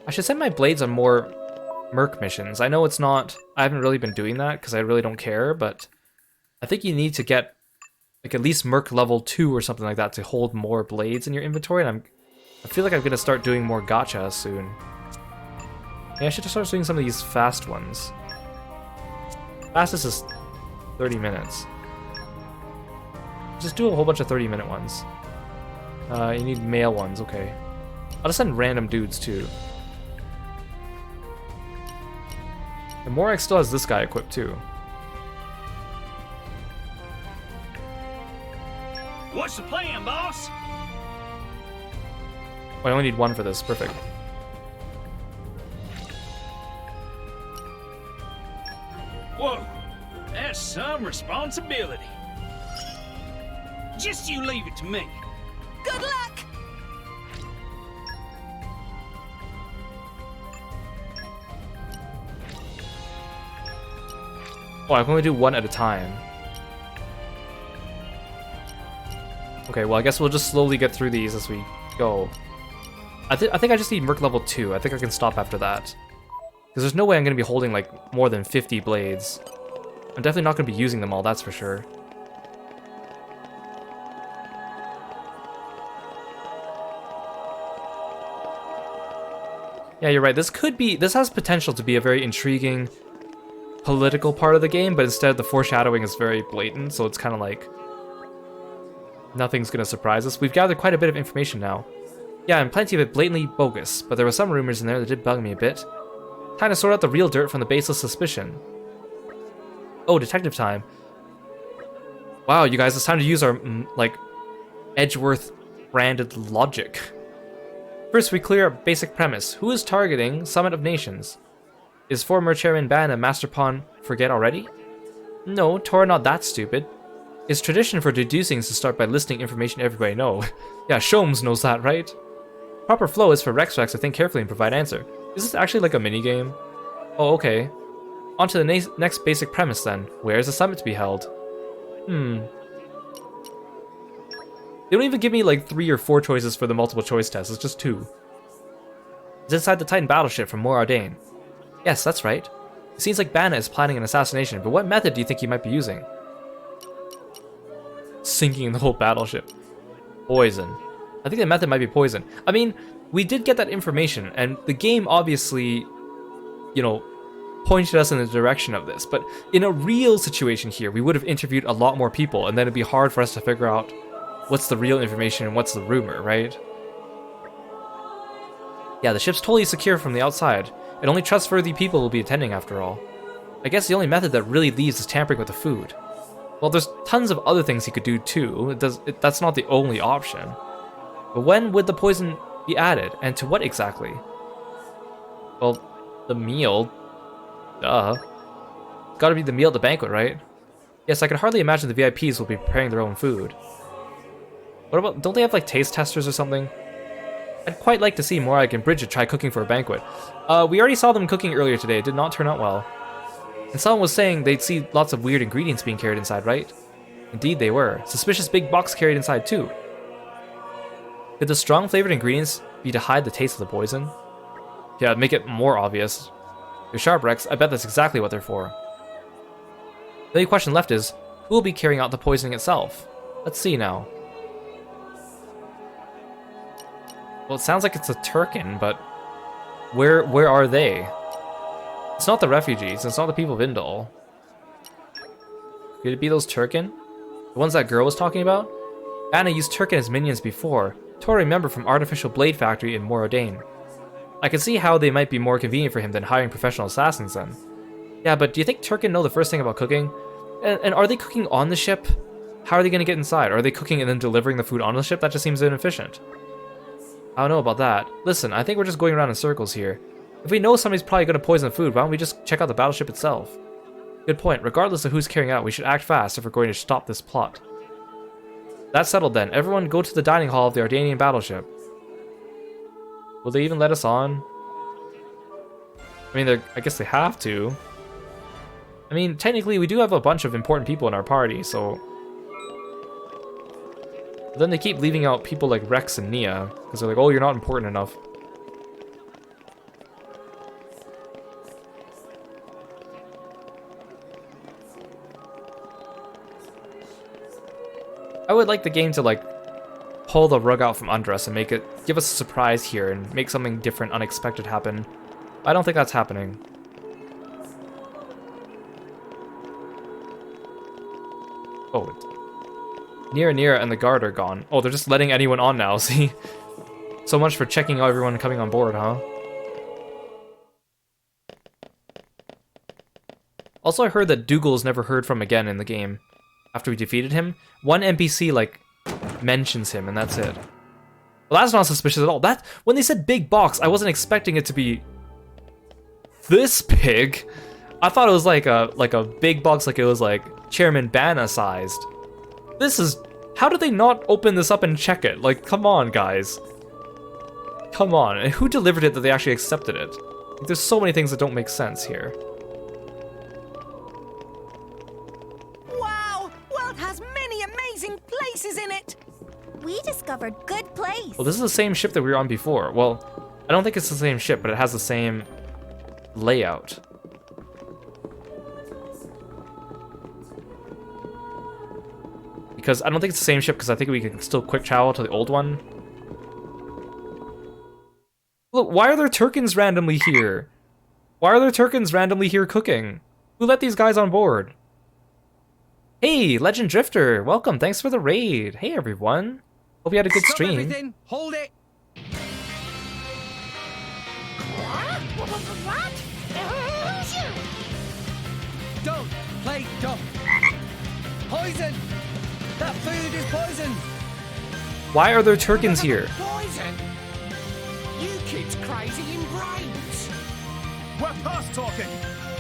A: I should send my blades on more Merc missions. I know it's not... I haven't really been doing that because I really don't care, but I think you need to get like at least Merc level 2 or something like that to hold more blades in your inventory, and I feel like I'm gonna start doing more gacha soon. Yeah, I should just start doing some of these fast ones. Fastest is 30 minutes. Just do a whole bunch of 30-minute ones. You need male ones, okay. I'll just send random dudes too. And Morak still has this guy equipped too.
J: What's the plan, boss?
A: Oh, I only need one for this. Perfect.
J: Whoa, that's some responsibility. Just you leave it to me.
F: Good luck!
A: Oh, I can only do one at a time. Okay, well, I guess we'll just slowly get through these as we go. I think I just need Merc level 2. I think I can stop after that. Because there's no way I'm going to be holding, like, more than 50 blades. I'm definitely not going to be using them all, that's for sure. Yeah, you're right. This has potential to be a very intriguing political part of the game, but instead the foreshadowing is very blatant, so it's kind of like nothing's gonna surprise us. We've gathered quite a bit of information now. Yeah, and plenty of it blatantly bogus, but there were some rumors in there that did bug me a bit. Time to sort out the real dirt from the baseless suspicion. Oh, detective time. Wow, you guys, it's time to use our, like, Edgeworth-branded logic. First, we clear a basic premise. Who is targeting Summit of Nations? Is former Chairman Ban and Master Pawn forget already? No, Tora not that stupid. It's tradition for deducing to start by listing information everybody know. Yeah, Shomes knows that, right? Proper flow is for Rex to think carefully and provide answer. Is this actually like a minigame? Oh, okay. On to the next basic premise then. Where is the summit to be held? They don't even give me like 3 or 4 choices for the multiple choice test, it's just 2. It's inside the Titan battleship from Mor Ardain. Yes, that's right. It seems like Banna is planning an assassination, but what method do you think he might be using? Sinking the whole battleship. Poison. I think the method might be poison. I mean, we did get that information, and the game obviously, you know, pointed us in the direction of this, but in a real situation here, we would have interviewed a lot more people, and then it'd be hard for us to figure out what's the real information and what's the rumor, right? Yeah, the ship's totally secure from the outside, and only trustworthy people will be attending after all. I guess the only method that really leaves is tampering with the food. Well, there's tons of other things he could do too, that's not the only option. But when would the poison be added, and to what exactly? Well, the meal, duh. It's gotta be the meal at the banquet, right? Yes, I can hardly imagine the VIPs will be preparing their own food. What about, don't they have like taste testers or something? I'd quite like to see Morag and Bridget try cooking for a banquet. We already saw them cooking earlier today, it did not turn out well. And someone was saying they'd see lots of weird ingredients being carried inside, right? Indeed they were. Suspicious big box carried inside too. Could the strong flavored ingredients be to hide the taste of the poison? Yeah, make it more obvious. You're sharp, Rex. I bet that's exactly what they're for. The only question left is, who will be carrying out the poisoning itself? Let's see now. Well, it sounds like it's a Turkin, but where are they? It's not the refugees, it's not the people of Indol. Could it be those Turkin? The ones that girl was talking about? Anna used Turkin as minions before. Tora remembered from Artificial Blade Factory in Mor Ardain. I can see how they might be more convenient for him than hiring professional assassins then. Yeah, but do you think Turkin know the first thing about cooking? And are they cooking on the ship? How are they going to get inside? Are they cooking and then delivering the food on the ship? That just seems inefficient. I don't know about that. Listen, I think we're just going around in circles here. If we know somebody's probably going to poison the food, why don't we just check out the battleship itself? Good point. Regardless of who's carrying out, we should act fast if we're going to stop this plot. That's settled then. Everyone go to the dining hall of the Ardanian battleship. Will they even let us on? I mean, I guess they have to. I mean, technically, we do have a bunch of important people in our party, so... But then they keep leaving out people like Rex and Nia, because they're like, oh, you're not important enough. I would like the game to, like, pull the rug out from under us and give us a surprise here and make something different, unexpected happen. I don't think that's happening. Oh, Nira and the guard are gone. Oh, they're just letting anyone on now, see? So much for checking everyone coming on board, huh? Also, I heard that Dougal's never heard from again in the game. After we defeated him, one NPC, like, mentions him, and that's it. Well, that's not suspicious at all. When they said big box, I wasn't expecting it to be this big. I thought it was like a big box, like it was like Chairman Bana sized. This is... How did they not open this up and check it? Like, come on, guys. Come on. And who delivered it that they actually accepted it? Like, there's so many things that don't make sense here.
F: Wow! World has many amazing places in it!
C: We discovered good place.
A: Well, this is the same ship that we were on before. Well, I don't think it's the same ship, but it has the same layout. Because I don't think it's the same ship, because I think we can still quick travel to the old one. Look, why are there Turkins randomly here? Why are there Turkins randomly here cooking? Who let these guys on board? Hey, Legend Drifter, welcome, thanks for the raid. Hey everyone, hope you had a good stream.
J: Everything. Hold it!
C: What?
J: Don't play dumb. Poison! That food is poison!
A: Why are there Turkins here?
J: Poison? You kids crazy in brains!
W: We're past talking!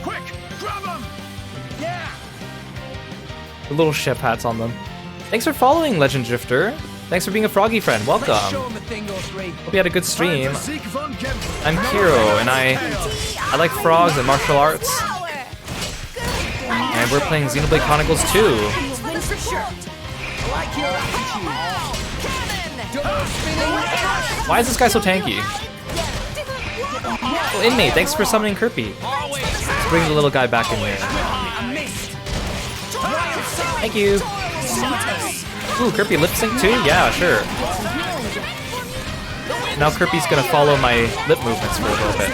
W: Quick, grab them!
J: Yeah!
A: The little chef hats on them. Thanks for following, Legend Drifter. Thanks for being a froggy friend. Welcome.
J: Let's show 'em a thing or three.
A: Hope you had a good stream. I'm Kiro, and I like frogs and martial arts. And we're playing Xenoblade Chronicles 2. Why is this guy so tanky? Oh, inmate, thanks for summoning Kirby. Let's bring the little guy back in here. Thank you. Ooh, Kirby lip sync too? Yeah, sure. Now Kirby's gonna follow my lip movements for a little bit.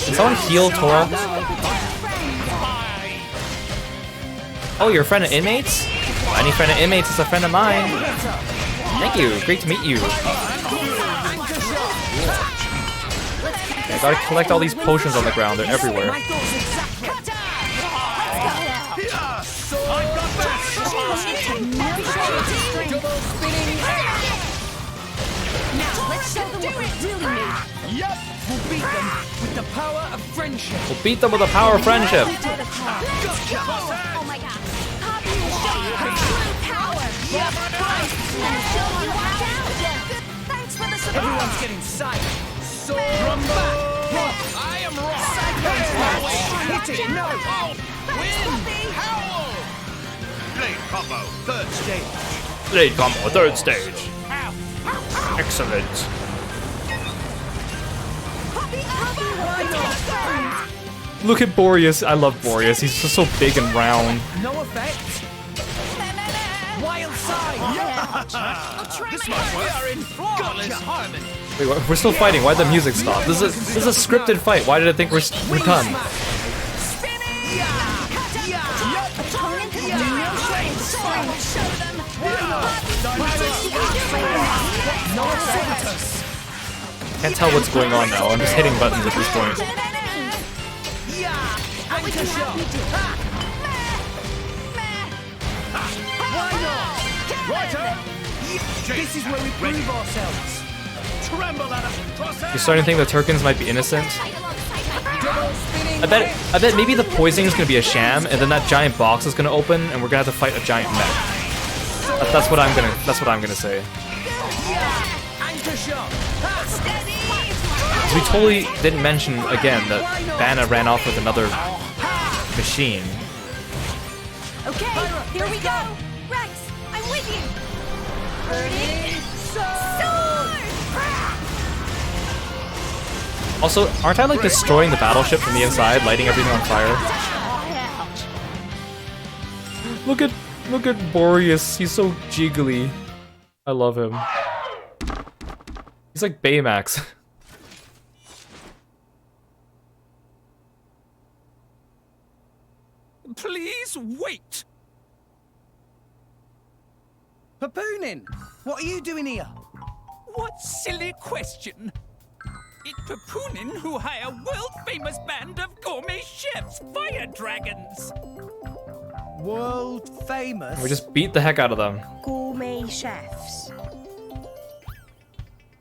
A: Can someone heal Tora? Oh, you're a friend of inmates? Any friend of inmates is a friend of mine. Thank you, great to meet you. I gotta collect all these potions on the ground, they're everywhere.
J: Now, let's show them what we really need. Yep, we'll beat them with the power of friendship.
A: We'll beat them with the power of friendship.
C: Oh my god. Poppy will show you her true power. Show you how. Thanks for the support.
J: Everyone's getting psyched. So back. I am wrong. Hit it. No. Win. Howl.
W: Blade combo, third stage.
A: Blade combo, third stage. Excellent. Look at Boreas. I love Boreas. He's just so big and round.
J: No effect. Wild side.
W: This much we are in flawless harmony.
A: Wait, we're still fighting. Why'd the music stop? This is a scripted fight. Why did I think we're done? Can't tell what's going on now. I'm just hitting buttons at this point.
J: This is where we prove ourselves.
W: Tremble at him.
A: You're starting to think the Turkins might be innocent? I bet maybe the poisoning is gonna be a sham, and then that giant box is gonna open, and we're gonna have to fight a giant mech. That's what I'm gonna say. We totally didn't mention again that Bana ran off with another machine.
C: Okay, here we go. Rex, I'm with you. Burning sword.
A: Also, aren't I like destroying the battleship from the inside, lighting everything on fire? Look at Boreas. He's so jiggly. I love him. He's like Baymax.
J: Please wait!
F: Papoonin, what are you doing here?
J: What silly question! It's Papoonin who hire world-famous band of gourmet chefs, fire dragons!
F: World famous?
A: We just beat the heck out of them.
G: Gourmet chefs.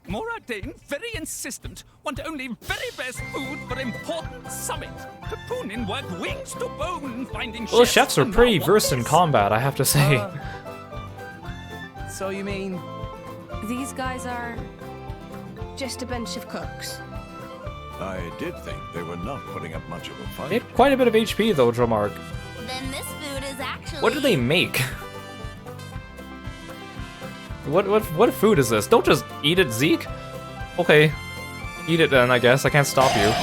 J: Moradane, very insistent, want only very best food for important summit. Papoonin work wings to bone, finding
A: Well, the chefs are pretty versed in combat, I have to say.
F: So you mean...
D: These guys are...
G: just a bunch of cooks.
H: I did think they were not putting up much of a fight.
A: They had quite a bit of HP though, Dromark.
E: Then this food is actually...
A: What do they make? What food is this? Don't just eat it, Zeke. Okay, eat it then. I guess I can't stop you.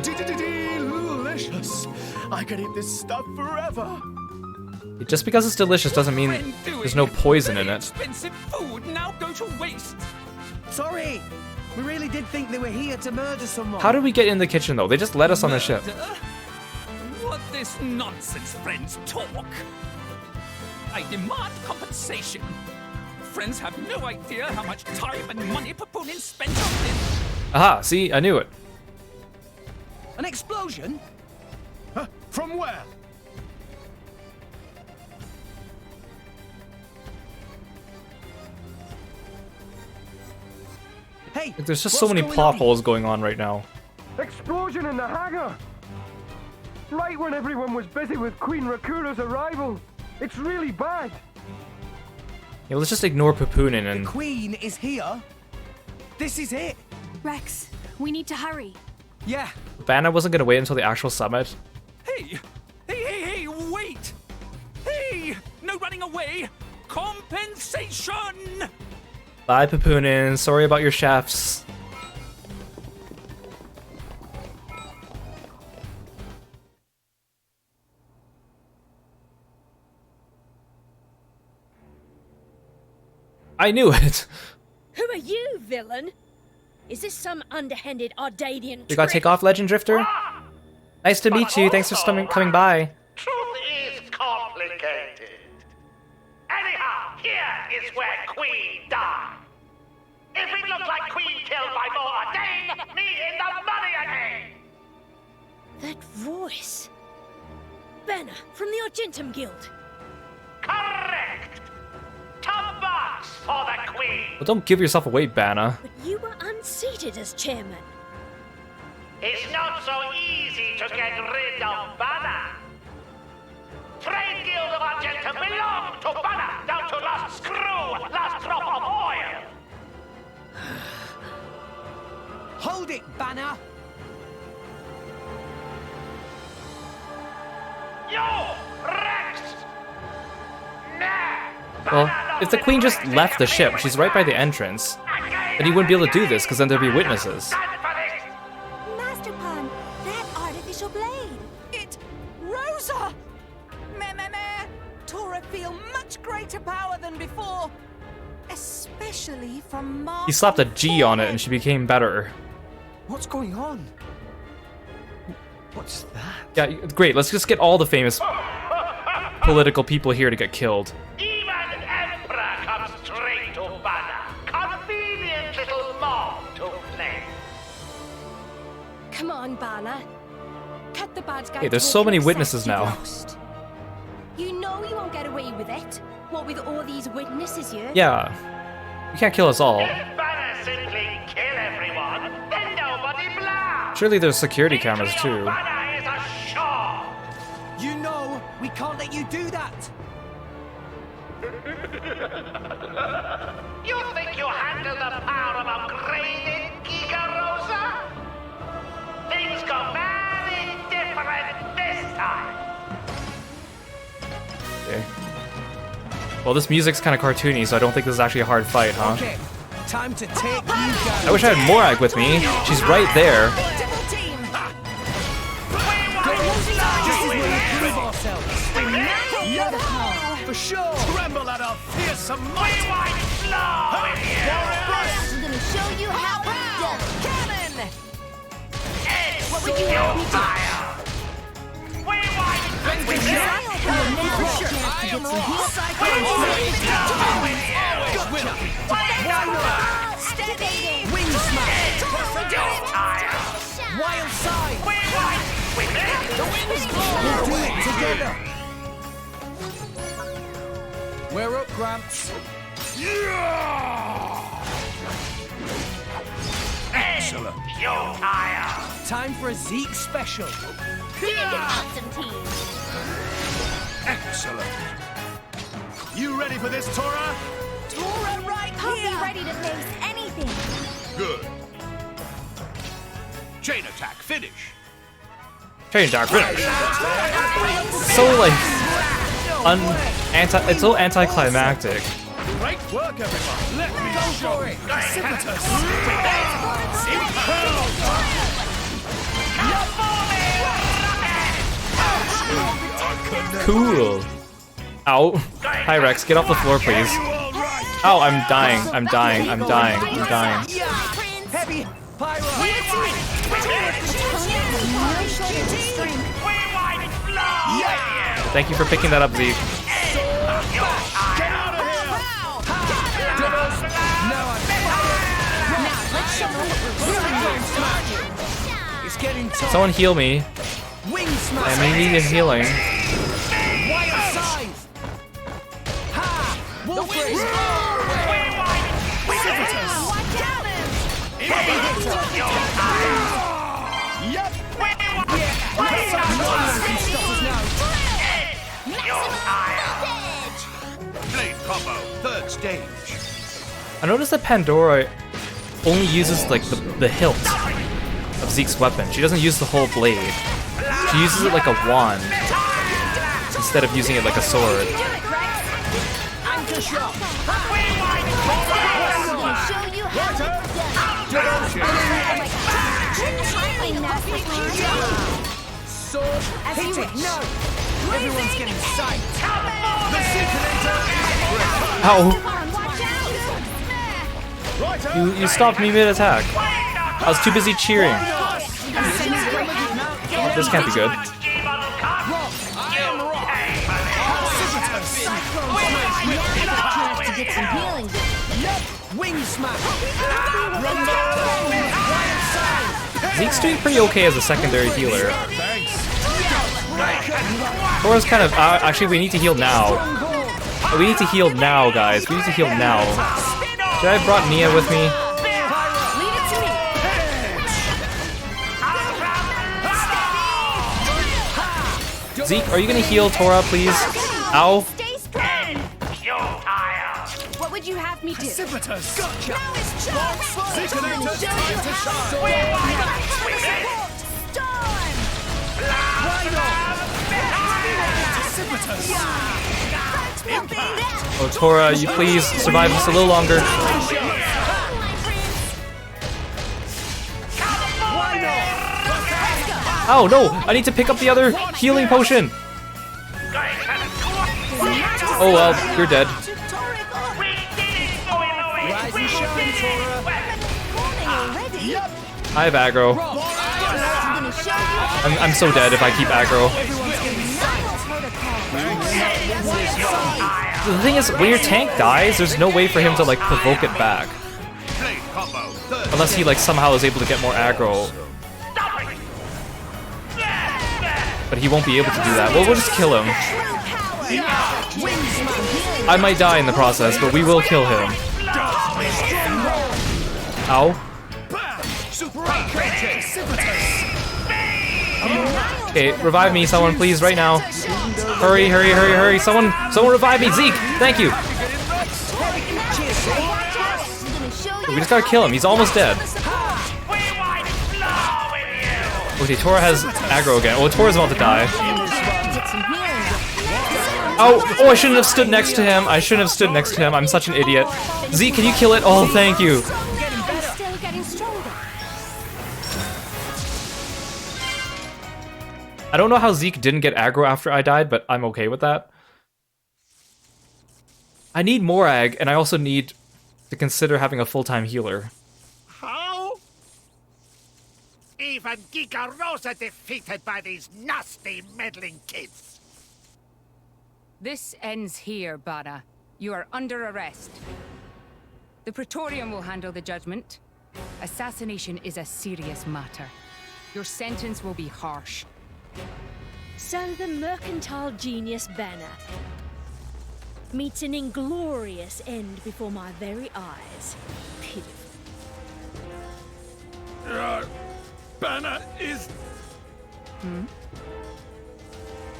W: Delicious. I could eat this stuff forever.
A: Just because it's delicious doesn't mean there's no poison in it.
J: Expensive food now go to waste.
F: Sorry, we really did think they were here to murder someone.
A: How did we get in the kitchen though? They just let us on the ship.
J: What this nonsense, friends, talk? I demand compensation. Friends have no idea how much time and money Papoonin spent on this.
A: Aha, see, I knew it.
F: An explosion?
W: Huh? From where?
F: Hey,
A: There's just so many plot holes going on right now.
N: Explosion in the hangar! Right when everyone was busy with Queen Rakura's arrival. It's really bad.
A: Yeah, let's just ignore Papoonin and...
F: The Queen is here. This is it.
D: Rex, we need to hurry.
F: Yeah.
A: Vanna wasn't gonna wait until the actual summit.
J: Hey, wait! Hey, no running away! Compensation!
A: Bye, Papoonin. Sorry about your chefs. I knew it.
R: Who are you, villain? Is this some underhanded Ardanian
A: We gotta take off, Legend Drifter. Nice to meet you. Thanks for coming by.
O: Truth is complicated. Anyhow, here is where Queen died. If it looks like Queen killed by Moradane, me in the money again.
R: That voice. Banner from the Argentum Guild.
O: Correct. Top box for the Queen.
A: Well, don't give yourself away, Banna.
R: But you were unseated as chairman.
O: It's not so easy to get rid of Banner. Trade Guild of Argentum belong to Banner, down to last screw, last drop of oil.
F: Hold it, Banner.
O: Yo, Rex. Nah.
A: Well, if the Queen just left the ship, she's right by the entrance, then he wouldn't be able to do this because then there'd be witnesses.
C: Master Pan, that artificial blade.
F: It... Rosa! Meh. Tora feel much greater power than before. Especially from Mars.
A: He slapped a G on it and she became better.
V: What's going on? What's that?
A: Yeah, great. Let's just get all the famous political people here to get killed.
O: Even Emperor comes straight to Banner. Convenient little mob to play.
G: Come on, Banner. Cut the bad guy.
A: Hey, there's so many
G: talking
A: witnesses
G: sexy
A: now.
G: roast. You know you won't get away with it. What with all these witnesses here?
A: Yeah. You can't kill us all.
O: If Banner simply kill everyone, then nobody blasts.
A: Surely there's security cameras too.
O: Banner is a shore.
F: You know we can't let you do that.
O: You think you handle the power of upgraded Kiro? Things go very different this time.
A: Okay. Well, this music's kind of cartoony, so I don't think this is actually a hard fight, huh?
F: Okay,
J: Time to take you down.
A: I wish I had Morag with me. She's right there.
J: For sure.
W: Tremble at our fearsome might.
E: I'm gonna show you how it's done.
J: Cannon!
E: What would you have me do?
J: Wing smash! Wild side! We'll do it together! We're up, Gramps.
W: Excellent.
J: Time for a Zeke special.
W: Excellent. You ready for this, Tora?
E: Tora right here! I'll be ready to face anything.
W: Good. Chain attack, finish.
A: Chain attack finish. So like it's so anticlimactic.
W: Great work, everyone. Let me show it.
A: Cool. Ow. Hi Rex, get off the floor, please. Ow, I'm dying. I'm dying. I'm dying. I'm dying.
J: Heavy pyro.
A: Thank you for picking that up, Zeke.
J: It's getting tough.
A: Someone heal me.
J: Wing smash.
A: I may need a healing.
J: Wild scythe. Ha! Wolf race.
W: Blade combo, third stage.
A: I noticed that Pandora only uses like the hilt of Zeke's weapon. She doesn't use the whole blade. She uses it like a wand instead of using it like a sword.
J: Anchor shot. Sword. Hit it. No. Everyone's getting psyched. The Synchronator is
A: Ow! You stopped me mid-attack. I was too busy cheering. This can't be good. Zeke's doing pretty okay as a secondary healer. Tora's kind of... actually, we need to heal now. We need to heal now, guys. We need to heal now. Should I have brought Nia with me? Zeke, are you gonna heal Tora, please? Ow.
D: What would you have me do?
W: Precipitous.
J: Gotcha.
D: Now it's charge!
W: Synchronator, time to shine.
A: Oh, Tora, you please survive us a little longer. Oh no! I need to pick up the other healing potion! Oh well, you're dead. I have aggro. I'm so dead if I keep aggro. The thing is, when your tank dies, there's no way for him to like provoke it back. Unless he like somehow is able to get more aggro. But he won't be able to do that. Well, we'll just kill him. I might die in the process, but we will kill him. Ow. Okay, revive me, someone, please, right now. Hurry, hurry, hurry, hurry. Someone revive me. Zeke, thank you. We just gotta kill him. He's almost dead. Okay, Tora has aggro again. Well, Tora's about to die. Oh, I shouldn't have stood next to him. I shouldn't have stood next to him. I'm such an idiot. Z, can you kill it? Oh, thank you.
C: Still getting stronger.
A: I don't know how Zeke didn't get aggro after I died, but I'm okay with that. I need more ag, and I also need to consider having a full-time healer.
O: How? Even Giga Rosa defeated by these nasty, meddling kids.
K: This ends here, Bana. You are under arrest. The Praetorium will handle the judgment. Assassination is a serious matter. Your sentence will be harsh.
R: So the mercantile genius Banner meets an inglorious end before my very eyes. Pitiful.
O: Banner is...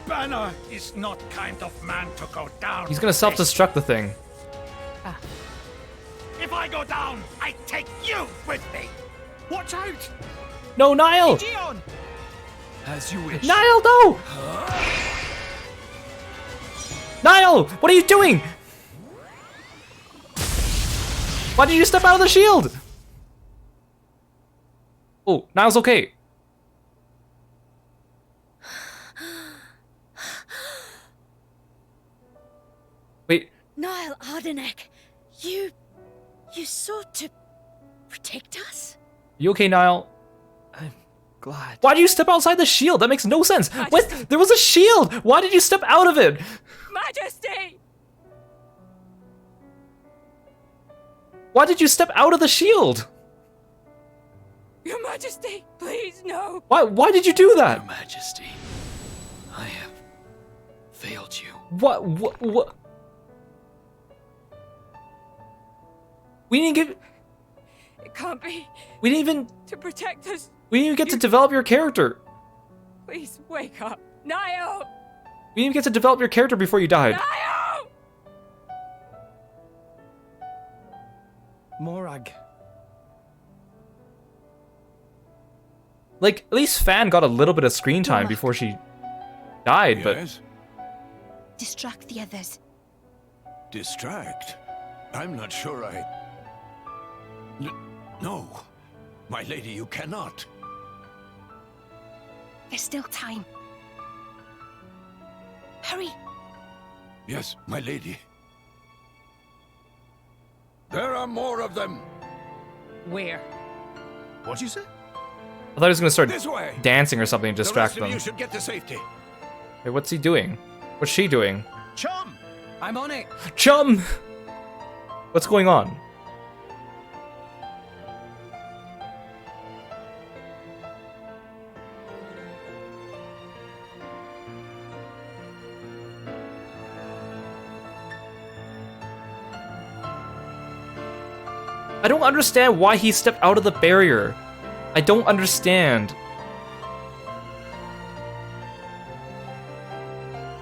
O: Banner is not kind of man to go down.
A: He's gonna self-destruct the thing.
O: If I go down, I take you with me. Watch out!
A: No, Niall!
O: Gideon! As you wish.
A: Niall, no! Niall, what are you doing? Why did you step out of the shield? Oh, Niall's okay. Wait.
R: Niall Ardenek, you sought to protect us?
A: You okay, Niall?
V: I'm glad.
A: Why did you step outside the shield? That makes no sense. What? There was a shield. Why did you step out of it?
K: Majesty!
A: Why did you step out of the shield?
K: Your Majesty, please, no.
A: Why did you do that?
B: Your Majesty, I have failed you.
A: What? We didn't get...
K: It can't be.
A: We didn't even...
K: To protect us.
A: We didn't even get to develop your character.
K: Please, wake up. Niall!
A: We didn't even get to develop your character before you died.
K: Niall!
V: Morag.
A: Like, at least Fan got a little bit of screen time before she died,
H: Yes?
C: Distract the others.
H: Distract? I'm not sure No. My lady, you cannot.
C: There's still time. Hurry.
H: Yes, my lady. There are more of them.
K: Where?
W: What'd you say?
A: I thought he was gonna start
H: This way.
A: dancing or something to distract
H: the rest
A: them.
H: of you should get to safety.
A: Wait, what's he doing? What's she doing?
W: Chum!
J: I'm on it.
A: Chum! What's going on? I don't understand why he stepped out of the barrier. I don't understand.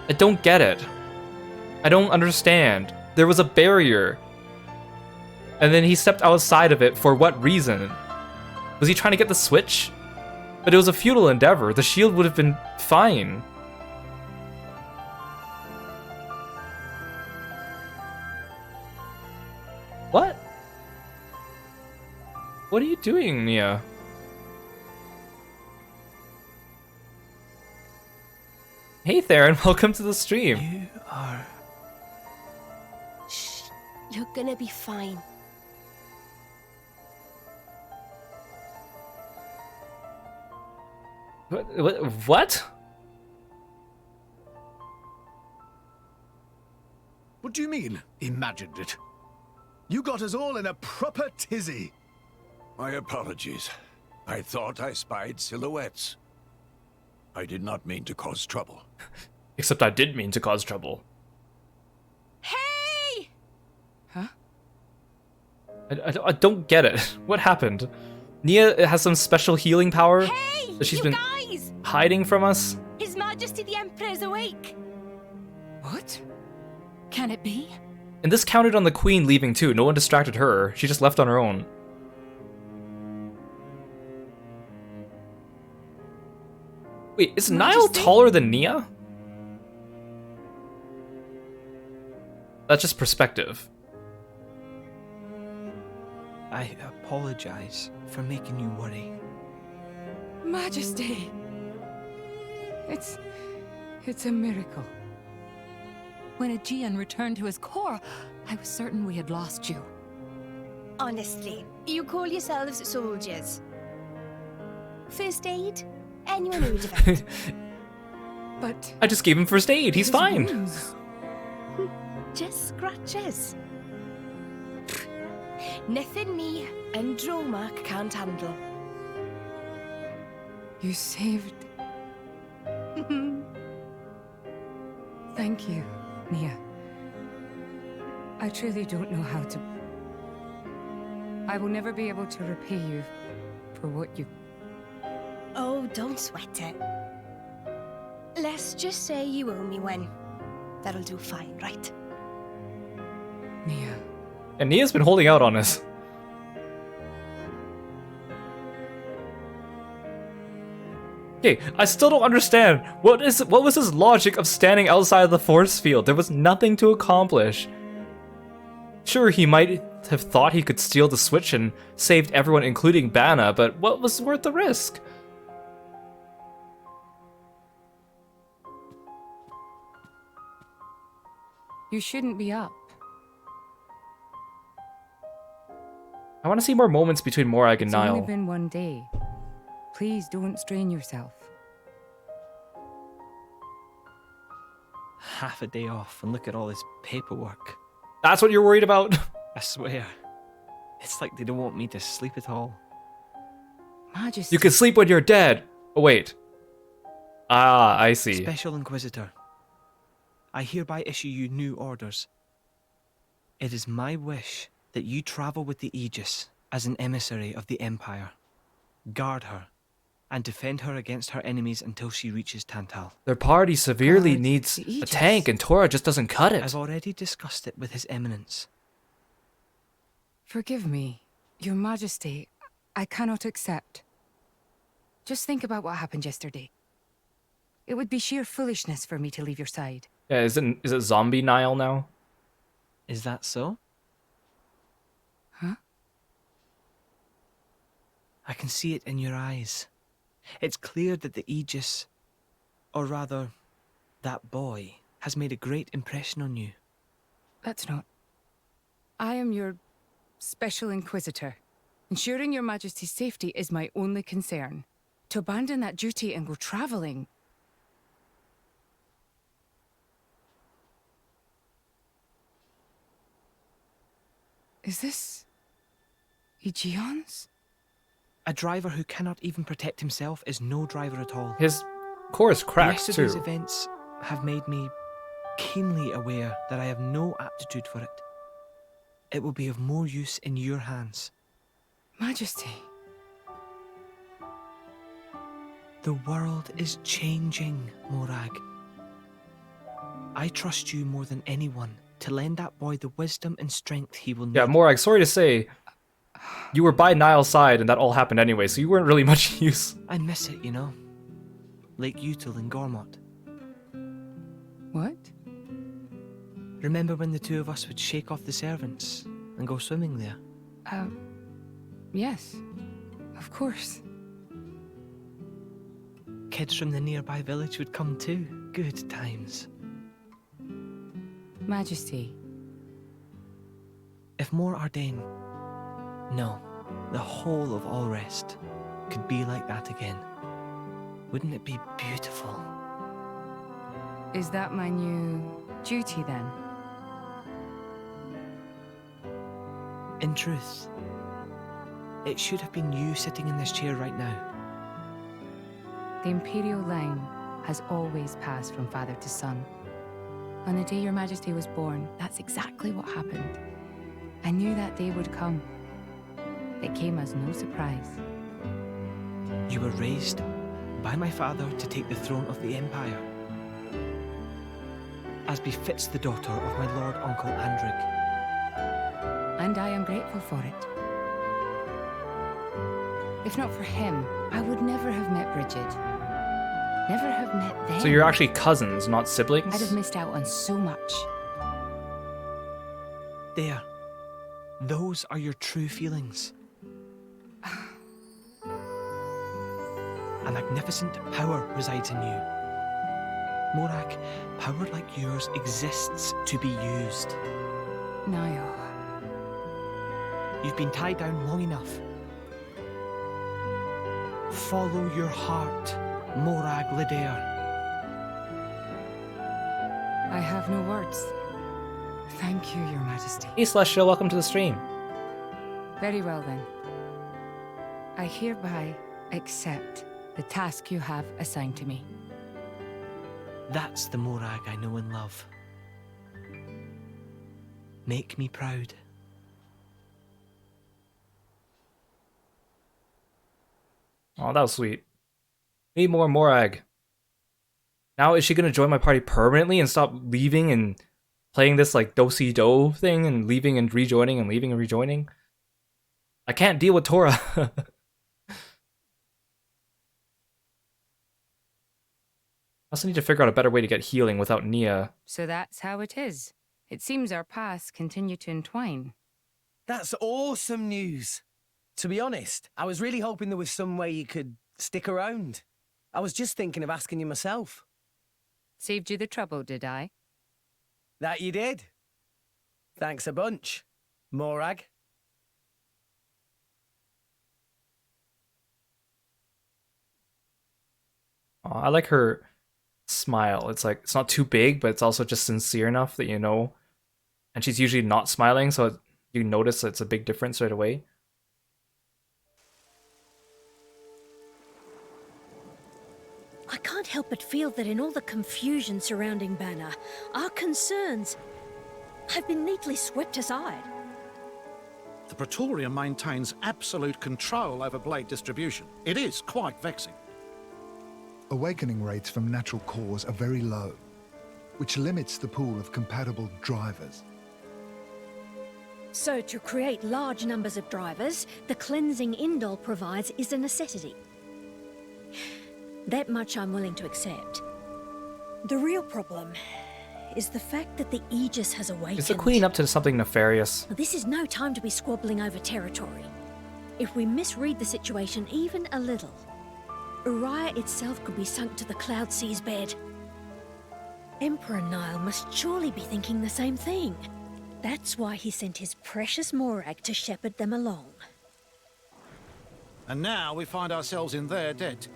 A: I don't get it. I don't understand. There was a barrier. And then he stepped outside of it for what reason? Was he trying to get the switch? But it was a futile endeavor. The shield would have been fine. What? What are you doing, Nia? Hey Theron, welcome to the stream.
V: You are...
C: Shh. You're gonna be fine.
A: What?
W: What do you mean, imagined it? You got us all in a proper tizzy.
H: My apologies. I thought I spied silhouettes. I did not mean to cause trouble.
A: Except I did mean to cause trouble.
K: Hey! Huh?
A: I don't get it. What happened? Nia has some special healing power
C: Hey!
A: that she's
C: you
A: been
C: guys!
A: hiding from us?
C: His Majesty the Emperor is awake.
K: What? Can it be?
A: And this counted on the queen leaving too. No one distracted her. She just left on her own. Wait, is Niall taller than Nia? That's just perspective.
V: I apologize for making you worry.
K: Majesty! It's a miracle.
M: When Aegean returned to his core, I was certain we had lost you.
C: Honestly, you call yourselves soldiers. First aid? Anyone who would have.
K: But
A: I just gave him first aid. He's fine.
K: Wounds.
C: Just scratches. Nothing me and Dromark can't handle.
K: You saved. Thank you, Nia. I truly don't know how to. I will never be able to repay you for what you.
C: Oh, don't sweat it. Let's just say you owe me one. That'll do fine, right?
K: Nia.
A: And Nia's been holding out on us. Okay, I still don't understand. What was his logic of standing outside of the force field? There was nothing to accomplish. Sure, he might have thought he could steal the switch and saved everyone, including Bana, but what was worth the risk?
K: You shouldn't be up.
A: I want to see more moments between Morag and
K: It's
A: Niall.
K: only been one day. Please don't strain yourself.
V: Half a day off and look at all this paperwork.
A: That's what you're worried about?
V: I swear. It's like they don't want me to sleep at all.
K: Majesty.
A: You can sleep when you're dead. Oh, wait. Ah, I see.
V: Special Inquisitor, I hereby issue you new orders. It is my wish that you travel with the Aegis as an emissary of the Empire. Guard her, and defend her against her enemies until she reaches Tantal.
A: Their party severely needs a tank, and Tora just doesn't cut it.
V: I've already discussed it with His Eminence.
K: Forgive me, Your Majesty. I cannot accept. Just think about what happened yesterday. It would be sheer foolishness for me to leave your side.
A: Yeah, is it zombie Niall now?
V: Is that so?
K: Huh?
V: I can see it in your eyes. It's clear that the Aegis, or rather, that boy, has made a great impression on you.
K: That's not. I am your Special Inquisitor. Ensuring Your Majesty's safety is my only concern. To abandon that duty and go traveling. Is this Aegeon's?
V: A driver who cannot even protect himself is no driver at all.
A: His core is cracked
V: Yesterday's
A: too.
V: events have made me keenly aware that I have no aptitude for it. It will be of more use in your hands.
K: Majesty.
V: The world is changing, Morag. I trust you more than anyone to lend that boy the wisdom and strength he will need.
A: Yeah, Morag, sorry to say, you were by Niall's side and that all happened anyway, so you weren't really much use.
V: I miss it, you know. Lake Util and Gormott.
K: What?
V: Remember when the two of us would shake off the servants and go swimming there?
K: Yes. Of course.
V: Kids from the nearby village would come too. Good times.
K: Majesty.
V: If more Ardain, no, the whole of Allrest, could be like that again, wouldn't it be beautiful?
K: Is that my new duty then?
V: In truth, it should have been you sitting in this chair right now.
K: The Imperial line has always passed from father to son. On the day Your Majesty was born, that's exactly what happened. I knew that day would come. It came as no surprise.
V: You were raised by my father to take the throne of the Empire, as befits the daughter of my Lord Uncle Andric.
K: And I am grateful for it. If not for him, I would never have met Bridget. Never have met them.
A: So you're actually cousins, not siblings?
K: I'd have missed out on so much.
V: there. Those are your true feelings. A magnificent power resides in you. Morag, power like yours exists to be used.
K: Niall.
V: You've been tied down long enough. Follow your heart, Morag Lidair.
K: I have no words. Thank you, Your Majesty.
A: Hey Celestial, welcome to the stream.
K: Very well then. I hereby accept the task you have assigned to me.
V: That's the Morag I know and love. Make me proud.
A: Oh, that was sweet. Need more Morag. Now is she gonna join my party permanently and stop leaving and playing this like do-si-do thing and leaving and rejoining and leaving and rejoining? I can't deal with Tora. I also need to figure out a better way to get healing without Nia.
K: So that's how it is. It seems our paths continue to entwine.
J: That's awesome news. To be honest, I was really hoping there was some way you could stick around. I was just thinking of asking you myself.
K: Saved you the trouble, did I?
J: That you did. Thanks a bunch, Morag.
A: Oh, I like her smile. It's like, it's not too big, but it's also just sincere enough that you know. And she's usually not smiling, so you notice it's a big difference right away.
R: I can't help but feel that in all the confusion surrounding Banner, our concerns have been neatly swept aside.
P: The Praetorium maintains absolute control over blade distribution. It is quite vexing.
Q: Awakening rates from natural cores are very low, which limits the pool of compatible drivers.
R: So to create large numbers of drivers, the cleansing Indol provides is a necessity. That much I'm willing to accept. The real problem is the fact that the Aegis has awakened.
A: Is the Queen up to something nefarious?
R: This is no time to be squabbling over territory. If we misread the situation even a little, Uriah itself could be sunk to the Cloud Sea's bed. Emperor Niall must surely be thinking the same thing. That's why he sent his precious Morag to shepherd them along.
P: And now we find ourselves in their debt.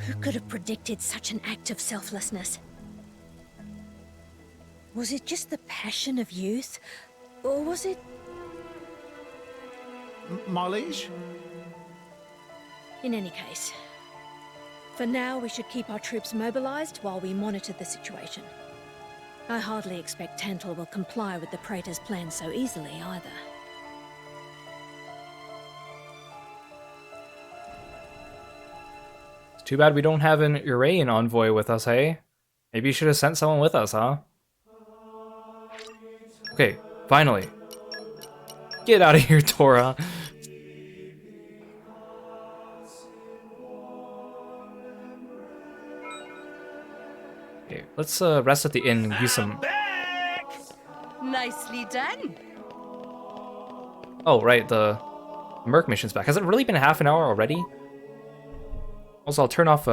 R: Who could have predicted such an act of selflessness? Was it just the passion of youth? Or was it...
P: My liege?
R: In any case, for now we should keep our troops mobilized while we monitor the situation. I hardly expect Tantal will comply with the Praetor's plan so easily either.
A: Too bad we don't have an Uraean envoy with us, hey? Maybe you should have sent someone with us, huh? Okay, finally. Get out of here, Tora. Okay, let's rest at the inn and do some...
F: Nicely done.
A: Oh, right, the Merc mission's back. Has it really been half an hour already? Also, I'll turn off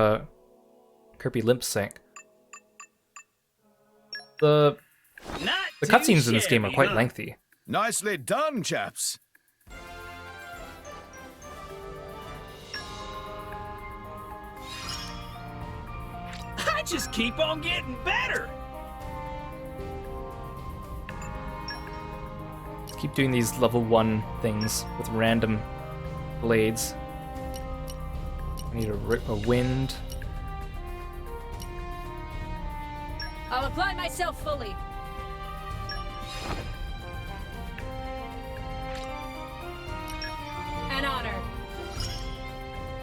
A: Kirby Limp Sync. The cutscenes in this game are quite lengthy.
W: Nicely done, chaps.
J: I just keep on getting better.
A: Keep doing these level 1 things with random blades. I need a wind.
T: I'll apply myself fully. An honor.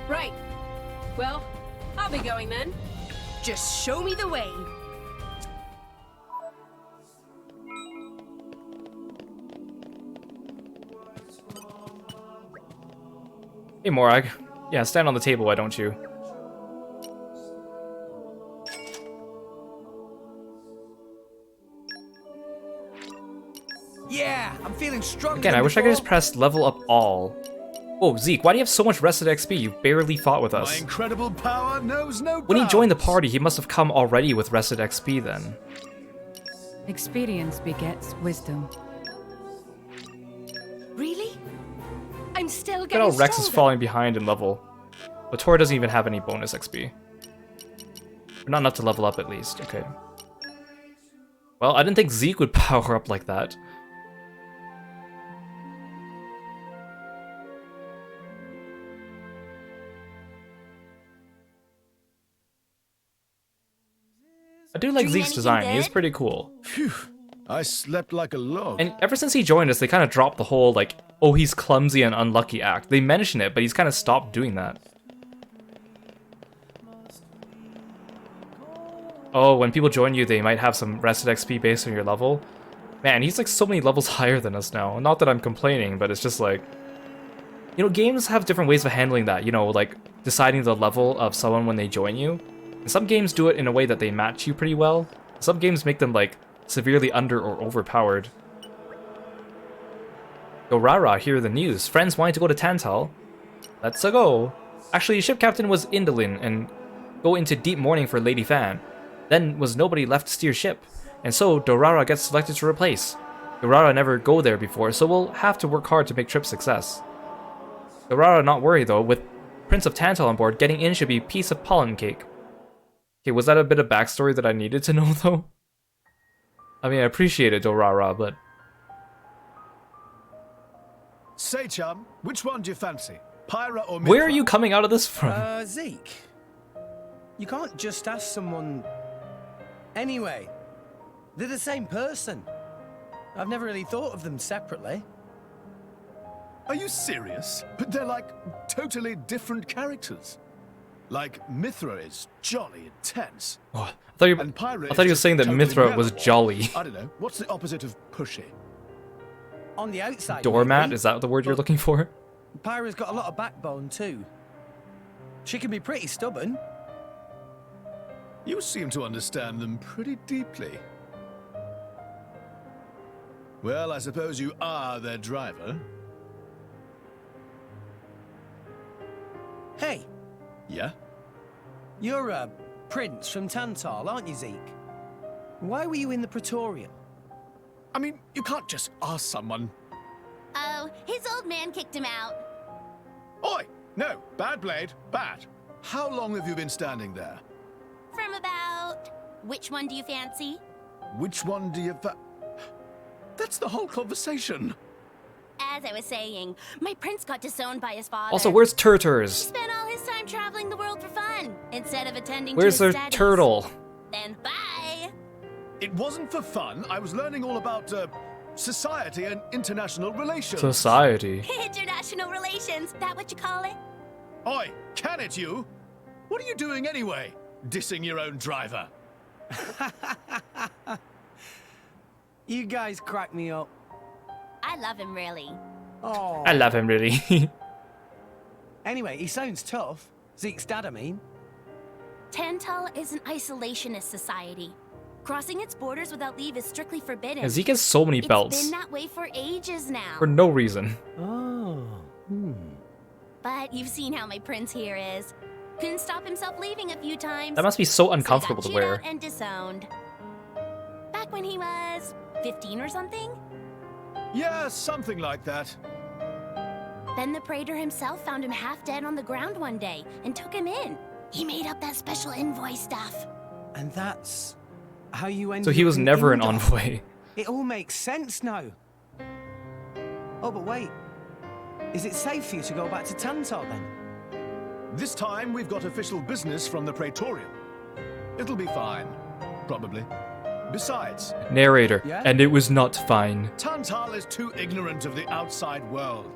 T: Right. Well, I'll be going then.
F: Just show me the way.
A: Hey, Morag. Yeah, stand on the table, why don't you?
J: Yeah, I'm feeling stronger.
A: Again, I wish I could just press level up all. Oh, Zeke, why do you have so much rested XP? You barely fought with
W: My
A: us.
W: incredible power knows no
A: When he
W: bounds.
A: joined the party, he must have come already with rested XP then.
K: Experience begets wisdom.
G: Really? I'm still
A: Look at how
G: getting
A: Rex is
G: stronger.
A: falling behind in level. But Tor doesn't even have any bonus XP. Or not enough to level up at least, okay. Well, I didn't think Zeke would power up like that. I do like
W: Dream
A: Zeke's
W: anything
A: design, he's
W: good?
A: pretty cool.
W: Phew, I slept like a log.
A: And ever since he joined us, they kind of dropped the whole, like, oh, he's clumsy and unlucky act. They mention it, but he's kind of stopped doing that. Oh, when people join you, they might have some rested XP based on your level. Man, he's like so many levels higher than us now. Not that I'm complaining, but it's just like... You know, games have different ways of handling that. You know, like, deciding the level of someone when they join you. And some games do it in a way that they match you pretty well. Some games make them, like, severely under or overpowered. Dorara, hear the news. Friends wanting to go to Tantal. Let's go. Actually, ship captain was Indolin and go into deep mourning for Lady Fan. Then was nobody left to steer ship. And so, Dorara gets selected to replace. Dorara never go there before, so we'll have to work hard to make trip success. Dorara not worry though, with Prince of Tantal on board, getting in should be piece of pollen cake. Okay, was that a bit of backstory that I needed to know though? I mean, I appreciate it, Dorara, but...
W: Say, chum, which one do you fancy? Pyra or Mithra?
A: Where are you coming out of this from?
J: Zeke. You can't just ask someone... Anyway, they're the same person. I've never really thought of them separately.
W: Are you serious? But they're like totally different characters. Like, Mithra is jolly intense.
A: Oh, I thought you were saying that
W: totally
A: Mithra was
W: mellow.
A: jolly.
W: I don't know. What's the opposite of pushy?
J: On the outside,
A: Doormat?
J: maybe,
A: Is that the word you're looking for?
J: Pyra's got a lot of backbone too. She can be pretty stubborn.
W: You seem to understand them pretty deeply. Well, I suppose you are their driver.
J: Hey,
W: Yeah?
J: you're a prince from Tantal, aren't you, Zeke? Why were you in the Praetorium?
W: I mean, you can't just ask someone.
E: Oh, his old man kicked him out.
W: Oi! No, bad blade, bad. How long have you been standing there?
E: From about... Which one do you fancy?
W: Which one do you That's the whole conversation.
E: As I was saying, my prince got disowned by his father.
A: Also, where's
E: He
A: Turturs?
E: spent all his time traveling the world for fun, instead of attending
A: Where's
E: to
A: their
E: his studies.
A: turtle?
E: Then bye!
W: It wasn't for fun. I was learning all about, society and international relations.
A: Society.
E: International relations, that what you call it?
W: Oi, can it you? What are you doing anyway? Dissing your own driver.
J: You guys crack me up.
E: I love him, really.
J: Oh.
A: I love him, really.
J: Anyway, he sounds tough. Zeke's dad, I mean.
E: Tantal is an isolationist society. Crossing its borders without leave is strictly forbidden.
A: Yeah, Zeke has so many belts.
E: It's been that way for ages now.
A: For no reason.
J: Oh.
E: But you've seen how my prince here is. Couldn't stop himself leaving a few times.
A: That must be so
E: So he
A: uncomfortable
E: got
A: to
E: chewed
A: wear.
E: out and disowned. Back when he was 15 or something?
W: Yeah, something like that.
E: Then the praetor himself found him half dead on the ground one day and took him in. He made up that special envoy stuff.
J: And that's how you ended
A: So he
J: up
A: was
J: in
A: never an
J: Indor.
A: envoy.
J: It all makes sense now. Oh, but wait. Is it safe for you to go back to Tantal then?
W: This time we've got official business from the Praetorium. It'll be fine. Probably. Besides,
A: Narrator.
W: Yeah?
A: And it was not fine.
W: Tantal is too ignorant of the outside world.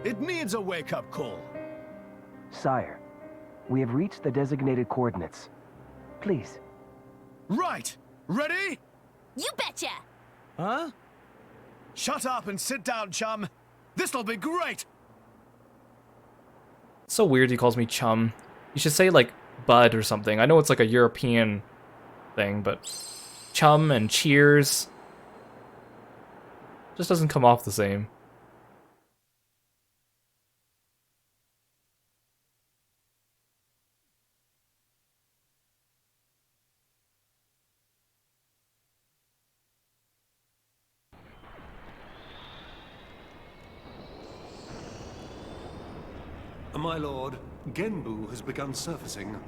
W: It needs a wake-up call.
I: Sire, we have reached the designated coordinates. Please.
W: Right! Ready?
E: You betcha!
J: Huh?
W: Shut up and sit down, chum. This'll be great!
A: It's so weird he calls me chum. You should say, like, bud or something. I know it's like a European thing, but... Chum and cheers. Just doesn't come off the same.
L: My lord, Genbu has begun surfacing.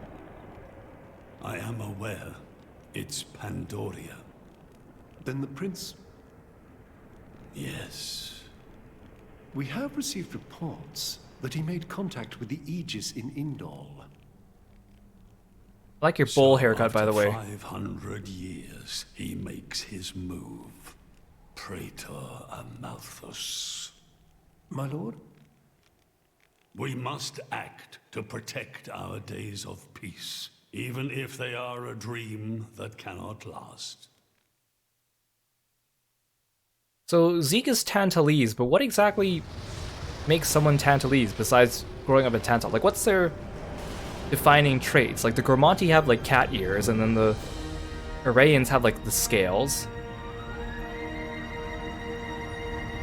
S: I am aware. It's Pandoria.
L: Then the prince...
S: Yes.
L: We have received reports that he made contact with the Aegis in Indol.
A: I like your bowl haircut, by the way.
S: 500 years, he makes his move. Praetor Amalthus.
L: My lord?
S: We must act to protect our days of peace, even if they are a dream that cannot last.
A: So Zeke is Tantalese, but what exactly makes someone Tantalese besides growing up in Tantal? Like, what's their defining traits? Like, the Gormonti have, like, cat ears, and then the Iranians have, like, the scales.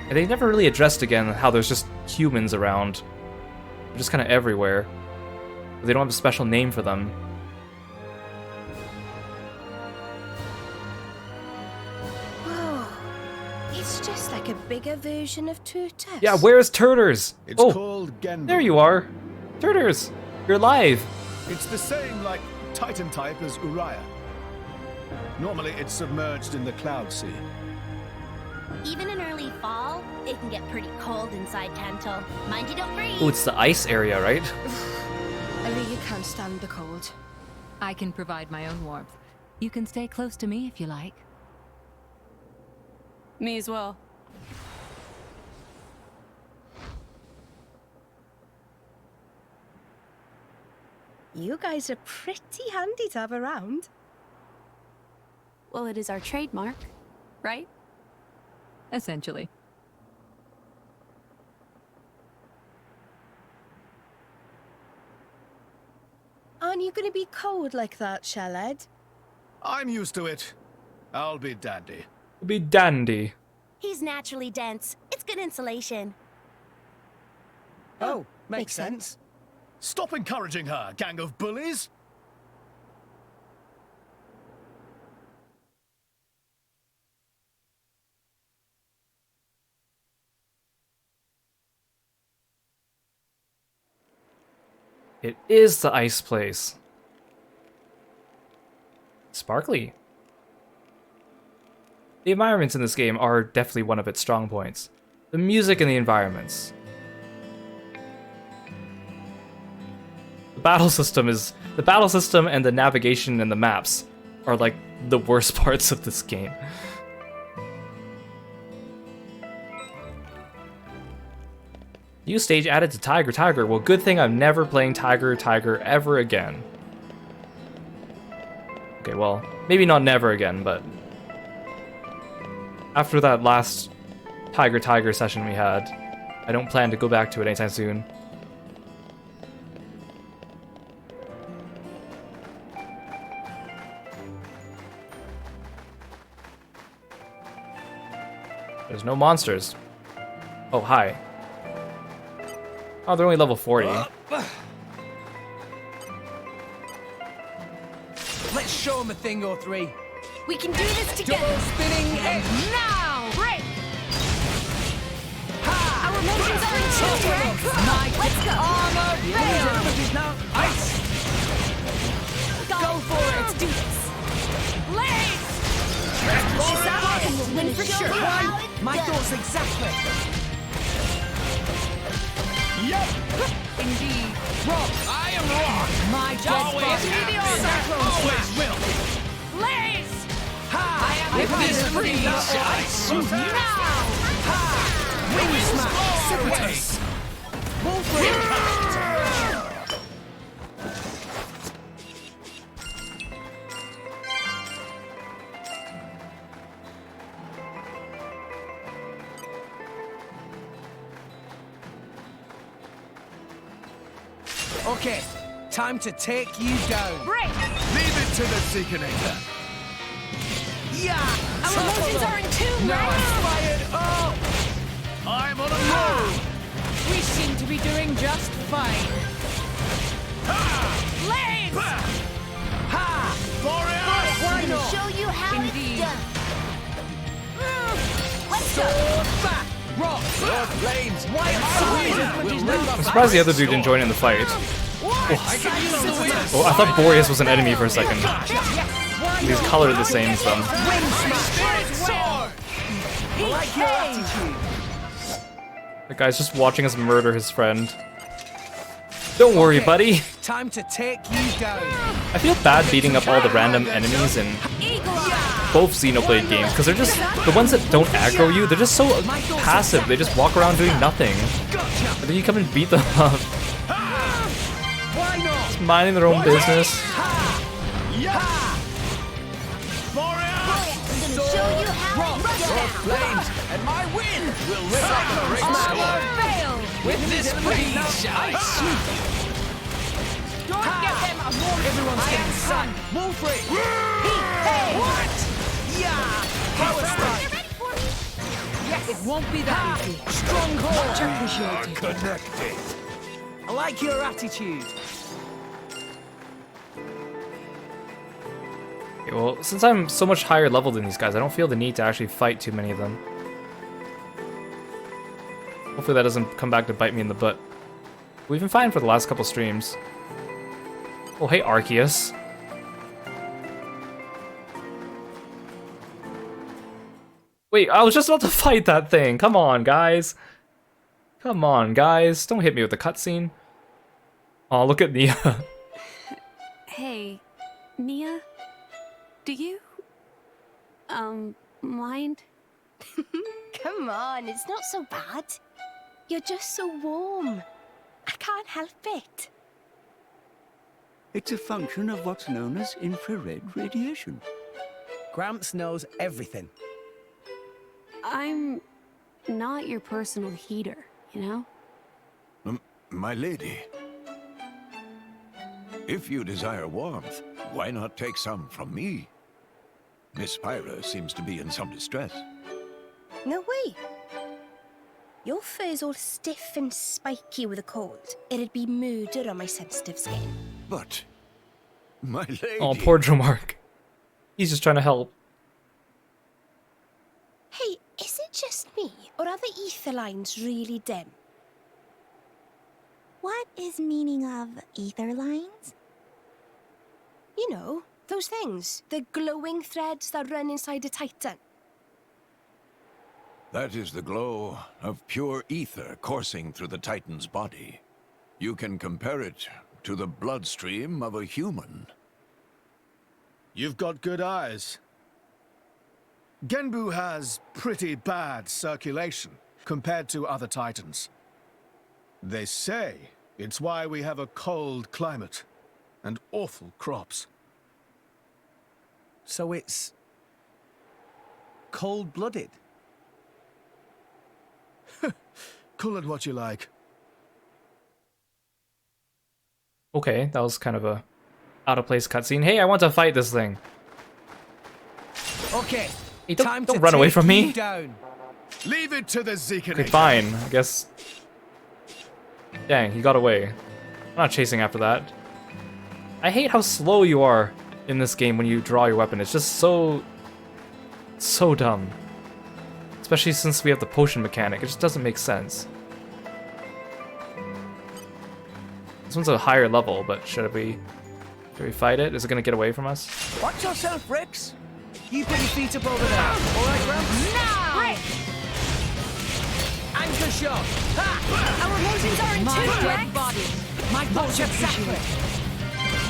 A: And they never really addressed, again, how there's just humans around. They're just kind of everywhere. They don't have a special name for them.
G: Whoa. It's just like a bigger version of Turtus.
A: Yeah, where's Turters?
W: It's called Genbu.
A: There you are. Turters, you're live.
W: It's the same, like, Titan type as Uriah. Normally, it's submerged in the Cloud Sea.
E: Even in early fall, it can get pretty cold inside Tantal. Mind you don't freeze.
A: Oh, it's the ice area, right?
M: I really can't stand the cold. I can provide my own warmth. You can stay close to me if you like.
D: Me as well.
G: You guys are pretty handy to have around.
D: Well, it is our trademark, right?
M: Essentially.
G: Aren't you going to be cold like that, Shellhead?
W: I'm used to it. I'll be dandy.
A: Be dandy.
E: He's naturally dense. It's good insulation.
J: Oh, makes sense.
W: Stop encouraging her, gang of bullies!
A: It is the ice place. Sparkly. The environments in this game are definitely one of its strong points. The music and the environments. The battle system and the navigation and the maps are like the worst parts of this game. New stage added to Tiger. Well, good thing I'm never playing Tiger ever again. Okay, well, maybe not never again, but after that last Tiger session we had, I don't plan to go back to it anytime soon. There's no monsters. Oh, hi. Oh, they're only level 40.
J: Let's show them a thing or three.
E: We can do this together.
J: Double spinning
E: and
J: now!
E: Break! Our motions are in tune, Rex. Let's go.
J: Armor fail. Now ice.
E: Go for it. Let's do this. Blaze! And we'll win for sure.
J: My thoughts exactly.
W: Yep!
J: Indeed. Rock. I am rock. My
W: Always will.
E: Blaze!
J: Ha! If this freeze ice.
E: Now!
J: Wing smash. Civitas. Wolfram. Okay, time to take you down.
E: Break!
W: Leave it to the Seekonator.
J: Yeah!
E: Our motions are in tune,
J: Now
E: Rex.
J: I'm fired up! I'm on a roll!
K: We seem to be doing just fine. Blades!
J: Ha! Boreas!
E: Why not? Show you how
K: Indeed.
E: it's done. Let's go.
J: Sword back! Rock! Your flames! Why
A: I'm surprised the other dude didn't join in the fight. Oh, I thought Boreas was an enemy for a second. He's colored the same, so. The guy's just watching us murder his friend. Don't worry, buddy.
J: Time to take you down.
A: I feel bad beating up all the random enemies in both Xenoblade games, because they're just, the ones that don't aggro you, they're just so passive. They just walk around doing nothing. But then you come and beat them up. Just minding their own business.
J: Flames and my wind will rip up the great storm. With this breeze, I sweep.
K: Don't get them a more
J: Everyone's getting sun. Move free. Hey! What? Yeah! Power strike.
K: Yes, it won't be that easy.
J: Stronghold.
K: Much appreciated.
J: Connected. I like your attitude.
A: Okay, well, since I'm so much higher level than these guys, I don't feel the need to actually fight too many of them. Hopefully that doesn't come back to bite me in the butt. We've been fine for the last couple streams. Oh, hey, Arceus. Wait, I was just about to fight that thing. Come on, guys. Come on, guys. Don't hit me with the cutscene. Oh, look at Nia.
D: Hey, Nia? Do you, mind?
G: Come on, it's not so bad. You're just so warm. I can't help it.
N: It's a function of what's known as infrared radiation.
J: Gramps knows everything.
D: I'm not your personal heater, you know?
H: My lady. If you desire warmth, why not take some from me? Miss Pyra seems to be in some distress.
G: No way. Your fur is all stiff and spiky with a cold. It'd be murder on my sensitive skin.
H: But, my lady...
A: Oh, poor Dromark. He's just trying to help.
G: Hey, is it just me, or are the ether lines really dim?
E: What is meaning of ether lines?
G: You know, those things. The glowing threads that run inside a titan.
H: That is the glow of pure ether coursing through the Titan's body. You can compare it to the bloodstream of a human.
W: You've got good eyes. Genbu has pretty bad circulation compared to other Titans. They say it's why we have a cold climate and awful crops.
J: So it's... cold-blooded?
W: Call it what you like.
A: Okay, that was kind of a out-of-place cutscene. Hey, I want to fight this thing.
J: Okay,
A: hey,
J: time
A: don't
J: to
A: run away
J: take
A: from me.
J: you down.
W: Leave it to the Zika.
A: Okay, fine. I guess... Dang, he got away. I'm not chasing after that. I hate how slow you are in this game when you draw your weapon. It's just so dumb. Especially since we have the potion mechanic. It just doesn't make sense. This one's a higher level, but should we fight it? Is it gonna get away from us?
J: Watch yourself, Rex. You put your feet up over there. All right, Gramps?
K: Now!
J: Anchor shot. Ha!
D: Our emotions are in
K: My
D: tune,
K: dead
D: Rex.
K: body.
J: My thoughts exactly.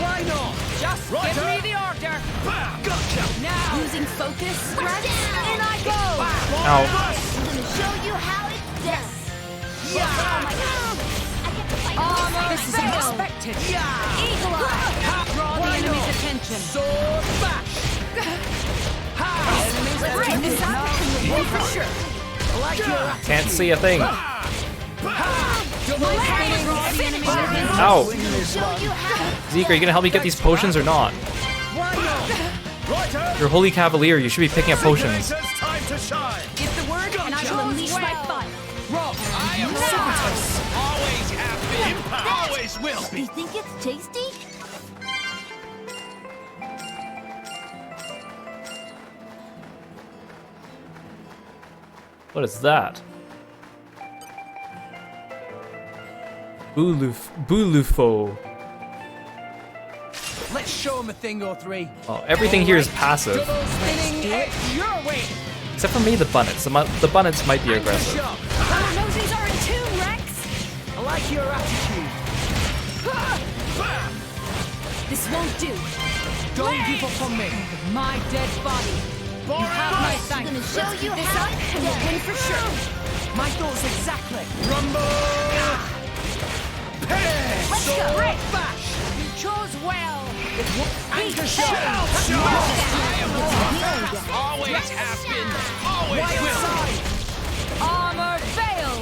J: Why not?
K: Just
J: Right
K: give me
J: up.
K: the order.
J: Gotcha.
K: Now.
D: Using focus.
E: Right down.
D: In I go.
A: Ow.
E: I'm gonna show you how it's done.
J: Yeah.
E: Oh my god. I get to fight
K: This is unexpected.
J: Yeah.
K: Eagle eye. Draw the
J: Why
K: enemy's
J: not?
K: attention.
J: Sword bash. Ha! Enemies
K: Let's
J: are
K: take this out.
J: one for sure. I like your attitude.
A: Can't see a thing.
J: Double spinning.
K: Draw the enemy's attention.
A: Ow!
E: show you how.
A: Zeke, are you gonna help me get these potions or not?
J: Why not?
A: You're a holy cavalier, you should be picking up potions.
W: It's time to shine.
D: Give the word and I shall unleash my fire.
J: Rock. Always will be.
E: You think it's tasty?
A: What is that? Bulufo.
J: Let's show him a thing or three.
A: Oh, everything here is passive.
J: Double spinning your way.
A: Except for me, the Bunnets. The Bunnets might be aggressive.
R: Our noses are in tune, Rex!
J: I like your attitude.
R: This won't do.
J: Don't give up on me.
K: My dead body. You have my thanks.
E: Gonna show you
R: This
E: how
R: up and we'll win for sure.
J: My thoughts exactly.
E: Rumble!
J: Let's
E: go.
J: Bash.
K: You chose well.
J: Anchor shot. Always have been. Always will.
K: Armor veil.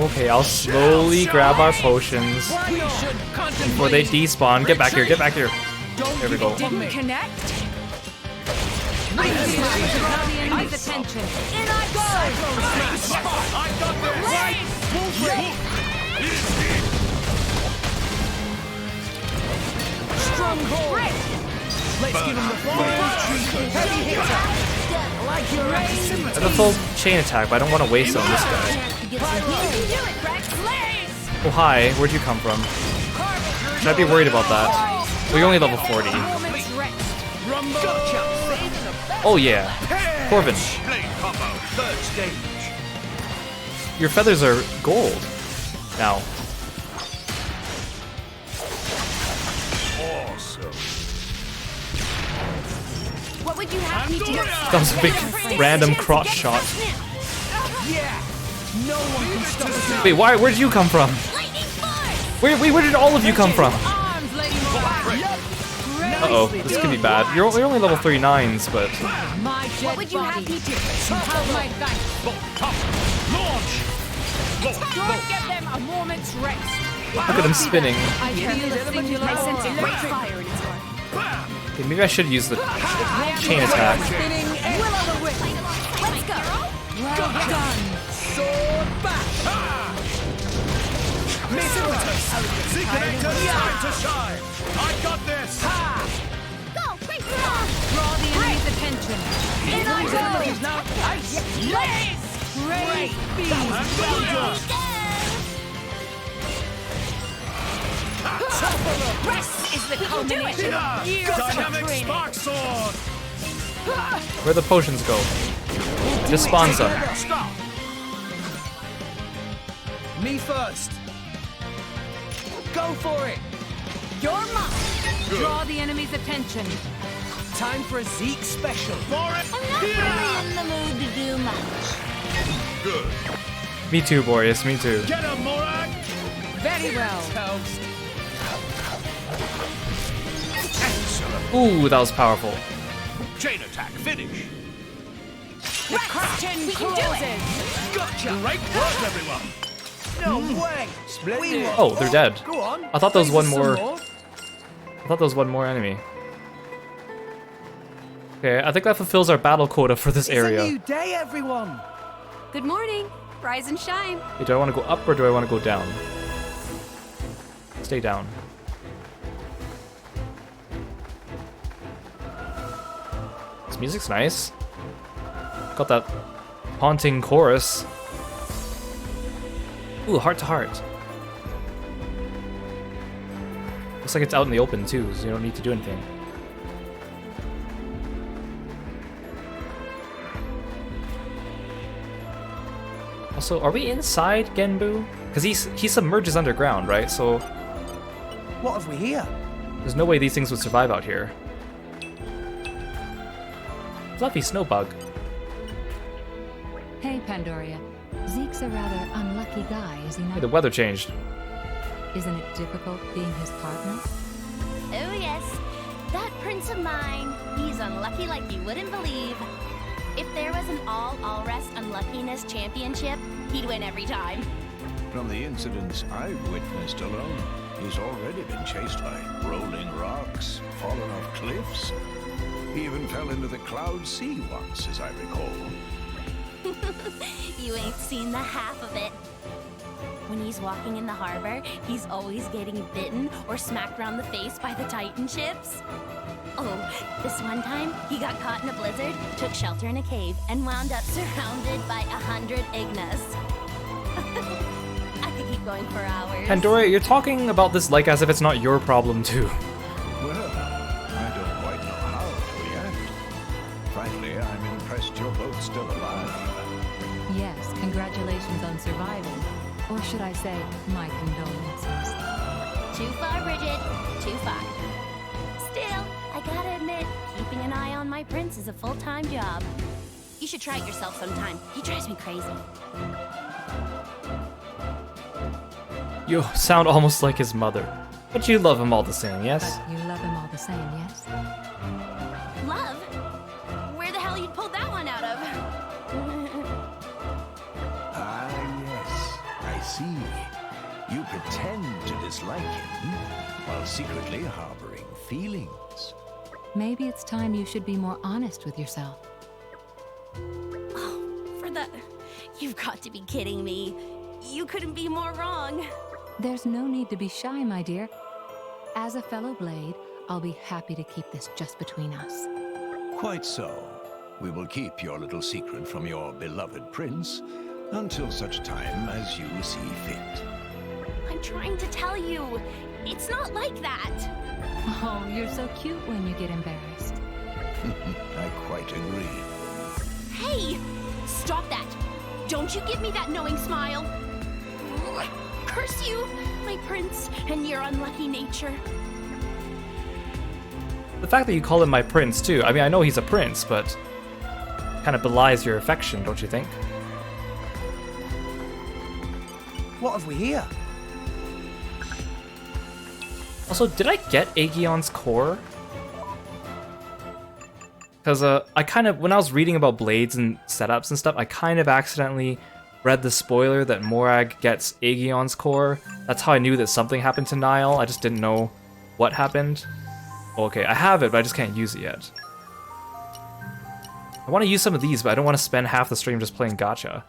A: Okay, I'll slowly grab our potions before they despawn. Get back here, get back here. There we go.
K: Didn't connect. Draw the enemy's attention.
J: In I go. I got this. Stronghold. Let's give him the heavy hitter. I like your
A: I have a full chain attack, but I don't want to waste it on this guy. Oh hi, where'd you come from? Should I be worried about that? We're only level 40. Oh yeah, Corvin. Your feathers are gold now.
E: What would you have me do?
A: That was a big random crotch shot.
J: Yeah. No one can stop us.
A: Wait, where did you come from? Where did all of you come from? Uh-oh, this could be bad. You're only level 39s, but...
E: What would you have me do?
K: Don't give them a moment's rest.
A: Look at him spinning.
K: I feel a singular
D: fire in its heart.
A: Okay, maybe I should use the chain attack.
E: Let's go.
K: Well done.
J: Sword bash. Time to shine. I got this.
E: Go, great
K: Draw the enemy's attention.
J: In I go. Now,
K: Yes! Great beam. Rest is the culmination of years of
J: Dynamic
K: training.
J: spark sword.
A: Where'd the potions go? Just spawns them.
J: Stop. Me first. Go for it.
K: Your mark. Draw the enemy's attention.
J: Time for a Zeke special.
E: I'm not really in the mood to do much.
S: Good.
A: Me too, Boreas, me too.
J: Get him, Morag.
K: Very well.
J: Toast.
A: Ooh, that was powerful.
S: Chain attack, finish.
K: The curtain closes.
J: Gotcha. Great work, everyone. No way. Splendid.
A: Oh, they're dead.
J: Go on.
A: I thought there was one
J: Some
A: more. I thought there was one more enemy. Okay, I think that fulfills our battle quota for this area.
J: It's a new day, everyone.
D: Good morning. Rise and shine.
A: Hey, do I want to go up or do I want to go down? Stay down. This music's nice. Got that haunting chorus. Ooh, heart to heart. Looks like it's out in the open too, so you don't need to do anything. Also, are we inside Genbu? Because he submerges underground, right? So
J: What have we here?
A: there's no way these things would survive out here. Fluffy snow bug.
M: Hey, Pandoria. Zeke's a rather unlucky guy, is he
A: Hey,
M: not?
A: the weather changed.
M: Isn't it difficult being his partner?
E: Oh yes, that prince of mine, he's unlucky like you wouldn't believe. If there was an all-rest unluckiness championship, he'd win every time.
H: From the incidents I've witnessed alone, he's already been chased by rolling rocks, fallen off cliffs. He even fell into the Cloud Sea once, as I recall.
E: You ain't seen the half of it. When he's walking in the harbor, he's always getting bitten or smacked around the face by the Titan ships. Oh, this one time, he got caught in a blizzard, took shelter in a cave, and wound up surrounded by 100 Ignis. I could keep going for hours.
A: Pandora, you're talking about this like as if it's not your problem too.
H: Well, I don't quite know how to react. Frankly, I'm impressed you're both still alive.
M: Yes, congratulations on surviving. Or should I say, my condolences.
E: Too far, Bridget. Too far. Still, I gotta admit, keeping an eye on my prince is a full-time job. You should try it yourself sometime. He drives me crazy.
A: You sound almost like his mother. But you love him all the same, yes?
M: But you love him all the same, yes?
E: Love? Where the hell you pulled that one out of?
H: Ah, yes. I see. You pretend to dislike him while secretly harboring feelings.
M: Maybe it's time you should be more honest with yourself.
E: Oh, for the... You've got to be kidding me. You couldn't be more wrong.
M: There's no need to be shy, my dear. As a fellow Blade, I'll be happy to keep this just between us.
H: Quite so. We will keep your little secret from your beloved prince until such time as you see fit.
E: I'm trying to tell you. It's not like that.
M: Oh, you're so cute when you get embarrassed.
H: I quite agree.
E: Hey! Stop that! Don't you give me that knowing smile! Curse you, my prince, and your unlucky nature.
A: The fact that you call him my prince too, I mean, I know he's a prince, but kind of belies your affection, don't you think?
J: What have we here?
A: Also, did I get Aegon's core? Because I kind of, when I was reading about blades and setups and stuff, I kind of accidentally read the spoiler that Morag gets Aegon's core. That's how I knew that something happened to Niall. I just didn't know what happened. Okay, I have it, but I just can't use it yet. I want to use some of these, but I don't want to spend half the stream just playing gacha.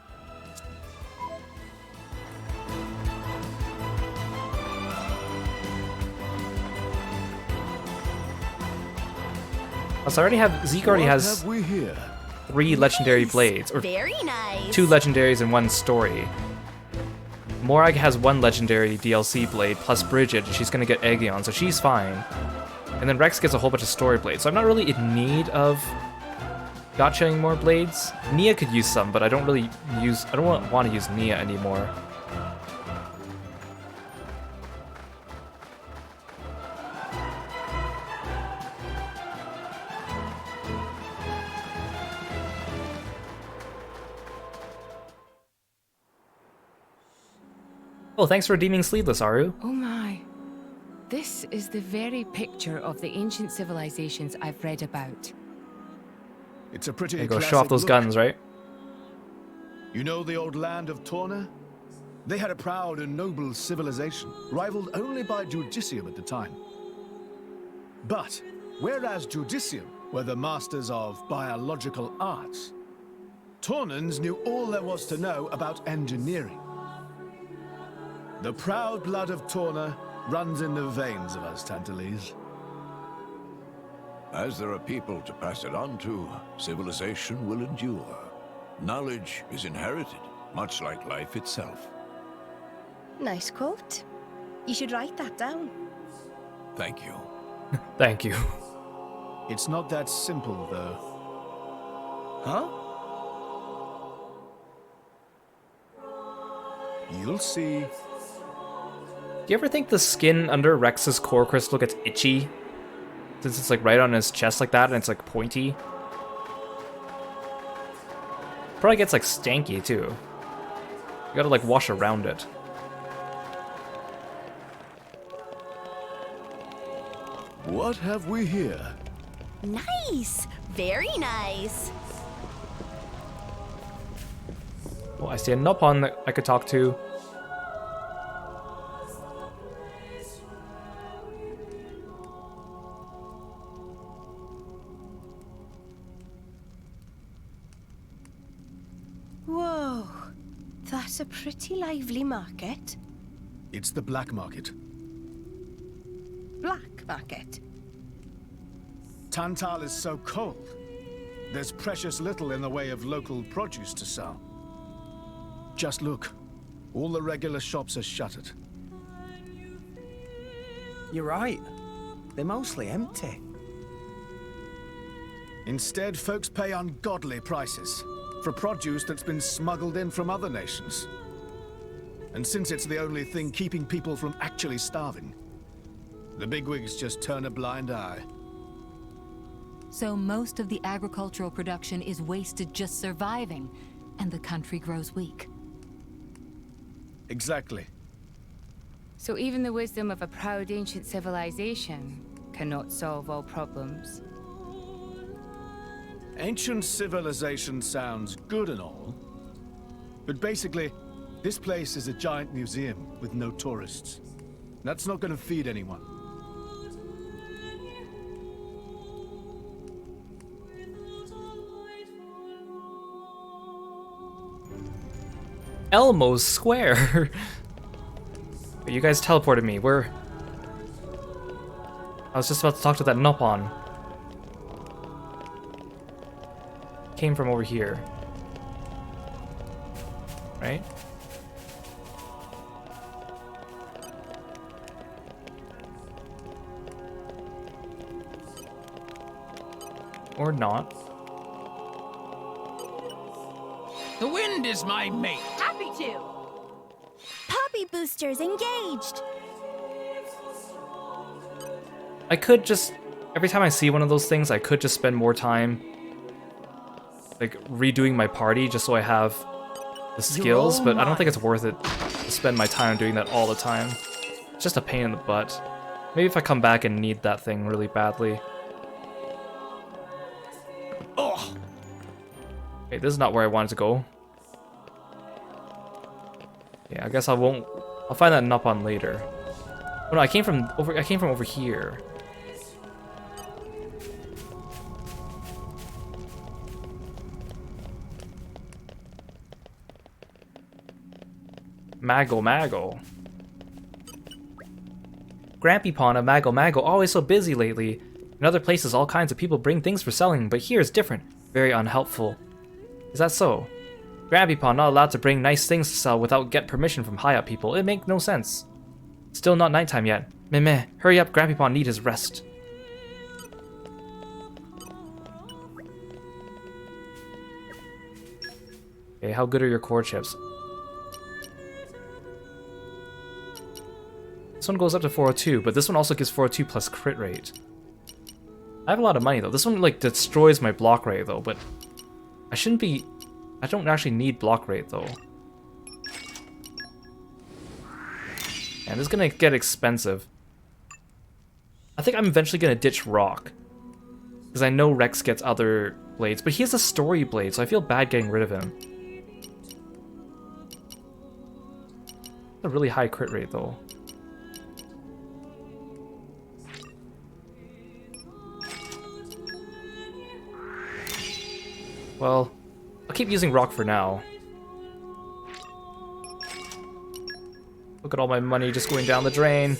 A: So I already have, Zeke already has 3 legendary blades, or
E: Very nice.
A: 2 legendaries and 1 story. Morag has 1 legendary DLC blade plus Bridget, and she's gonna get Aegon, so she's fine. And then Rex gets a whole bunch of story blades, so I'm not really in need of gachaing more blades. Nia could use some, but I don't really use, I don't want to use Nia anymore. Oh, thanks for redeeming Sleeveless, Aru.
K: Oh my. This is the very picture of the ancient civilizations I've read about.
W: It's a pretty
A: There you go, show off those
W: look.
A: guns, right?
W: You know the old land of Torna? They had a proud and noble civilization, rivaled only by Judicium at the time. But, whereas Judicium were the masters of biological arts, Tornans knew all there was to know about engineering. The proud blood of Torna runs in the veins of us Tantalese.
H: As there are people to pass it on to, civilization will endure. Knowledge is inherited, much like life itself.
G: Nice quote. You should write that down.
H: Thank you.
A: Thank you.
W: It's not that simple, though. Huh? You'll see.
A: Do you ever think the skin under Rex's core crystal gets itchy? Since it's like right on his chest like that and it's like pointy? Probably gets like stanky too. You gotta like wash around it.
W: What have we here?
E: Nice. Very nice.
A: Oh, I see a Nopon that I could talk to.
G: Whoa. That's a pretty lively market.
W: It's the black market.
G: Black market?
W: Tantal is so cold. There's precious little in the way of local produce to sell. Just look. All the regular shops are shuttered.
J: You're right. They're mostly empty.
W: Instead, folks pay ungodly prices for produce that's been smuggled in from other nations. And since it's the only thing keeping people from actually starving, the bigwigs just turn a blind eye.
M: So most of the agricultural production is wasted just surviving, and the country grows weak.
W: Exactly.
K: So even the wisdom of a proud ancient civilization cannot solve all problems.
W: Ancient civilization sounds good and all, but basically, this place is a giant museum with no tourists. That's not going to feed anyone.
A: Elmo's Square. You guys teleported me. I was just about to talk to that Nopon. Came from over here. Right? Or not.
J: The wind is my mate.
E: Happy to. Poppy boosters engaged.
A: I could just, every time I see one of those things, I could just spend more time like redoing my party just so I have the skills, but I don't think it's worth it to spend my time doing that all the time. It's just a pain in the butt. Maybe if I come back and need that thing really badly.
J: Oh.
A: Okay, this is not where I wanted to go. Yeah, I guess I'll find that Nopon later. Oh no, I came from over here. Mago. Grampy Pawn of Mago, always so busy lately. In other places, all kinds of people bring things for selling, but here it's different. Very unhelpful. Is that so? Grampy Pawn not allowed to bring nice things to sell without get permission from high up people. It makes no sense. Still not nighttime yet. Meh. Hurry up, Grampy Pawn need his rest. Okay, how good are your core chips? This one goes up to 402, but this one also gives 402 plus crit rate. I have a lot of money though. This one like destroys my block rate though, but I don't actually need block rate though. And this is gonna get expensive. I think I'm eventually gonna ditch Rock. Because I know Rex gets other blades, but he has a story blade, so I feel bad getting rid of him. A really high crit rate though. Well, I'll keep using Rock for now. Look at all my money just going down the drain.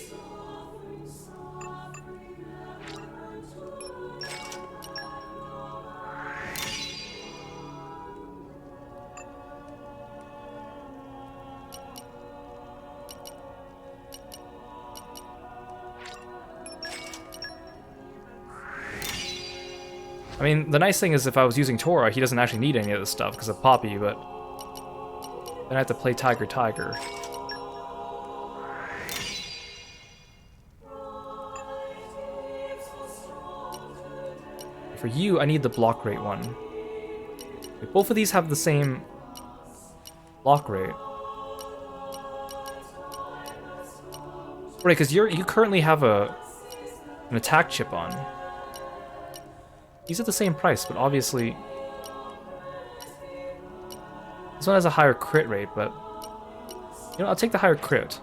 A: I mean, the nice thing is if I was using Tora, he doesn't actually need any of this stuff because of Poppy, but then I have to play Tiger. For you, I need the block rate one. Like, both of these have the same block rate. Right, because you currently have an attack chip on. These are the same price, but obviously this one has a higher crit rate, but you know, I'll take the higher crit.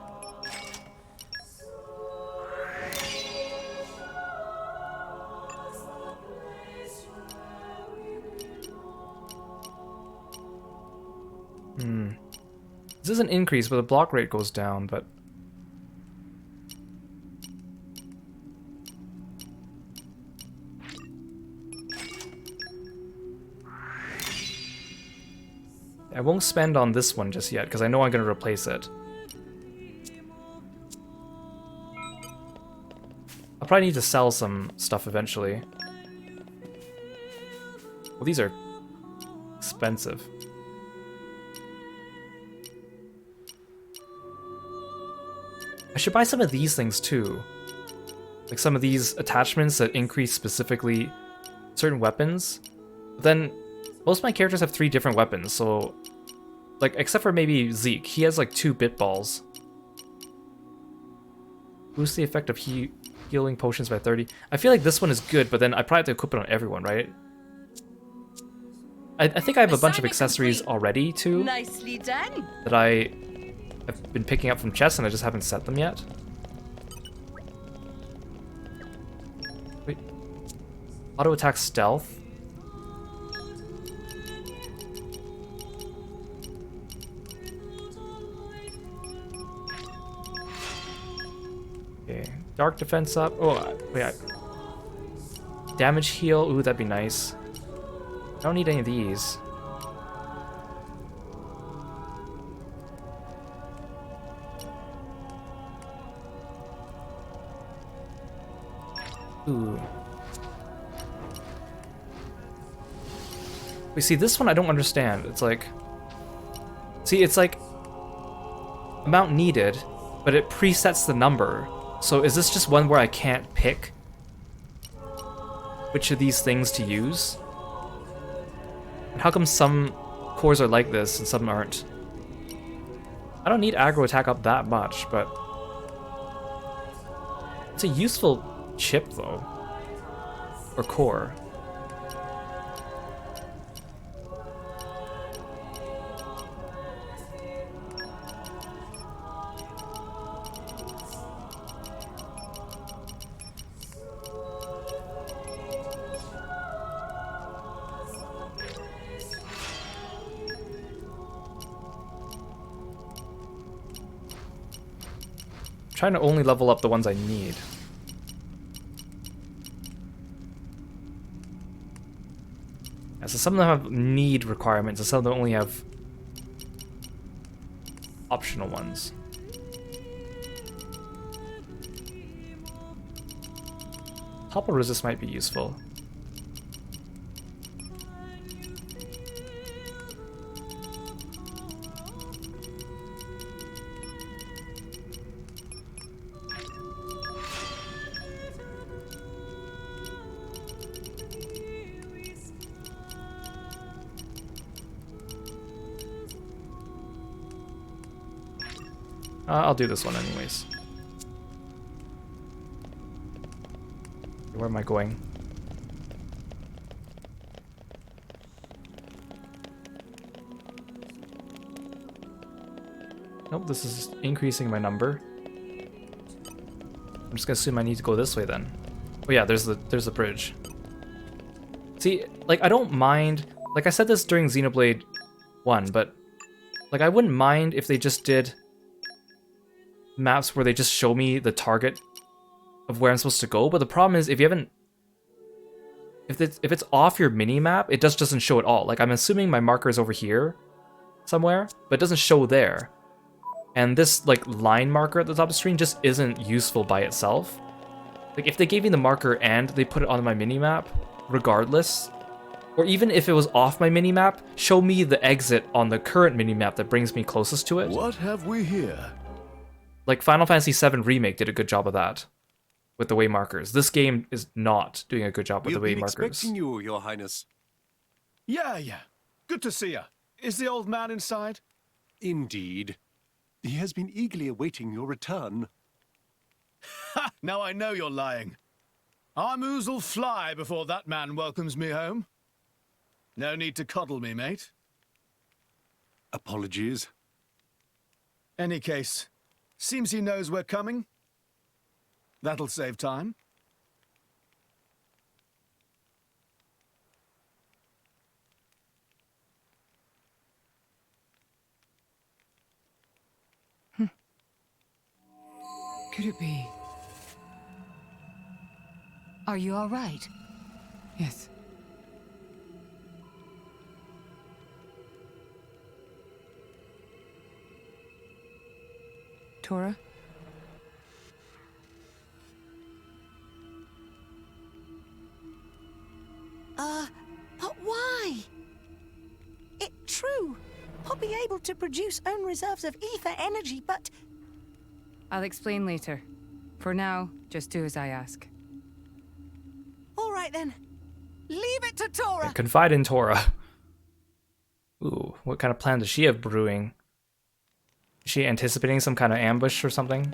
A: This is an increase, but the block rate goes down, but... I won't spend on this one just yet, because I know I'm going to replace it. I'll probably need to sell some stuff eventually. Well, these are expensive. I should buy some of these things too. Like some of these attachments that increase specifically certain weapons. But then most of my characters have 3 different weapons, so like except for maybe Zeke, he has like 2 bit balls. Boost the effect of healing potions by 30. I feel like this one is good, but then I probably have to equip it on everyone, right? I think I have a bunch of accessories already too.
C: Nicely done.
A: That I've been picking up from chests and I just haven't set them yet. Wait. Auto attack stealth. Okay. Dark defense up. Oh, wait. Damage heal. Ooh, that'd be nice. I don't need any of these. Ooh. Wait, see, this one I don't understand. It's like... See, it's like... amount needed, but it presets the number. So is this just one where I can't pick which of these things to use? And how come some cores are like this and some aren't? I don't need aggro attack up that much, but... It's a useful chip, though. Or core. Trying to only level up the ones I need. Yeah, so some of them have need requirements, and some of them only have optional ones. Topple resist might be useful. I'll do this one anyways. Where am I going? Nope, this is increasing my number. I'm just gonna assume I need to go this way then. Oh yeah, there's the bridge. See, like I don't mind, like I said this during Xenoblade 1, but like I wouldn't mind if they just did maps where they just show me the target of where I'm supposed to go, but the problem is if you haven't, if it's off your mini map, it just doesn't show at all. Like I'm assuming my marker is over here somewhere, but it doesn't show there. And this like line marker at the top of the screen just isn't useful by itself. Like if they gave me the marker and they put it on my mini map, regardless, or even if it was off my mini map, show me the exit on the current mini map that brings me closest to it.
W: What have we here?
A: Like Final Fantasy VII Remake did a good job of that with the way markers. This game is not doing a good job with the way markers.
B: We've been expecting you, Your Highness.
W: Yeah. Good to see you. Is the old man inside?
B: Indeed. He has been eagerly awaiting your return.
W: Ha! Now I know you're lying. Our moos'll fly before that man welcomes me home. No need to coddle me, mate.
B: Apologies.
W: Any case, seems he knows we're coming. That'll save time.
K: could it be?
M: Are you all right?
K: Yes. Tora?
F: But why? It true. I'll be able to produce own reserves of ether energy, but...
K: I'll explain later. For now, just do as I ask.
F: All right then. Leave it to Tora.
A: Confide in Tora. Ooh, what kind of plan does she have brewing? Is she anticipating some kind of ambush or something?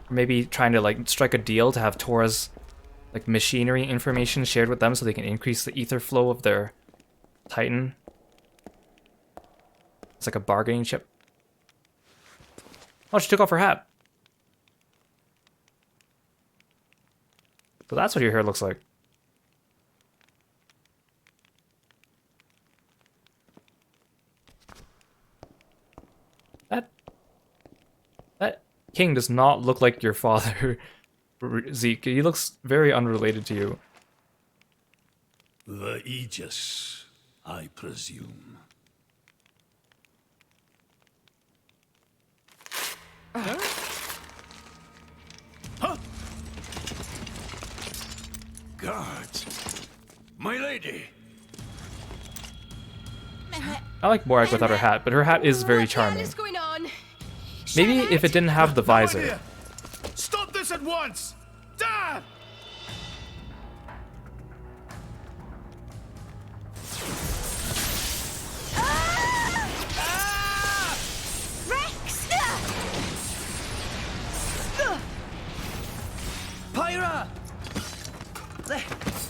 A: Maybe trying to like strike a deal to have Tora's like machinery information shared with them so they can increase the ether flow of their Titan. It's like a bargaining chip. Oh, she took off her hat. So that's what your hair looks like. That king does not look like your father, Zeke. He looks very unrelated to you.
S: The Aegis, I presume.
H: Huh? Guards! My lady!
A: I like Morak without her hat, but her hat is very charming.
C: What is going on?
A: Maybe if it didn't have the visor.
W: Stop this at once! Dad!
C: Rex!
J: Pyra!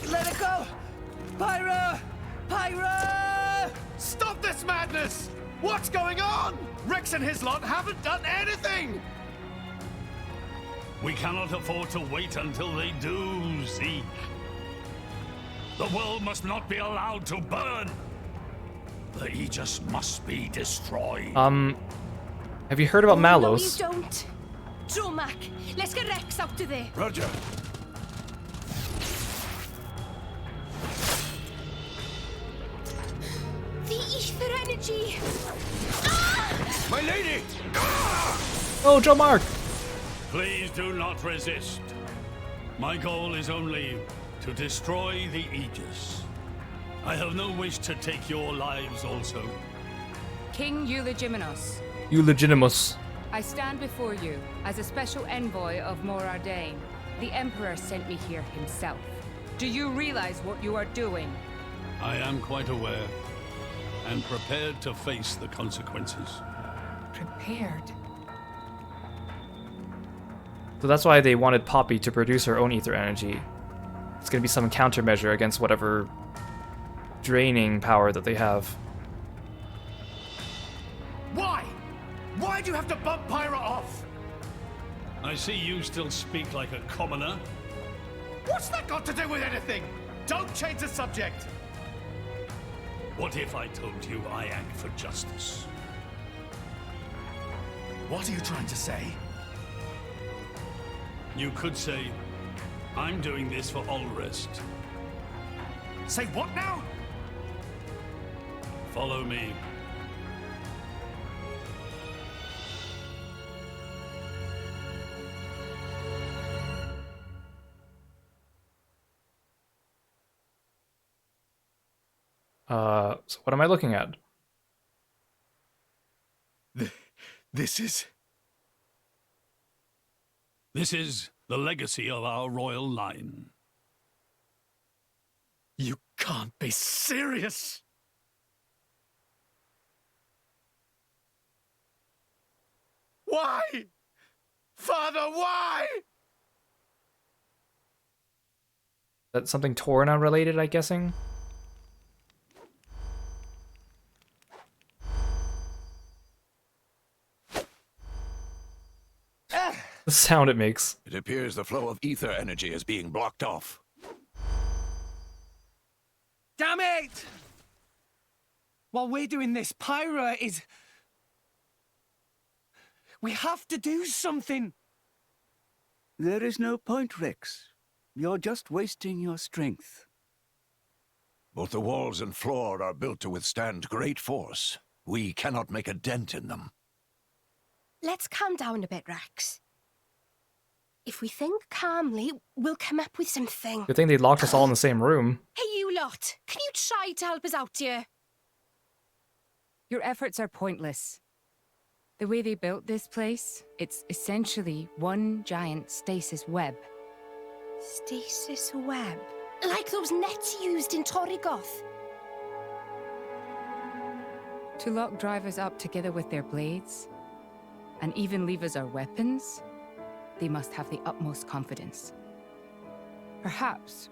J: Let it go! Pyra! Pyra!
W: Stop this madness! What's going on? Rex and his lot haven't done anything!
S: We cannot afford to wait until they do, Zeke. The world must not be allowed to burn. The Aegis must be destroyed.
A: Have you heard about Malos?
C: No, you don't. Dromac, let's get Rex out of there.
H: Roger.
C: The ether energy.
H: My lady!
A: Oh, Joe Mark!
S: Please do not resist. My goal is only to destroy the Aegis. I have no wish to take your lives also.
K: King Eulegiminos,
A: Eulegimimus.
K: I stand before you as a special envoy of Morardain. The Emperor sent me here himself. Do you realize what you are doing?
S: I am quite aware and prepared to face the consequences.
K: Prepared?
A: So that's why they wanted Poppy to produce her own ether energy. It's gonna be some countermeasure against whatever draining power that they have.
W: Why? Why do you have to bump Pyra off?
S: I see you still speak like a commoner.
W: What's that got to do with anything? Don't change the subject.
S: What if I told you I act for justice?
W: What are you trying to say?
S: You could say, I'm doing this for Ulrest.
W: Say what now?
S: Follow me.
A: So what am I looking at?
W: This is
S: the legacy of our royal line.
W: You can't be serious! Why? Father, why?
A: That's something Torna related, I'm guessing? The sound it makes.
H: It appears the flow of ether energy is being blocked off.
J: Damn it! While we're doing this, Pyra is... We have to do something!
N: There is no point, Rex. You're just wasting your strength.
H: Both the walls and floor are built to withstand great force. We cannot make a dent in them.
G: Let's calm down a bit, Rex. If we think calmly, we'll come up with something.
A: Good thing they locked us all in the same room.
G: Hey, you lot! Can you try to help us out here?
K: Your efforts are pointless. The way they built this place, it's essentially one giant stasis web.
G: Stasis web? Like those nets used in Torrigoth?
K: To lock drivers up together with their blades, and even leave us our weapons, they must have the utmost confidence. Perhaps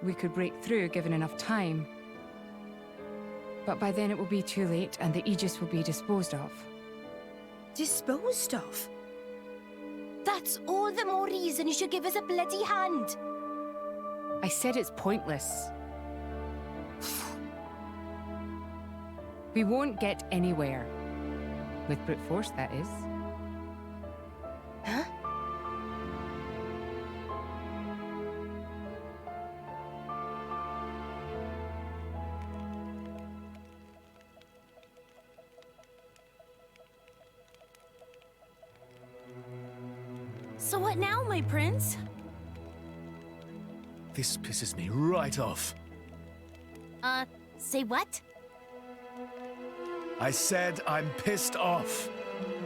K: we could break through given enough time, but by then it will be too late and the Aegis will be disposed of.
G: Disposed of? That's all the more reason you should give us a bloody hand.
K: I said it's pointless. We won't get anywhere. With brute force, that is.
G: Huh?
E: So what now, my prince?
W: This pisses me right off.
E: Say what?
W: I said I'm pissed off.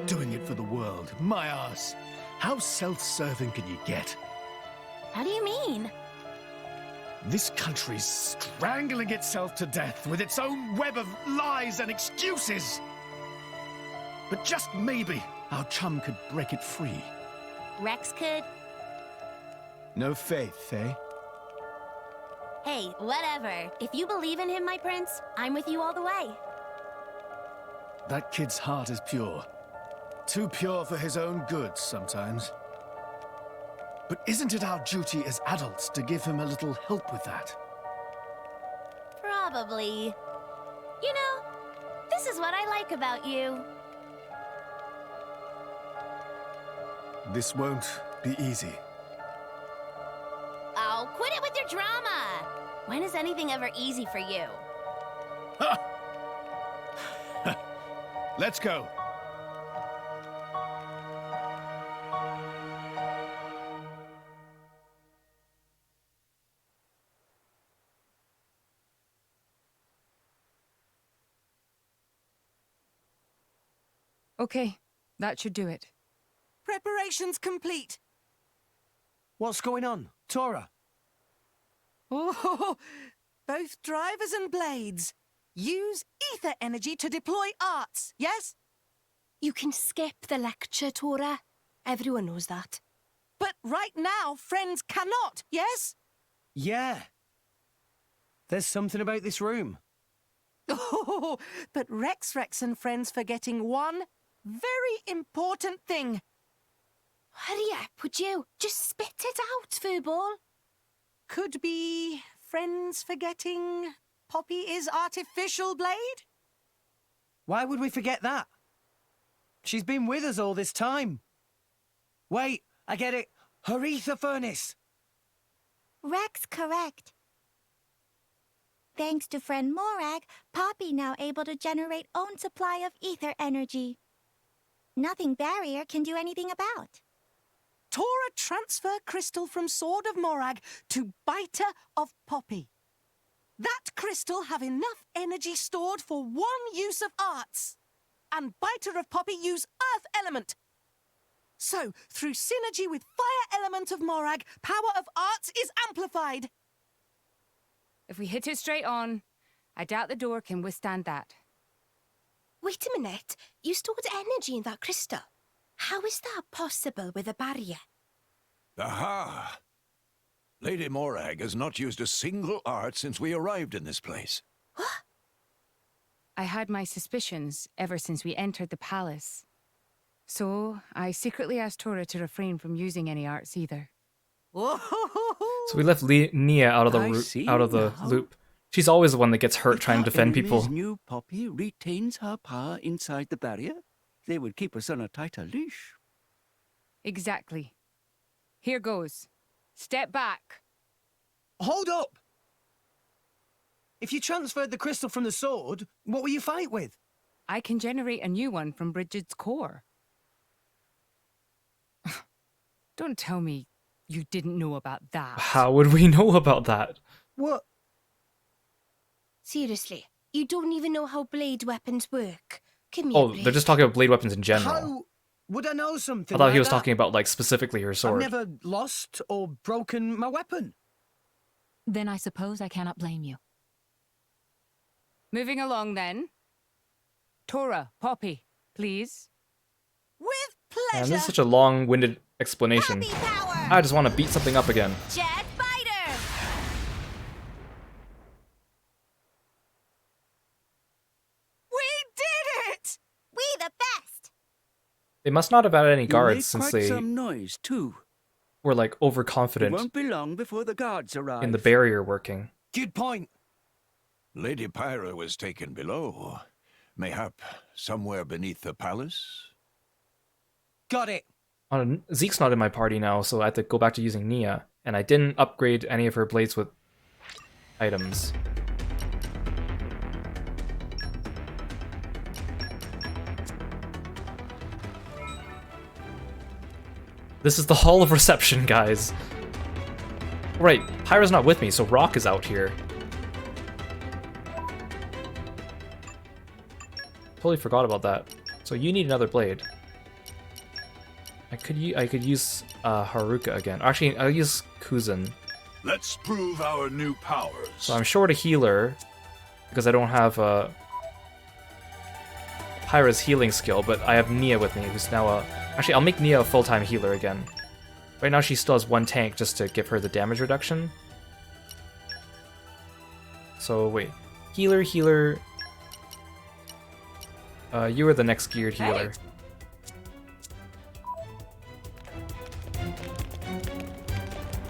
W: Doing it for the world. My arse. How self-serving can you get?
E: How do you mean?
W: This country's strangling itself to death with its own web of lies and excuses. But just maybe our chum could break it free.
E: Rex could?
W: No faith, eh?
E: Hey, whatever. If you believe in him, my prince, I'm with you all the way.
W: That kid's heart is pure. Too pure for his own good sometimes. But isn't it our duty as adults to give him a little help with that?
E: Probably. You know, this is what I like about you.
W: This won't be easy.
E: Oh, quit it with your drama! When is anything ever easy for you?
W: Let's go.
K: Okay, that should do it.
F: Preparations complete.
J: What's going on? Tora?
F: Oh, both drivers and blades. Use ether energy to deploy arts, yes?
G: You can skip the lecture, Tora. Everyone knows that.
F: But right now, friends cannot, yes?
J: Yeah. There's something about this room.
F: Oh, but Rex and friends forgetting one very important thing.
G: Hurry up, would you? Just spit it out, Furball.
F: Could be friends forgetting Poppy is artificial blade?
J: Why would we forget that? She's been with us all this time. Wait, I get it. Her ether furnace.
O: Rex correct. Thanks to friend Morag, Poppy now able to generate own supply of ether energy. Nothing barrier can do anything about.
F: Tora transfer crystal from Sword of Morag to Biter of Poppy. That crystal have enough energy stored for one use of arts. And Biter of Poppy use earth element. So, through synergy with fire element of Morag, power of arts is amplified.
K: If we hit it straight on, I doubt the door can withstand that.
G: Wait a minute. You stored energy in that crystal. How is that possible with a barrier?
H: Aha! Lady Morag has not used a single art since we arrived in this place.
G: What?
K: I had my suspicions ever since we entered the palace. So, I secretly asked Tora to refrain from using any arts either.
A: So we left Nia out of the loop. She's always the one that gets hurt trying to defend
N: Enemy's
A: people.
N: new Poppy retains her power inside the barrier. They would keep us on a tighter leash.
K: Exactly. Here goes. Step back.
J: Hold up! If you transferred the crystal from the sword, what will you fight with?
K: I can generate a new one from Bridget's core. Don't tell me you didn't know about that.
A: How would we know about that?
J: What?
G: Seriously, you don't even know how blade weapons work. Give me a
A: Oh,
G: break.
A: they're just talking about blade weapons in general.
J: How would I know something
A: I thought
J: like
A: he was
J: that?
A: talking about, like, specifically her sword.
J: I've never lost or broken my weapon.
M: Then I suppose I cannot blame you.
K: Moving along then. Tora, Poppy, please.
F: With
A: Man,
F: pleasure.
A: this is such a long-winded explanation. I just want to beat something up again.
O: Jet fighter!
F: We did it!
O: We the best!
A: They must not have had any
N: You
A: guards
N: made
A: since
N: quite
A: they
N: some noise too.
A: were, like,
N: It
A: overconfident
N: won't be long before the guards arrive.
A: in the barrier working.
J: Good point.
H: Lady Pyra was taken below. Mayhap somewhere beneath the palace?
J: Got it.
A: Oh, Zeke's not in my party now, so I have to go back to using Nia. And I didn't upgrade any of her blades with items. This is the Hall of Reception, guys. Right, Pyra's not with me, so Rock is out here. Totally forgot about that. So you need another blade. I could use Haruka again. Actually, I'll use Kuzan.
S: Let's prove our new powers.
A: So I'm short a healer because I don't have Pyra's healing skill, but I have Nia with me, who's now a... Actually, I'll make Nia a full-time healer again. Right now she still has one tank just to give her the damage reduction. So wait, healer. You are the next geared healer.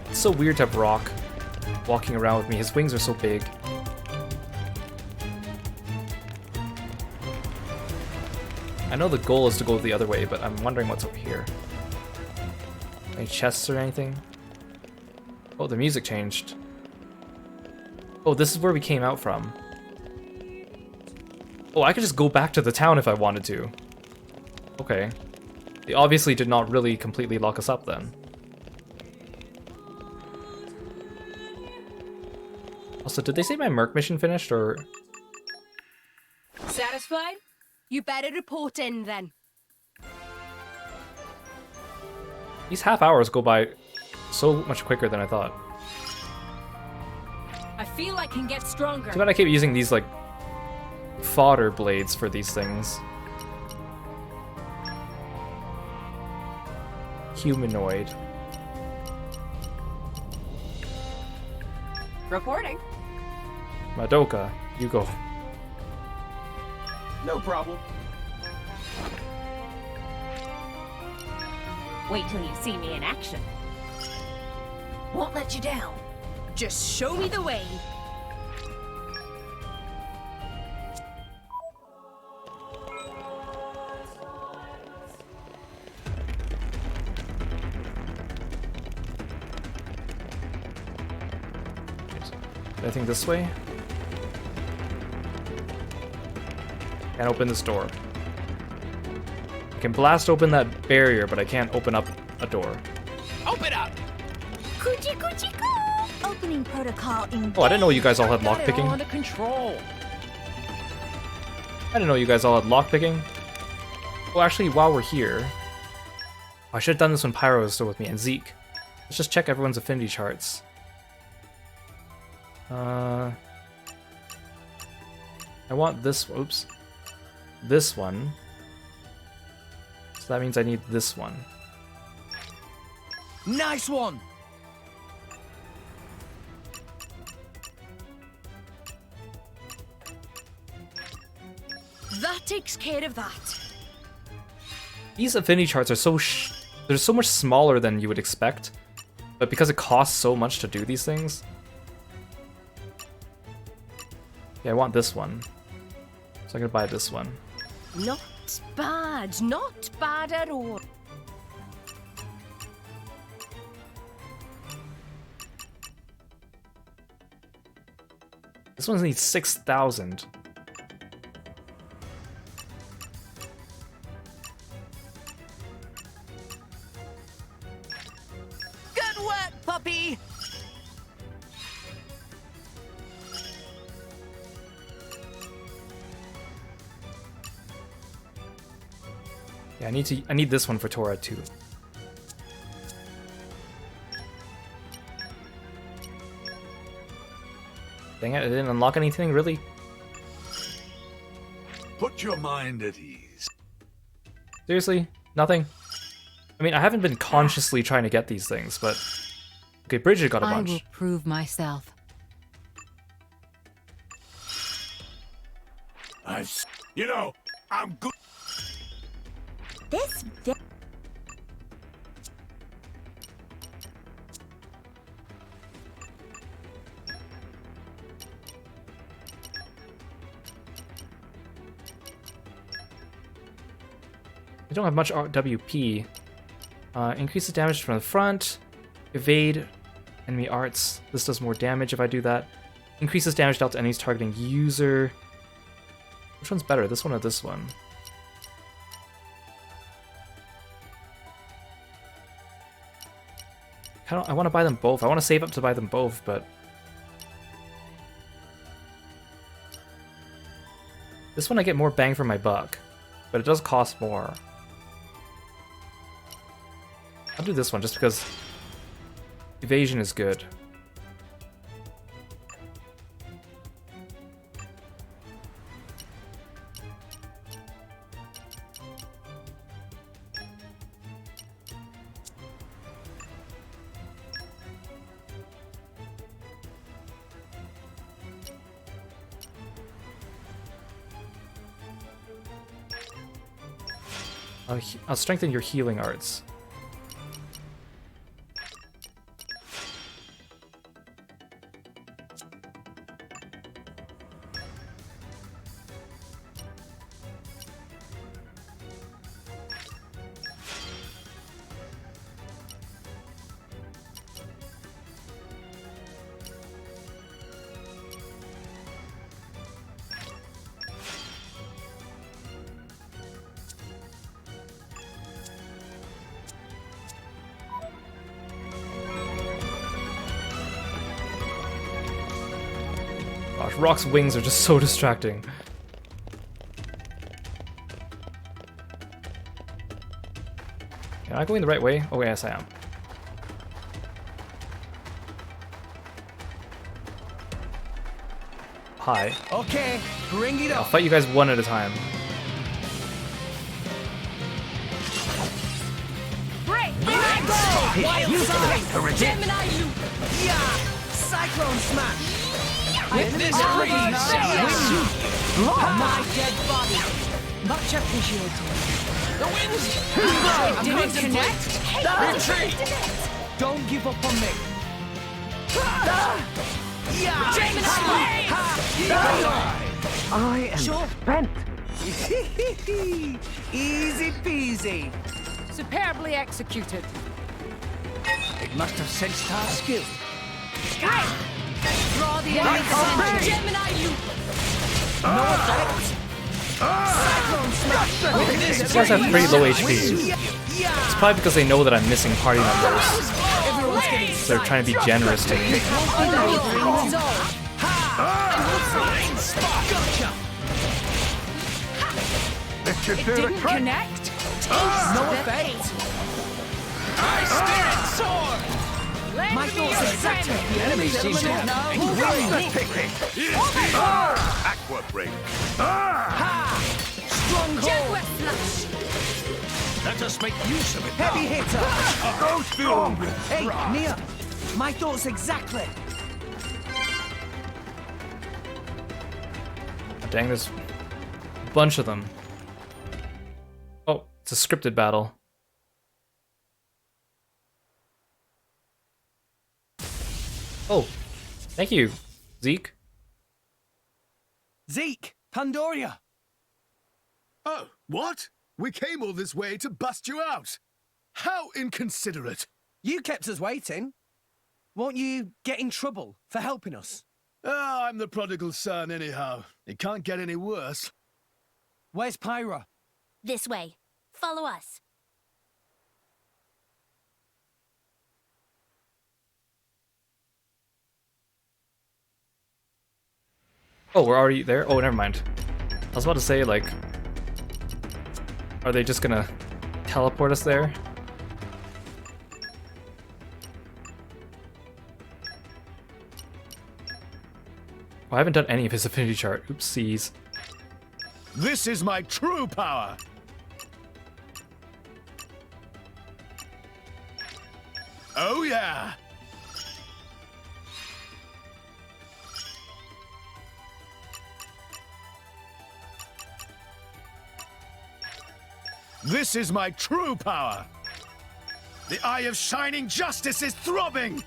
A: It's so weird to have Rock walking around with me. His wings are so big. I know the goal is to go the other way, but I'm wondering what's over here. Any chests or anything? Oh, the music changed. Oh, this is where we came out from. Oh, I could just go back to the town if I wanted to. Okay. They obviously did not really completely lock us up then. Also, did they say my Merc mission finished, or...?
C: Satisfied? You better report in then.
A: These half hours go by so much quicker than I thought.
C: I feel I can get stronger.
A: Too bad I keep using these, like, fodder blades for these things. Humanoid.
T: Reporting.
A: Madoka, you go.
J: No problem.
E: Wait till you see me in action.
C: Won't let you down. Just show me the way.
A: I think this way? Can't open this door. I can blast open that barrier, but I can't open up a door.
J: Open up!
O: Coochie coochie coo! Opening protocol in.
A: Oh, I didn't know you guys all had lockpicking.
J: Under control.
A: I didn't know you guys all had lockpicking. Well, actually, while we're here... I should have done this when Pyro was still with me, and Zeke. Let's just check everyone's affinity charts. I want this... Oops. This one. So that means I need this one.
J: Nice one!
C: That takes care of that.
A: These affinity charts are so they're so much smaller than you would expect, but because it costs so much to do these things, Yeah, I want this one. So I'm gonna buy this one.
C: Not bad, not bad at all.
A: This one needs 6,000.
F: Good work, puppy!
A: Yeah, I need this one for Tora too. Dang it, I didn't unlock anything, really?
S: Put your mind at ease.
A: Seriously? Nothing? I mean, I haven't been consciously trying to get these things, but... Okay, Bridget got a bunch.
M: I will prove myself.
S: You know, I'm good.
O: This
A: I don't have much WP. Increases damage from the front. Evade enemy arts. This does more damage if I do that. Increases damage dealt to enemies targeting user. Which one's better, this one or this one? I want to buy them both. I want to save up to buy them both, but... This one I get more bang for my buck, but it does cost more. I'll do this one just because evasion is good. I'll strengthen your healing arts. Gosh, Rock's wings are just so distracting. Am I going the right way? Oh, yes, I am. Hi.
J: Okay, bring it
A: I'll
J: up.
A: fight you guys one at a time.
F: Break!
J: Hey,
F: Wild
J: you
F: side!
J: can to resist.
F: Gemini, you!
J: Yeah! Cyclone smash!
F: Witness my dead body! Much appreciated. The winds!
J: Did it connect?
F: Retreat!
J: Don't give up on me. Yeah!
F: Gemini!
J: I am
F: Sure.
J: spent. Easy peasy.
K: Superbly executed.
J: It must have sensed our skill.
F: Draw the
J: Right,
F: enemy. Gemini, you!
J: No effect. Cyclone smash.
A: These guys have pretty low HP. It's probably because they know that I'm missing party members.
F: Everyone's getting
A: So they're trying to be generous to me.
F: Gotcha!
J: It
F: didn't connect?
J: No effect.
F: I spirit sword!
J: My thoughts exactly. The enemy seems to
S: Aqua break.
J: Stronghold.
S: Let us make use of it.
J: Heavy
S: now.
J: hitter.
S: Go filled with
J: Hey,
S: frost.
J: Nia. My thoughts exactly.
A: Dang, there's a bunch of them. Oh, it's a scripted battle. Oh, thank you, Zeke.
J: Zeke! Pandoria!
W: Oh, what? We came all this way to bust you out. How inconsiderate.
J: You kept us waiting. Won't you get in trouble for helping us?
W: Ah, I'm the prodigal son anyhow. It can't get any worse.
J: Where's Pyra?
E: This way. Follow us.
A: Oh, we're already there? Oh, never mind. I was about to say, like, are they just gonna teleport us there? Oh, I haven't done any of his affinity chart. Oopsies.
W: This is my true power. Oh, yeah. This is my true power. The eye of shining justice is throbbing.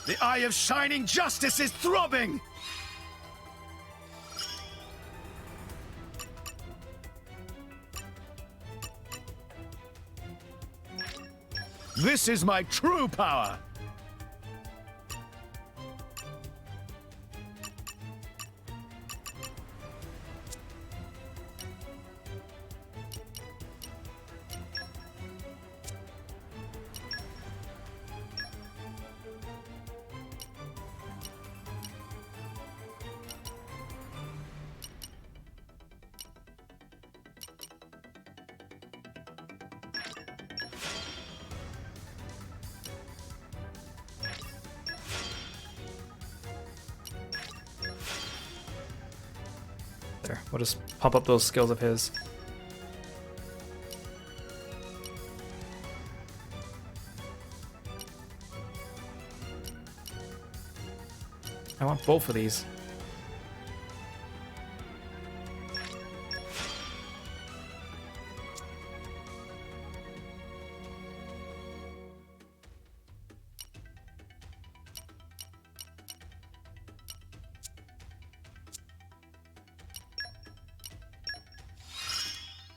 W: The eye of shining justice is throbbing. This is my true power.
A: There, we'll just pump up those skills of his. I want both of these.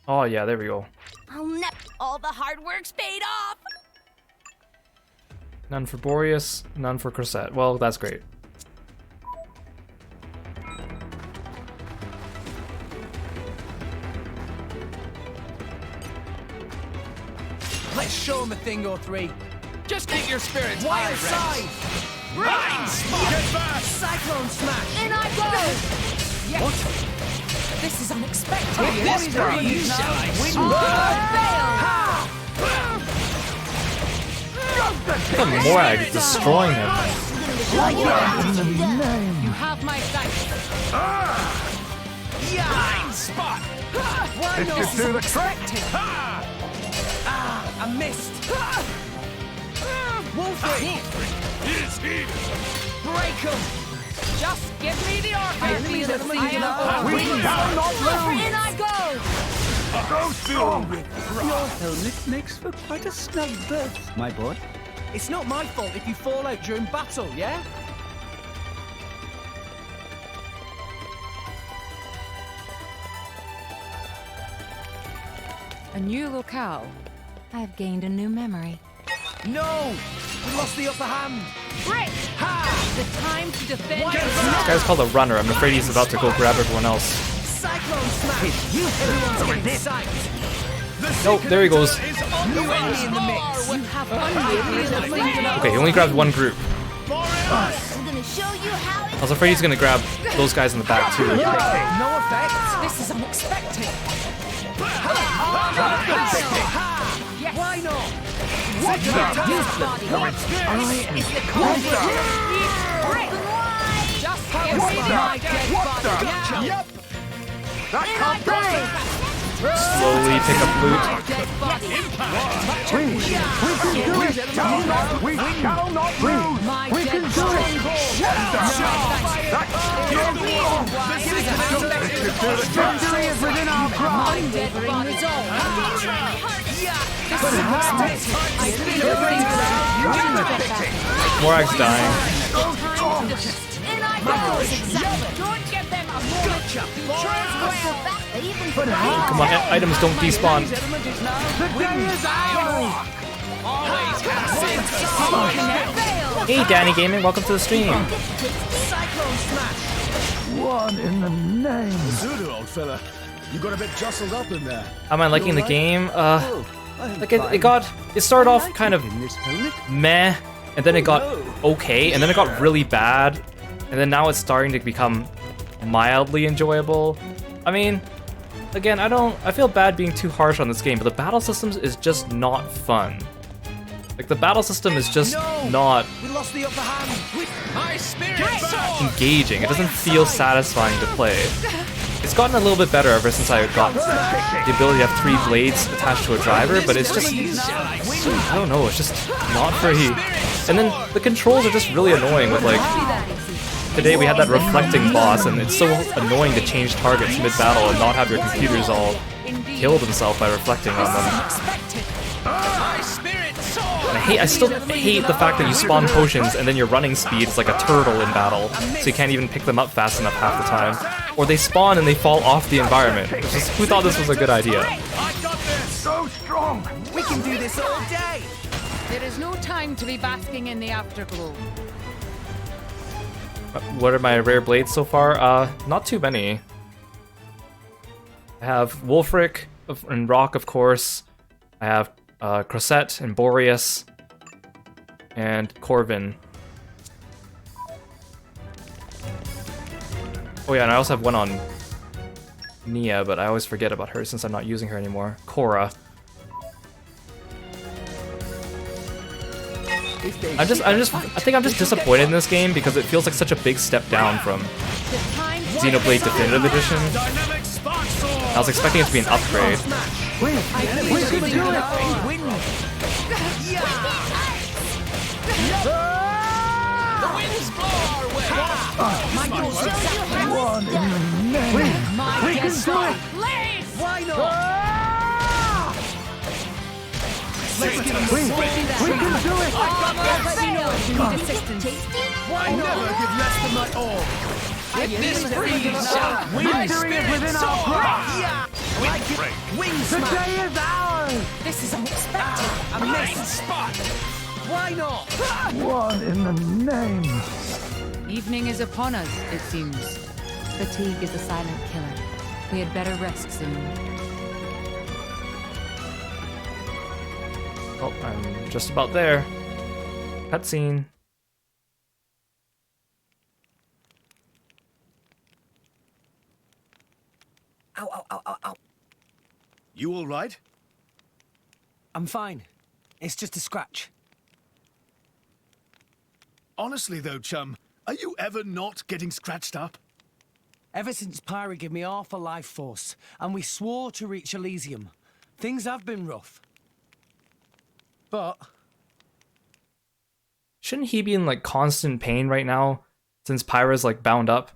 A: Oh yeah, there we go.
E: I'll never. All the hard work's paid off.
A: None for Boreas, none for Cresset. Well, that's great.
J: Let's show him a thing or three.
F: Just keep your spirits
J: Wild
F: high,
J: side!
F: Blind spot!
J: Get back! Cyclone smash!
E: In I go!
J: Yes. What? This is unexpected.
F: With this breeze, shall I
J: Win.
A: The Morag destroying him.
K: You have my thanks.
F: Blind spot!
J: Why not?
F: This is
J: do the trick! I missed! Wolfie!
S: Is he?
J: Break him!
K: Just give me the order.
J: I feel it,
F: We shall not lose!
E: In I go!
F: Go soon!
N: Your helmet makes for quite a snug berth, my boy.
J: It's not my fault if you fall out during battle, yeah?
M: A new locale. I've gained a new memory.
J: No! We lost the upper hand!
K: Break!
J: Ha!
K: The time to defend
A: This guy's called a runner. I'm afraid he's about to go grab everyone else.
J: Cyclone smash! Everyone's getting psyched!
A: Nope, there he goes.
J: You and me in the mix! You have
A: Okay, he only grabbed one group.
E: I'm gonna show you how
A: I was afraid he's gonna grab those guys in the back too.
J: No effect! This is unexpected! Why not?
F: What
J: the
F: body?
J: is the combat?
K: Just
J: How
K: give
J: is
K: me
J: my
K: the
J: dead body?
F: Yep! That can't be!
A: Slowly pick up loot.
K: dead body.
F: We can do it! We shall not lose!
K: My
F: We
K: dead
F: can do
K: body.
F: it! Victory is within our grasp!
K: Unwavering resolve.
A: Morag's dying.
K: time to just... In I go! Don't give them a moment to choose well.
A: Come on, items don't despawn. Hey, Danny Gaming, welcome to the stream.
H: One in the name. Zulu, old fella. You got a bit jostled up in there.
A: Am I liking the game? Like it started off kind of meh, and then it got okay, and then it got really bad, and then now it's starting to become mildly enjoyable. I mean, again, I feel bad being too harsh on this game, but the battle systems is just not fun. Like, the battle system is just not
J: We lost the upper hand. With my spirit
A: engaging. It doesn't feel satisfying to play. It's gotten a little bit better ever since I got the ability to have 3 blades attached to a driver, but it's just, I don't know, it's just not very... And then the controls are just really annoying with, like, today we had that reflecting boss, and it's so annoying to change targets mid-battle and not have your computers all kill themselves by reflecting on them. And I still hate the fact that you spawn potions and then your running speed is like a turtle in battle, so you can't even pick them up fast enough half the time. Or they spawn and they fall off the environment. It's just, who thought this was a good idea?
J: so strong. We can do this all day.
K: There is no time to be basking in the afterglow.
A: What are my rare blades so far? Not too many. I have Wulfric and Rock, of course. I have Crosette and Boreas and Corvin. Oh yeah, and I also have one on Nia, but I always forget about her since I'm not using her anymore. Korra. I think I'm just disappointed in this game because it feels like such a big step down from Xenoblade Definitive Edition. I was expecting it to be an upgrade.
J: One in the name. We can do it. Why not? Let's give him we can do it. Why never give less than my all? Get this free. My spirit within our grasp. Wing smash. The day is ours.
K: This is unexpected.
J: A missed spot. Why not?
H: One in the name.
K: Evening is upon us, it seems.
M: Fatigue is a silent killer. We had better rest soon.
A: Oh, I'm just about there. Cutscene.
J: Ow, ow, ow, ow, ow.
W: You all right?
J: I'm fine. It's just a scratch.
W: Honestly though, chum, are you ever not getting scratched up?
J: Ever since Pyra gave me half a life force, and we swore to reach Elysium, things have been rough. But...
A: shouldn't he be in, like, constant pain right now, since Pyra's, like, bound up?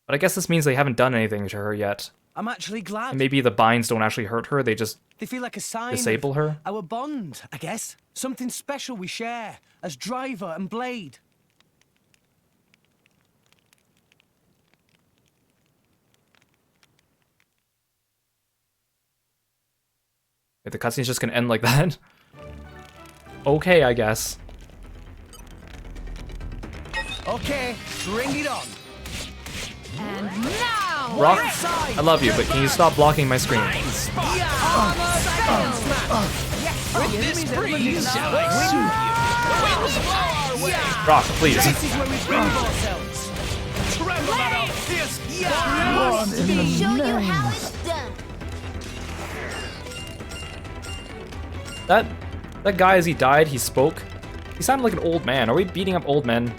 A: But I guess this means they haven't done anything to her yet.
J: I'm actually glad.
A: And maybe the binds don't actually hurt her, they just
J: They feel like a sign
A: disable
J: of
A: her?
J: our bond, I guess. Something special we share, as driver and blade.
A: Wait, the cutscene's just gonna end like that? Okay, I guess.
J: Okay, bring it on.
K: And now!
A: Rock, I love you, but can you stop blocking my screen? Rock, please.
J: This is where we prove ourselves. Tremble at our fierce.
H: One in the
O: Show you
H: name.
O: how it's done.
A: That guy, as he died, he spoke. He sounded like an old man. Are we beating up old men?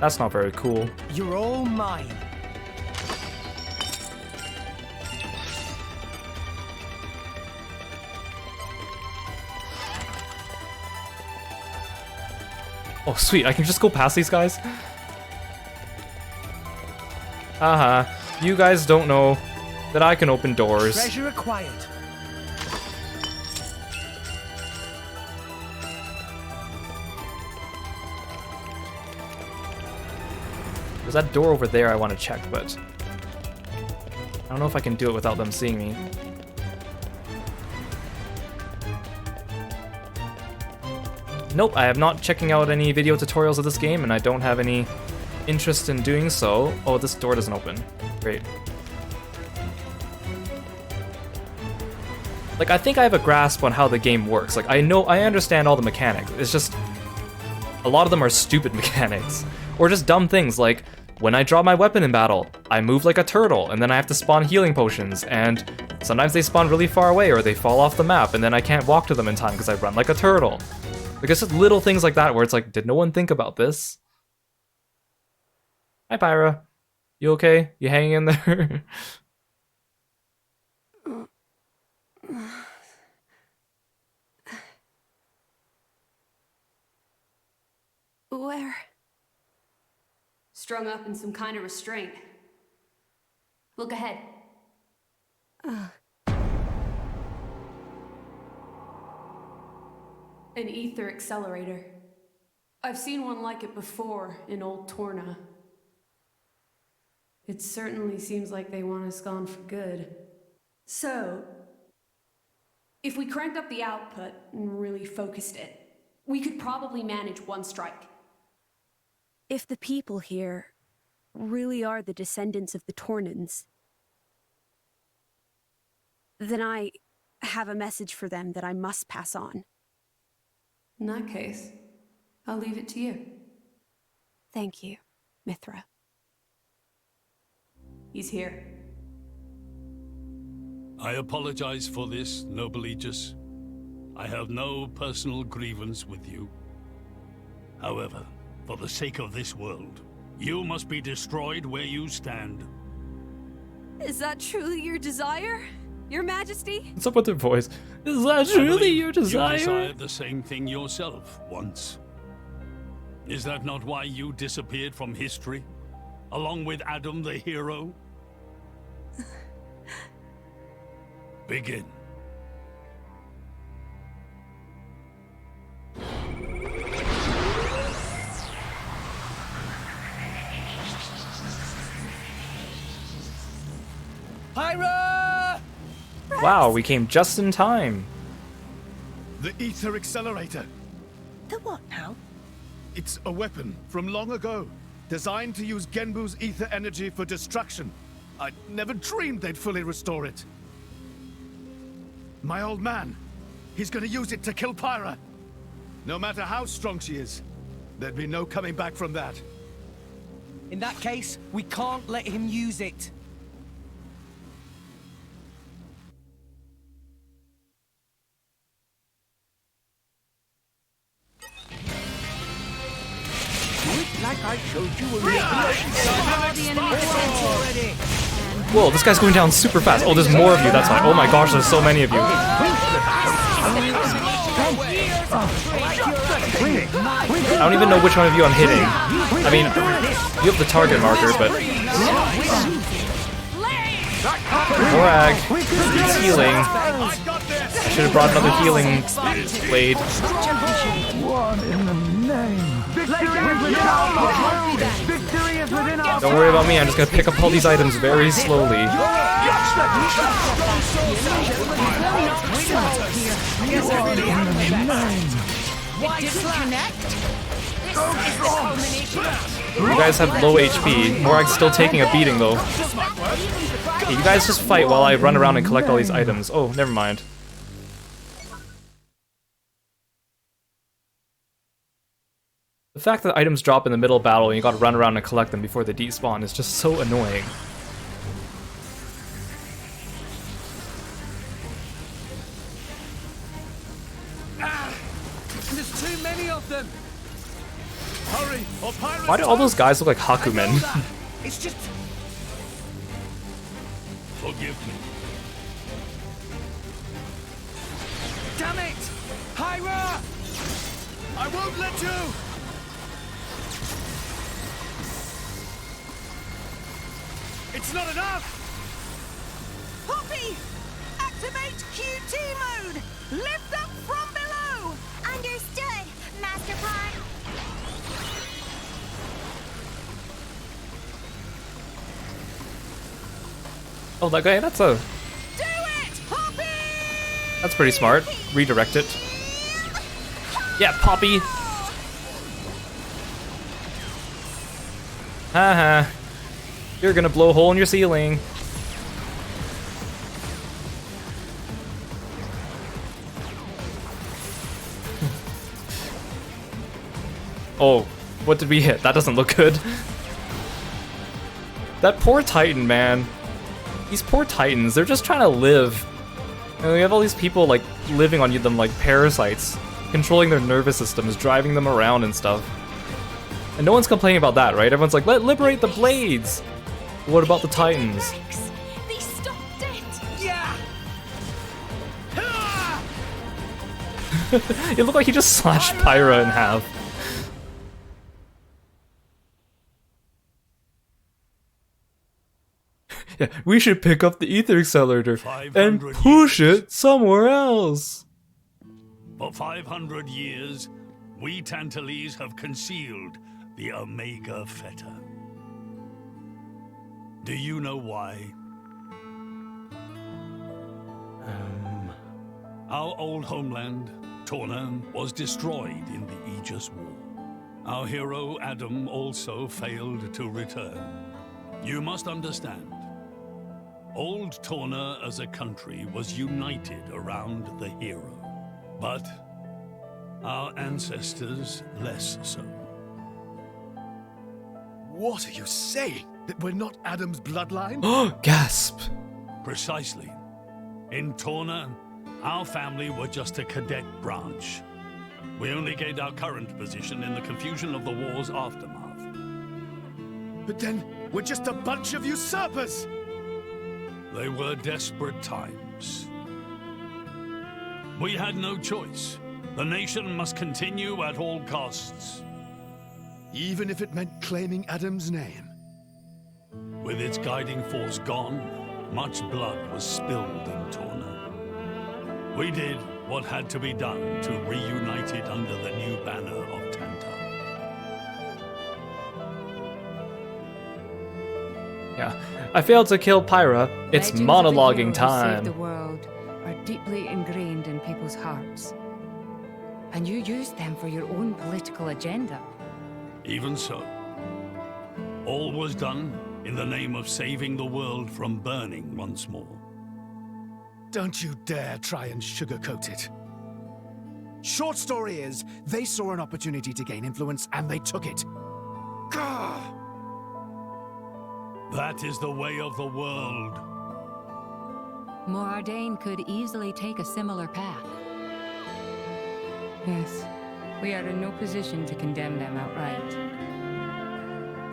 A: That's not very cool.
J: You're all mine.
A: Oh, sweet. I can just go past these guys? You guys don't know that I can open doors.
J: Treasure acquired.
A: There's that door over there I want to check, but I don't know if I can do it without them seeing me. Nope, I am not checking out any video tutorials of this game, and I don't have any interest in doing so. Oh, this door doesn't open. Great. Like, I think I have a grasp on how the game works. Like, I understand all the mechanics. It's just, a lot of them are stupid mechanics. Or just dumb things like, when I draw my weapon in battle, I move like a turtle, and then I have to spawn healing potions, and sometimes they spawn really far away, or they fall off the map, and then I can't walk to them in time because I run like a turtle. Like, it's just little things like that where it's like, did no one think about this? Hi, Pyra. You okay? You hanging in there?
D: Where? Strung up in some kind of restraint. Look ahead. An ether accelerator. I've seen one like it before in Old Torna. It certainly seems like they want us gone for good. So, if we cranked up the output and really focused it, we could probably manage one strike. If the people here really are the descendants of the Tornans, then I have a message for them that I must pass on. In that case, I'll leave it to you. Thank you, Mithra. He's here.
S: I apologize for this, noble Aegis. I have no personal grievance with you. However, for the sake of this world, you must be destroyed where you stand.
D: Is that truly your desire, Your Majesty?
A: What's up with their voice? Is that truly your desire?
S: You desired the same thing yourself once. Is that not why you disappeared from history, along with Adam the hero? Begin.
J: Pyra!
A: Wow, we came just in time.
W: The ether accelerator.
G: The what now?
W: It's a weapon from long ago, designed to use Genbu's ether energy for destruction. I never dreamed they'd fully restore it. My old man, he's gonna use it to kill Pyra. No matter how strong she is, there'd be no coming back from that.
J: In that case, we can't let him use it.
N: Like I showed you
A: Whoa, this guy's going down super fast. Oh, there's more of you, that's why. Oh my gosh, there's so many of you. I don't even know which one of you I'm hitting. I mean, you have the target marker, but... Morag, he's healing. I should have brought another healing blade.
N: One in the name. Victory is within our Victory is within our
A: Don't worry about me, I'm just gonna pick up all these items very slowly. You guys have low HP. Morag's still taking a beating though. Okay, you guys just fight while I run around and collect all these items. Oh, never mind. The fact that items drop in the middle of battle and you gotta run around and collect them before they despawn is just so annoying.
J: There's too many of them.
W: Hurry, or Pyra's
A: Why do all those guys look like Hakumen?
J: It's just...
S: Forgive me.
J: Damn it! Pyra!
W: I won't let you! It's not enough!
F: Poppy! Activate QT mode! Lift up from below!
O: Understood, Master Pawn.
A: Oh, that guy, that's pretty smart. Redirect it. Yeah, Poppy! Haha. You're gonna blow a hole in your ceiling. Oh, what did we hit? That doesn't look good. That poor Titan, man. These poor Titans, they're just trying to live. And we have all these people, like, living on them like parasites, controlling their nervous systems, driving them around and stuff. And no one's complaining about that, right? Everyone's like, liberate the blades! What about the Titans?
C: They stopped it!
J: Yeah!
A: It looked like he just slashed Pyra in half. Yeah, we should pick up the ether accelerator and push it somewhere else.
S: For 500 years, we Tantalese have concealed the Omega Feta. Do you know why? Our old homeland, Torna, was destroyed in the Aegis War. Our hero, Adam, also failed to return. You must understand, old Torna as a country was united around the hero. But our ancestors less so.
W: What are you saying? That we're not Adam's bloodline?
A: Gasp!
S: Precisely. In Torna, our family were just a cadet branch. We only gained our current position in the confusion of the war's aftermath.
W: But then, we're just a bunch of usurpers!
S: They were desperate times. We had no choice. The nation must continue at all costs.
W: Even if it meant claiming Adam's name?
S: With its guiding force gone, much blood was spilled in Torna. We did what had to be done to reunite it under the new banner of Tanta.
A: Yeah, I failed to kill Pyra. It's
K: Legends
A: monologuing
K: of the hero who
A: time.
K: saved the world are deeply ingrained in people's hearts. And you used them for your own political agenda.
S: Even so, all was done in the name of saving the world from burning once more.
W: Don't you dare try and sugarcoat it. Short story is, they saw an opportunity to gain influence and they took it. Gah!
S: That is the way of the world.
M: Morardain could easily take a similar path.
K: Yes, we are in no position to condemn them outright.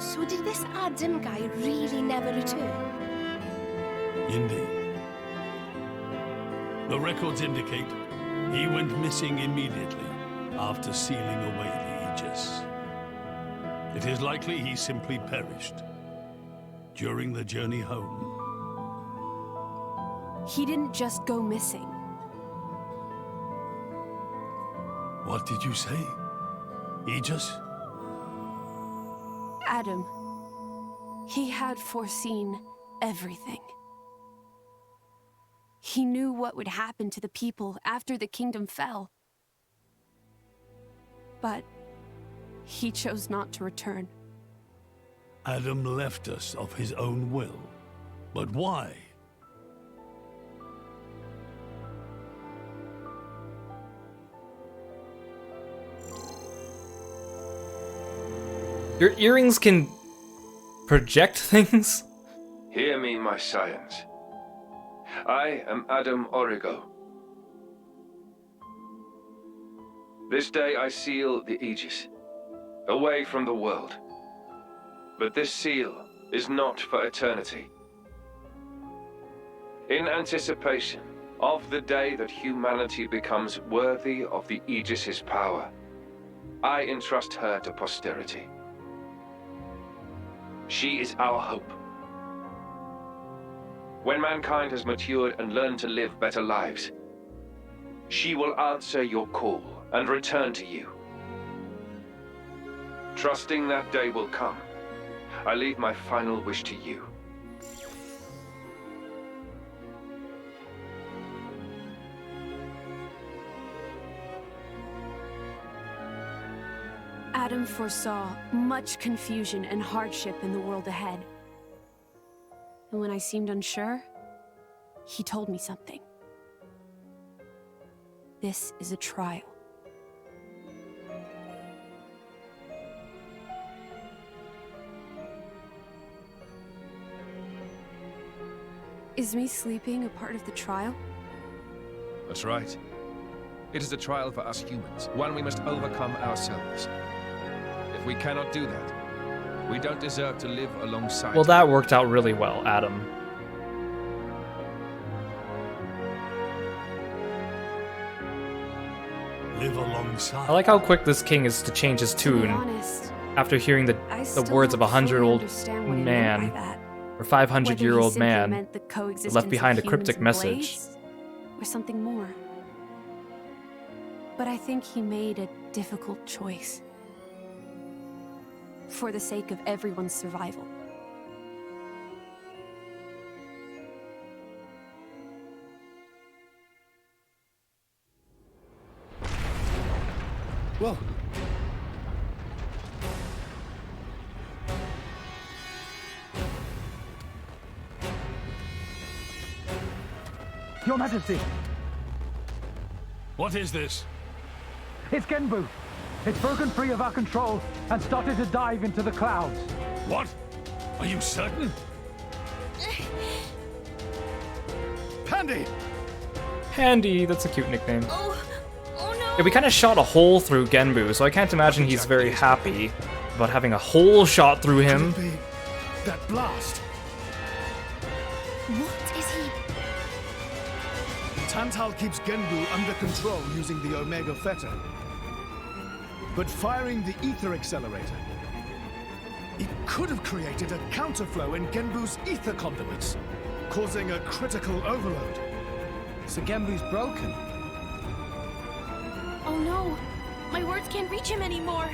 C: So did this Adam guy really never return?
S: Indeed. The records indicate he went missing immediately after sealing away the Aegis. It is likely he simply perished during the journey home.
D: He didn't just go missing.
S: What did you say? Aegis?
D: Adam, he had foreseen everything. He knew what would happen to the people after the kingdom fell. But he chose not to return.
S: Adam left us of his own will. But why?
A: Your earrings can project things?
Q: Hear me, my scions. I am Adam Origo. This day I seal the Aegis, away from the world. But this seal is not for eternity. In anticipation of the day that humanity becomes worthy of the Aegis's power, I entrust her to posterity. She is our hope. When mankind has matured and learned to live better lives, she will answer your call and return to you. Trusting that day will come, I leave my final wish to you.
D: Adam foresaw much confusion and hardship in the world ahead. And when I seemed unsure, he told me something. This is a trial. Is me sleeping a part of the trial?
Q: That's right. It is a trial for us humans, one we must overcome ourselves. If we cannot do that, we don't deserve to live alongside.
A: Well, that worked out really well, Adam.
S: Live alongside.
A: I like how quick this king is to change his tune after hearing the words of a 100-year-old man or 500-year-old man who left behind a cryptic message.
D: Or something more. But I think he made a difficult choice. For the sake of everyone's survival.
W: Whoa.
N: Your Majesty,
S: What is this?
N: it's Genbu. It's broken free of our control and started to dive into the clouds.
S: What? Are you certain?
W: Pandy!
A: Handy, that's a cute nickname. Yeah, we kind of shot a hole through Genbu, so I can't imagine he's very happy about having a hole shot through him.
W: Could it be that blast?
G: What is he?
W: Tantal keeps Genbu under control using the Omega Fetter. But firing the ether accelerator, it could have created a counterflow in Genbu's ether conduits, causing a critical overload.
J: So Genbu's broken.
E: Oh no! My words can't reach him anymore!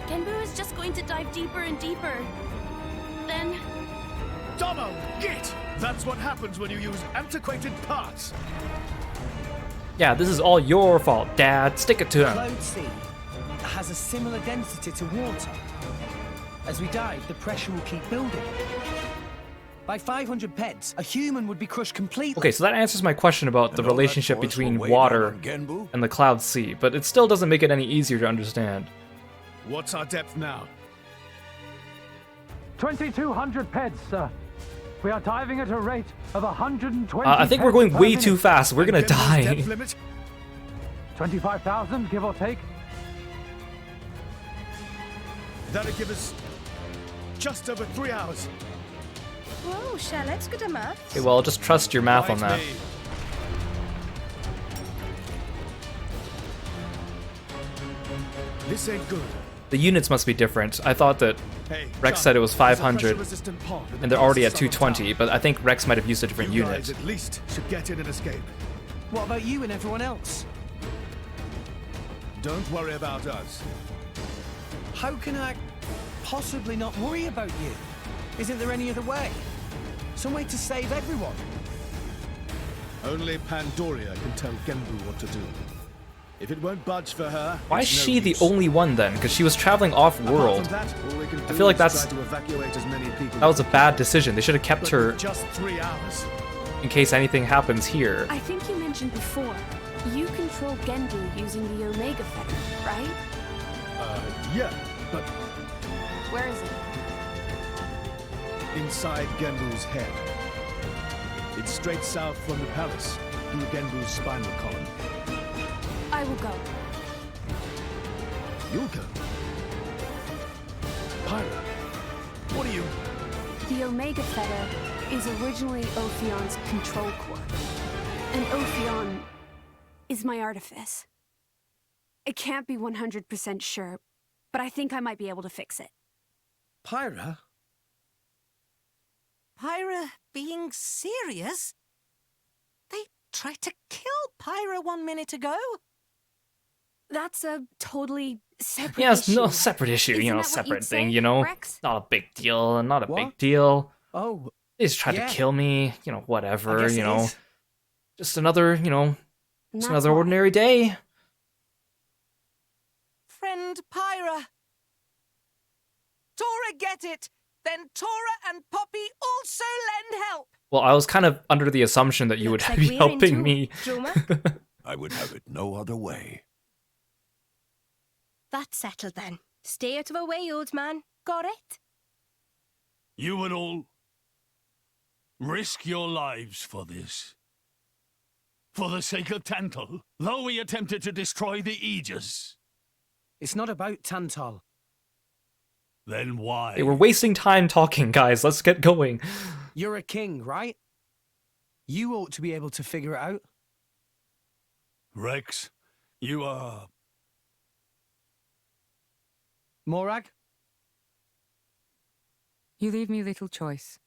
E: Genbu is just going to dive deeper and deeper. Then...
W: Domo, git! That's what happens when you use antiquated parts.
A: Yeah, this is all your fault, Dad. Stick it to him.
J: Cloud sea has a similar density to water. As we dive, the pressure will keep building. By 500 peds, a human would be crushed completely.
A: Okay, so that answers my question about the relationship between water and the Cloud Sea, but it still doesn't make it any easier to understand.
W: What's our depth now?
N: 2,200 peds, sir. We are diving at a rate of 120.
A: I think we're going way too fast. We're gonna die.
N: 25,000, give or take.
W: That'll give us just over 3 hours.
G: Whoa, Charlotte's good at math.
A: Okay, well, just trust your math on that.
W: Me. This ain't good.
A: The units must be different. I thought that Rex said it was 500, and they're already at 220, but I think Rex might have used a different
W: You
A: unit.
W: guys at least should get in and escape.
J: What about you and everyone else?
W: Don't worry about us.
J: How can I possibly not worry about you? Isn't there any other way? Some way to save everyone?
W: Only Pandoria can tell Genbu what to do. If it won't budge for her,
A: Why is
W: it's no
A: she the
W: use.
A: only one then? Because she was traveling off-world.
W: Apart from that, all we can
A: I
W: do
A: feel like
W: is
A: that's
W: try to evacuate as many people
A: that was a
W: as
A: bad decision. They should have kept
W: But
A: her
W: with just 3 hours.
A: in case anything happens here.
D: I think you mentioned before, you control Genbu using the Omega Fetter, right?
W: Yeah, but
D: Where is it?
W: inside Genbu's head. It's straight south from the palace, through Genbu's spinal column.
D: I will go.
W: You'll go. Pyra, what are you?
D: The Omega Fetter is originally Ophion's control core. And Ophion is my artifice. I can't be 100% sure, but I think I might be able to fix it.
J: Pyra?
F: Pyra being serious? They tried to kill Pyra 1 minute ago.
D: That's a totally separate
A: Yeah, it's no
D: issue.
A: separate issue,
D: Isn't
A: you know,
D: that what
A: separate
D: you'd
A: thing,
D: say,
A: you know?
D: Rex?
A: Not a big deal, not a big
J: What?
A: deal.
J: Oh,
A: They just tried
J: yeah.
A: to kill me, you know,
J: I
A: whatever,
J: guess
A: you
J: it
A: know.
J: is.
A: Just another, you know, just
D: That's
A: another
D: why.
A: ordinary day.
F: friend Pyra. Tora get it! Then Tora and Poppy also lend help!
A: Well, I was kind of under the assumption that you would be helping me.
B: I would have it no other way.
G: That's settled then. Stay out of our way, old man. Got it?
S: You would all risk your lives for this. For the sake of Tantal, though we attempted to destroy the Aegis.
J: It's not about Tantal.
S: Then why?
A: Hey, we're wasting time talking, guys. Let's get going.
J: You're a king, right? You ought to be able to figure it out.
S: Rex, you are...
J: Morag?
K: You leave me little choice.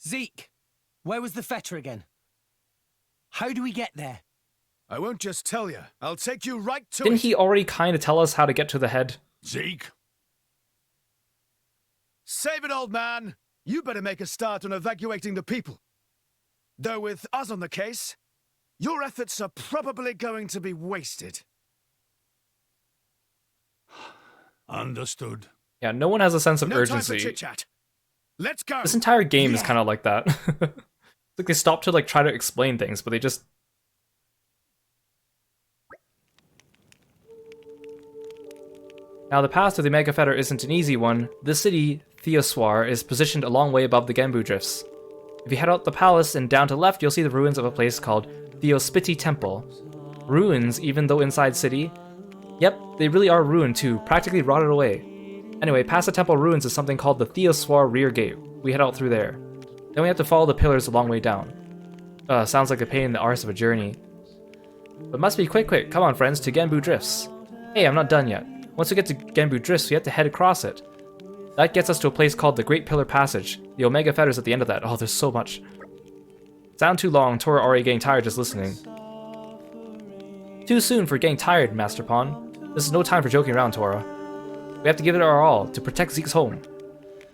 J: Zeke, where was the fetter again? How do we get there?
W: I won't just tell you. I'll take you right to
A: Didn't he already kind of tell us how to get to the head?
S: Zeke?
W: Save it, old man! You better make a start on evacuating the people. Though with us on the case, your efforts are probably going to be wasted.
S: Understood.
A: Yeah, no one has a sense of
W: No time for
A: urgency.
W: chit-chat. Let's go!
A: This entire game is kind of like that. It's like they stop to like try to explain things, but they just... Now, the path to the Mega Fetter isn't an easy one. This city, Theoswar, is positioned a long way above the Genbu Drifts. If you head out the palace and down to the left, you'll see the ruins of a place called Theospiti Temple. Ruins, even though inside city? Yep, they really are ruined too, practically rotted away. Anyway, past the temple ruins is something called the Theoswar Rear Gate. We head out through there. Then we have to follow the pillars a long way down. Sounds like a pain in the arse of a journey. But must be quick, come on friends, to Genbu Drifts. Hey, I'm not done yet. Once we get to Genbu Drifts, we have to head across it. That gets us to a place called the Great Pillar Passage. The Omega Fetter's at the end of that. Oh, there's so much. Sound too long, Tora already getting tired just listening. Too soon for getting tired, Master Pawn. This is no time for joking around, Tora. We have to give it our all to protect Zeke's home.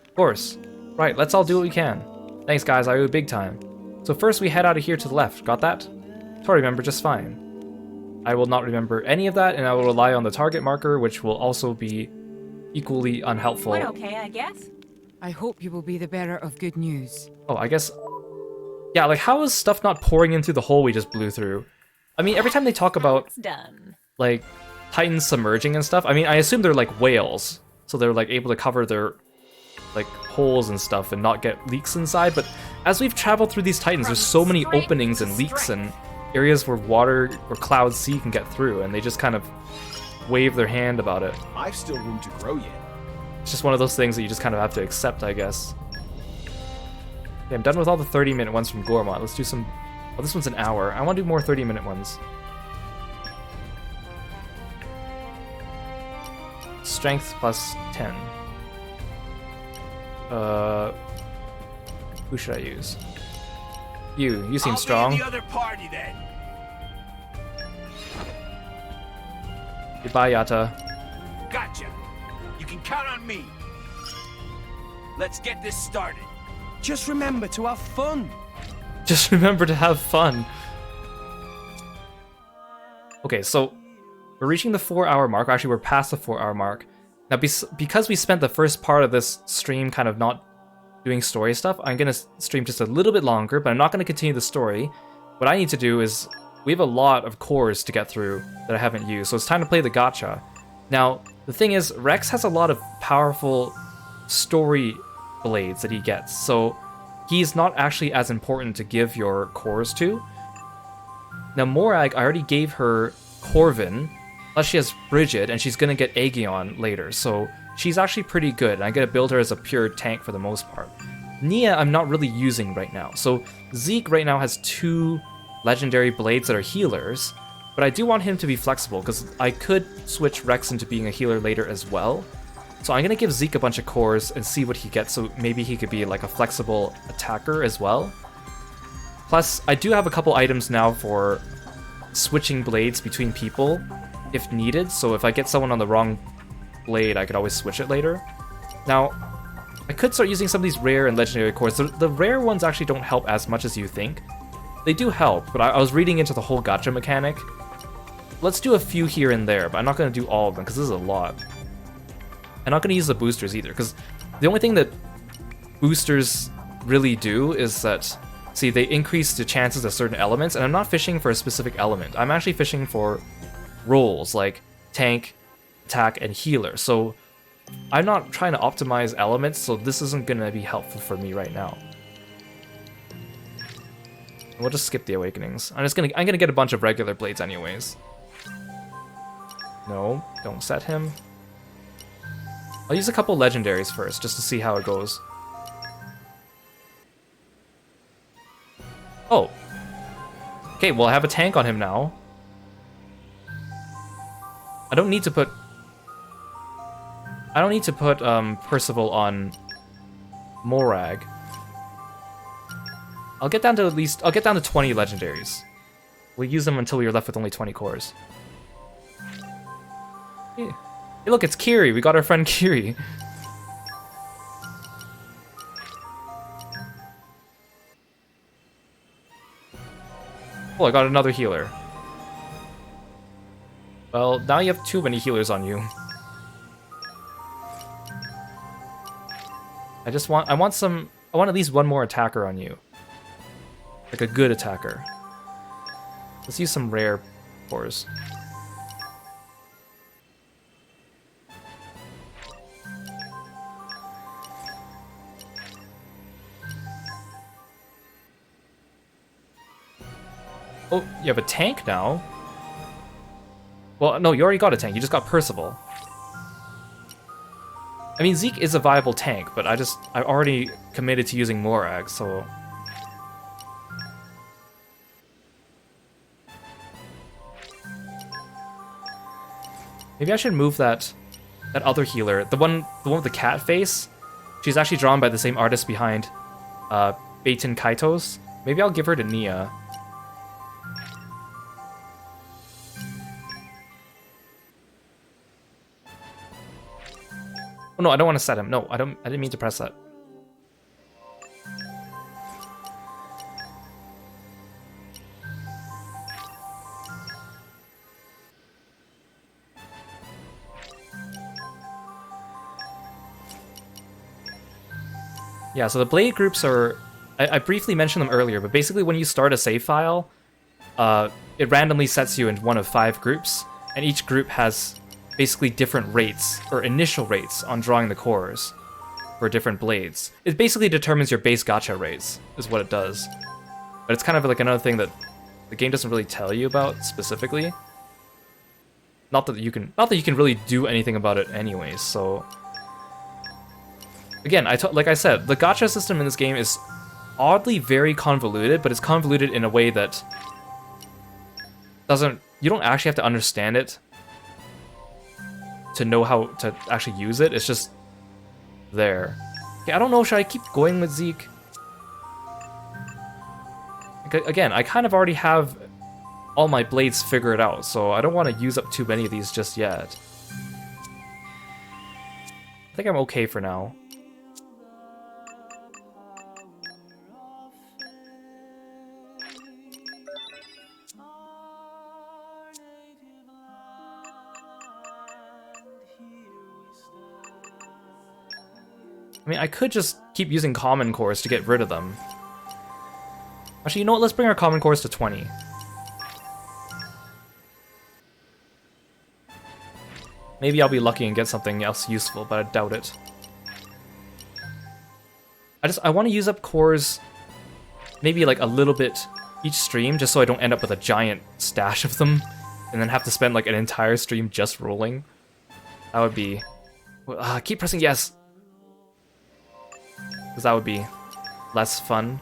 A: Of course. Right, let's all do what we can. Thanks guys, I owe you big time. So first we head out of here to the left, got that? Tora remember just fine. I will not remember any of that, and I will rely on the target marker, which will also be equally unhelpful.
K: Went okay, I guess. I hope you will be the bearer of good news.
A: Oh, I guess... Yeah, like how is stuff not pouring in through the hole we just blew through? I mean, every time they talk about, like, Titans submerging and stuff, I mean, I assume they're like whales, so they're like able to cover their, like, holes and stuff and not get leaks inside, but as we've traveled through these Titans, there's so many openings and leaks and areas where water or cloud sea can get through, and they just kind of wave their hand about it.
P: I've still room to grow yet.
A: It's just one of those things that you just kind of have to accept, I guess. Okay, I'm done with all the 30-minute ones from Gormont. Let's do some... Oh, this one's an hour. I want to do more 30-minute ones. Strength plus 10. Who should I use? You seem strong.
P: I'll be in the other party then.
A: Goodbye, Yatta.
P: Gotcha. You can count on me. Let's get this started.
J: Just remember to have fun.
A: Just remember to have fun. Okay, so we're reaching the 4-hour mark. Actually, we're past the 4-hour mark. Now, because we spent the first part of this stream kind of not doing story stuff, I'm going to stream just a little bit longer, but I'm not going to continue the story. What I need to do is, we have a lot of cores to get through that I haven't used, so it's time to play the gacha. Now, the thing is, Rex has a lot of powerful story blades that he gets, so he's not actually as important to give your cores to. Now, Morag, I already gave her Corvin, plus she has Brigid, and she's going to get Aegeon later, so she's actually pretty good, and I'm going to build her as a pure tank for the most part. Nia, I'm not really using right now, so Zeke right now has 2 legendary blades that are healers, but I do want him to be flexible, because I could switch Rex into being a healer later as well. So I'm going to give Zeke a bunch of cores and see what he gets, so maybe he could be like a flexible attacker as well. Plus, I do have a couple items now for switching blades between people if needed, so if I get someone on the wrong blade, I could always switch it later. Now, I could start using some of these rare and legendary cores. The rare ones actually don't help as much as you think. They do help, but I was reading into the whole gacha mechanic, let's do a few here and there, but I'm not going to do all of them because this is a lot. I'm not going to use the boosters either, because the only thing that boosters really do is that, see, they increase the chances of certain elements, and I'm not fishing for a specific element. I'm actually fishing for roles like tank, attack, and healer. So I'm not trying to optimize elements, so this isn't going to be helpful for me right now. We'll just skip the awakenings. I'm gonna get a bunch of regular blades anyways. No, don't set him. I'll use a couple legendaries first, just to see how it goes. Oh. Okay, well, I have a tank on him now. I don't need to put Percival on Morag. I'll get down to 20 legendaries. We'll use them until we are left with only 20 cores. Hey, look, it's Kiri. We got our friend Kiri. Oh, I got another healer. Well, now you have too many healers on you. I want at least one more attacker on you. Like a good attacker. Let's use some rare cores. Oh, you have a tank now? Well, no, you already got a tank. You just got Percival. I mean, Zeke is a viable tank, but I already committed to using Morag, so... Maybe I should move that other healer, the one with the cat face. She's actually drawn by the same artist behind Baten Kaitos. Maybe I'll give her to Nia. Oh no, I don't want to set him. No, I didn't mean to press that. Yeah, so the blade groups are... I briefly mentioned them earlier, but basically when you start a save file, it randomly sets you in one of 5 groups, and each group has basically different rates, or initial rates, on drawing the cores for different blades. It basically determines your base gacha rates, is what it does. But it's kind of like another thing that the game doesn't really tell you about specifically. Not that you can really do anything about it anyways, so... Again, like I said, the gacha system in this game is oddly very convoluted, but it's convoluted in a way that you don't actually have to understand it to know how to actually use it. It's just there. Okay, I don't know, should I keep going with Zeke? Again, I kind of already have all my blades figured out, so I don't want to use up too many of these just yet. I think I'm okay for now. I mean, I could just keep using common cores to get rid of them. Actually, you know what? Let's bring our common cores to 20. Maybe I'll be lucky and get something else useful, but I doubt it. I want to use up cores maybe like a little bit each stream, just so I don't end up with a giant stash of them and then have to spend like an entire stream just rolling. That would be... keep pressing yes! Because that would be less fun.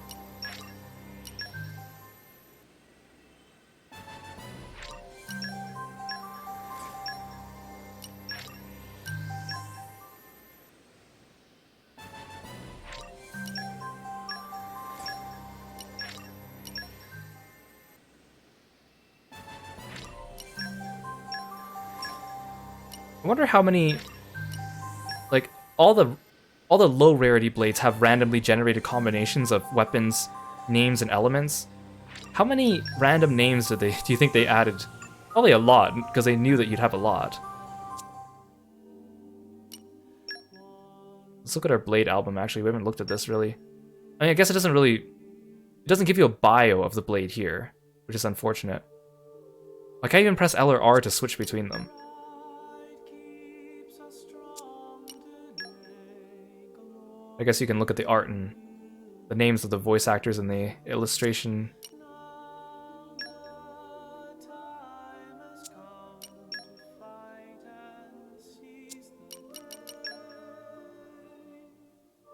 A: I wonder how many, like, all the low rarity blades have randomly generated combinations of weapons, names, and elements. How many random names do you think they added Probably a lot, because they knew that you'd have a lot. Let's look at our Blade album, actually. We haven't looked at this, really. I mean, I guess it doesn't really... It doesn't give you a bio of the Blade here, which is unfortunate. I can't even press L or R to switch between them. I guess you can look at the art and the names of the voice actors and the illustration.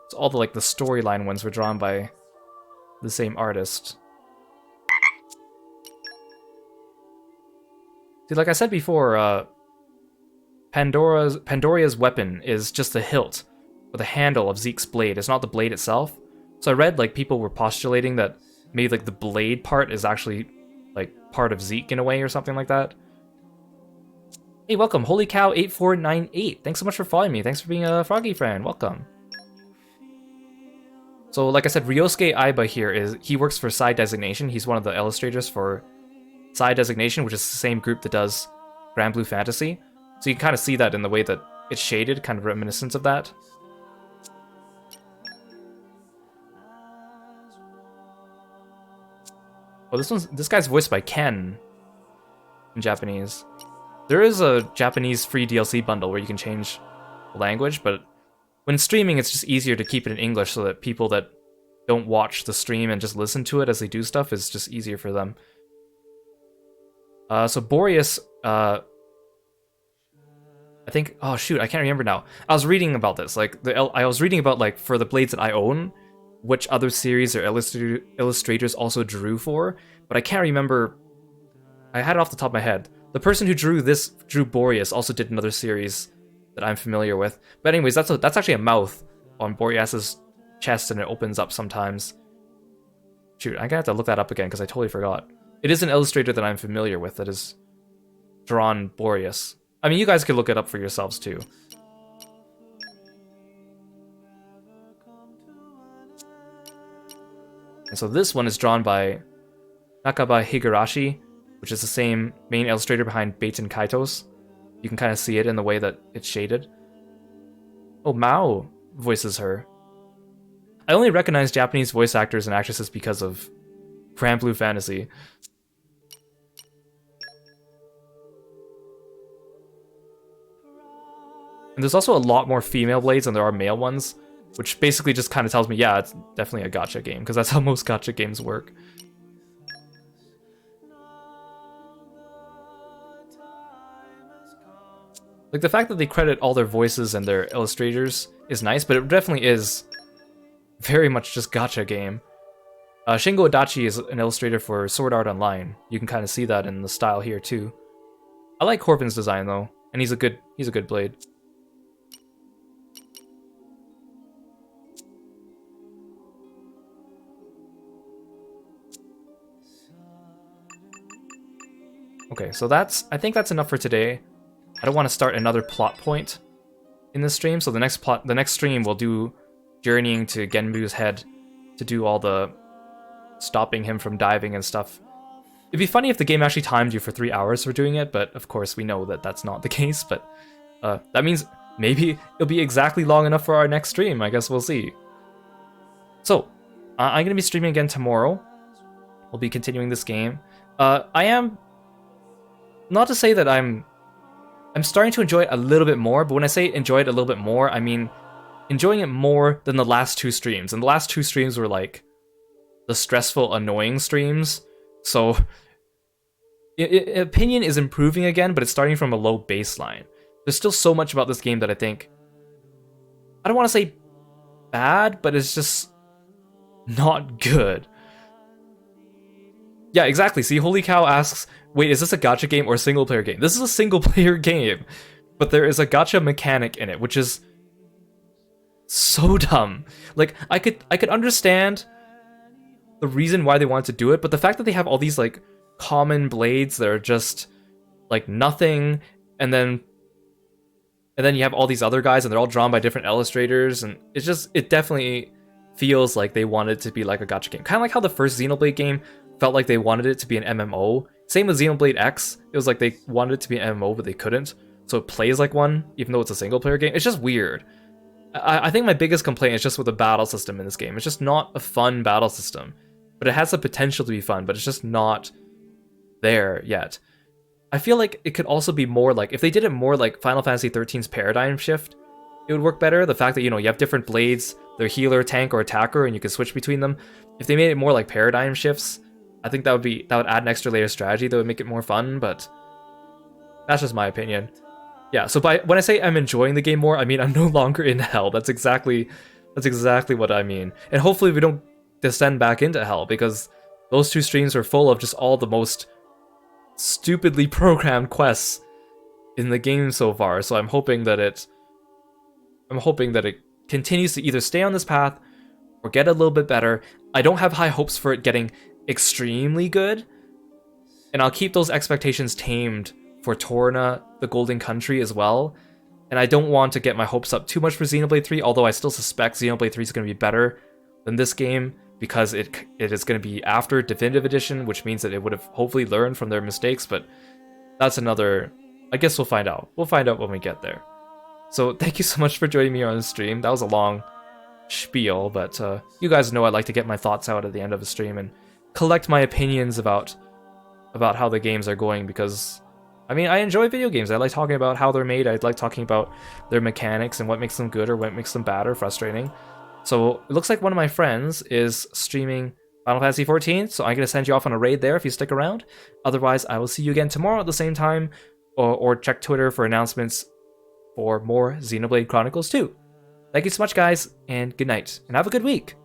A: So all the the storyline ones were drawn by the same artist. See, like I said before, Pandoria's weapon is just the hilt or the handle of Zeke's blade. It's not the blade itself. So I read people were postulating that maybe the blade part is actually part of Zeke in a way or something like that. Hey, welcome, Holy Cow 8498. Thanks so much for following me. Thanks for being a Froggy friend. Welcome. So like I said, Ryosuke Aiba here he works for Psi Designation. He's one of the illustrators for Psi Designation, which is the same group that does Grand Blue Fantasy. So you can kind of see that in the way that it's shaded, kind of reminiscent of that. Oh, this guy's voiced by Ken in Japanese. There is a Japanese free DLC bundle where you can change the language, but when streaming, it's just easier to keep it in English so that people that don't watch the stream and just listen to it as they do stuff is just easier for them. So Boreas, I think, oh shoot, I can't remember now. I was reading about this, I was reading about for the blades that I own, which other series or illustrators also drew for, but I can't remember. I had it off the top of my head. The person who drew Boreas also did another series that I'm familiar with. But anyways, that's actually a mouth on Boreas's chest, and it opens up sometimes. Shoot, I'm gonna have to look that up again because I totally forgot. It is an illustrator that I'm familiar with that has drawn Boreas. I mean, you guys could look it up for yourselves too. And so this one is drawn by Nakaba Higurashi, which is the same main illustrator behind Baten Kaitos. You can kind of see it in the way that it's shaded. Oh, Mao voices her. I only recognize Japanese voice actors and actresses because of Grand Blue Fantasy. And there's also a lot more female blades than there are male ones, which basically just kind of tells me, yeah, it's definitely a gacha game, because that's how most gacha games work. The fact that they credit all their voices and their illustrators is nice, but it definitely is very much just gacha game. Shingo Adachi is an illustrator for Sword Art Online. You can kind of see that in the style here too. I like Corbin's design though, and he's a good blade. Okay, so I think that's enough for today. I don't want to start another plot point in this stream, so the next stream we'll do journeying to Genbu's head to do all the stopping him from diving and stuff. It'd be funny if the game actually timed you for 3 hours for doing it, but of course we know that that's not the case, but that means maybe it'll be exactly long enough for our next stream. I guess we'll see. So, I'm going to be streaming again tomorrow. We'll be continuing this game. I am... Not to say that I'm starting to enjoy it a little bit more, but when I say enjoy it a little bit more, I mean enjoying it more than the last 2 streams. And the last 2 streams were the stressful, annoying streams. So, opinion is improving again, but it's starting from a low baseline. There's still so much about this game that I think... I don't want to say bad, but it's just not good. Yeah, exactly. See, Holy Cow asks, wait, is this a gacha game or a single-player game? This is a single-player game, but there is a gacha mechanic in it, which is so dumb. I could understand the reason why they wanted to do it, but the fact that they have all these, common blades that are just, nothing, and then you have all these other guys, and they're all drawn by different illustrators, and it definitely feels like they wanted it to be like a gacha game. Kind of like how the first Xenoblade game felt like they wanted it to be an MMO, Same with Xenoblade X. It was like they wanted it to be an MMO, but they couldn't. So it plays like one, even though it's a single-player game. It's just weird. I think my biggest complaint is just with the battle system in this game. It's just not a fun battle system. But it has the potential to be fun, but it's just not there yet. I feel like it could also be more like, if they did it more like Final Fantasy XIII's Paradigm Shift, it would work better. The fact that, you know, you have different blades, they're healer, tank, or attacker, and you can switch between them. If they made it more like Paradigm Shifts, I think that would add an extra layer of strategy that would make it more fun, but that's just my opinion. Yeah, so when I say I'm enjoying the game more, I mean I'm no longer in hell. That's exactly what I mean. And hopefully we don't descend back into hell, because those 2 streams are full of just all the most stupidly programmed quests in the game so far. So I'm hoping that it continues to either stay on this path or get a little bit better. I don't have high hopes for it getting extremely good, and I'll keep those expectations tamed for Torna, the Golden Country as well. And I don't want to get my hopes up too much for Xenoblade 3, although I still suspect Xenoblade 3 is going to be better than this game, because it is going to be after Definitive Edition, which means that it would have hopefully learned from their mistakes, but that's another... I guess we'll find out. We'll find out when we get there. So thank you so much for joining me on the stream. That was a long spiel, but you guys know I like to get my thoughts out at the end of a stream and collect my opinions about how the games are going, because I mean, I enjoy video games. I like talking about how they're made. I like talking about their mechanics and what makes them good or what makes them bad or frustrating. So it looks like one of my friends is streaming Final Fantasy XIV, so I'm going to send you off on a raid there if you stick around. Otherwise, I will see you again tomorrow at the same time, or check Twitter for announcements for more Xenoblade Chronicles 2. Thank you so much, guys, and good night, and have a good week!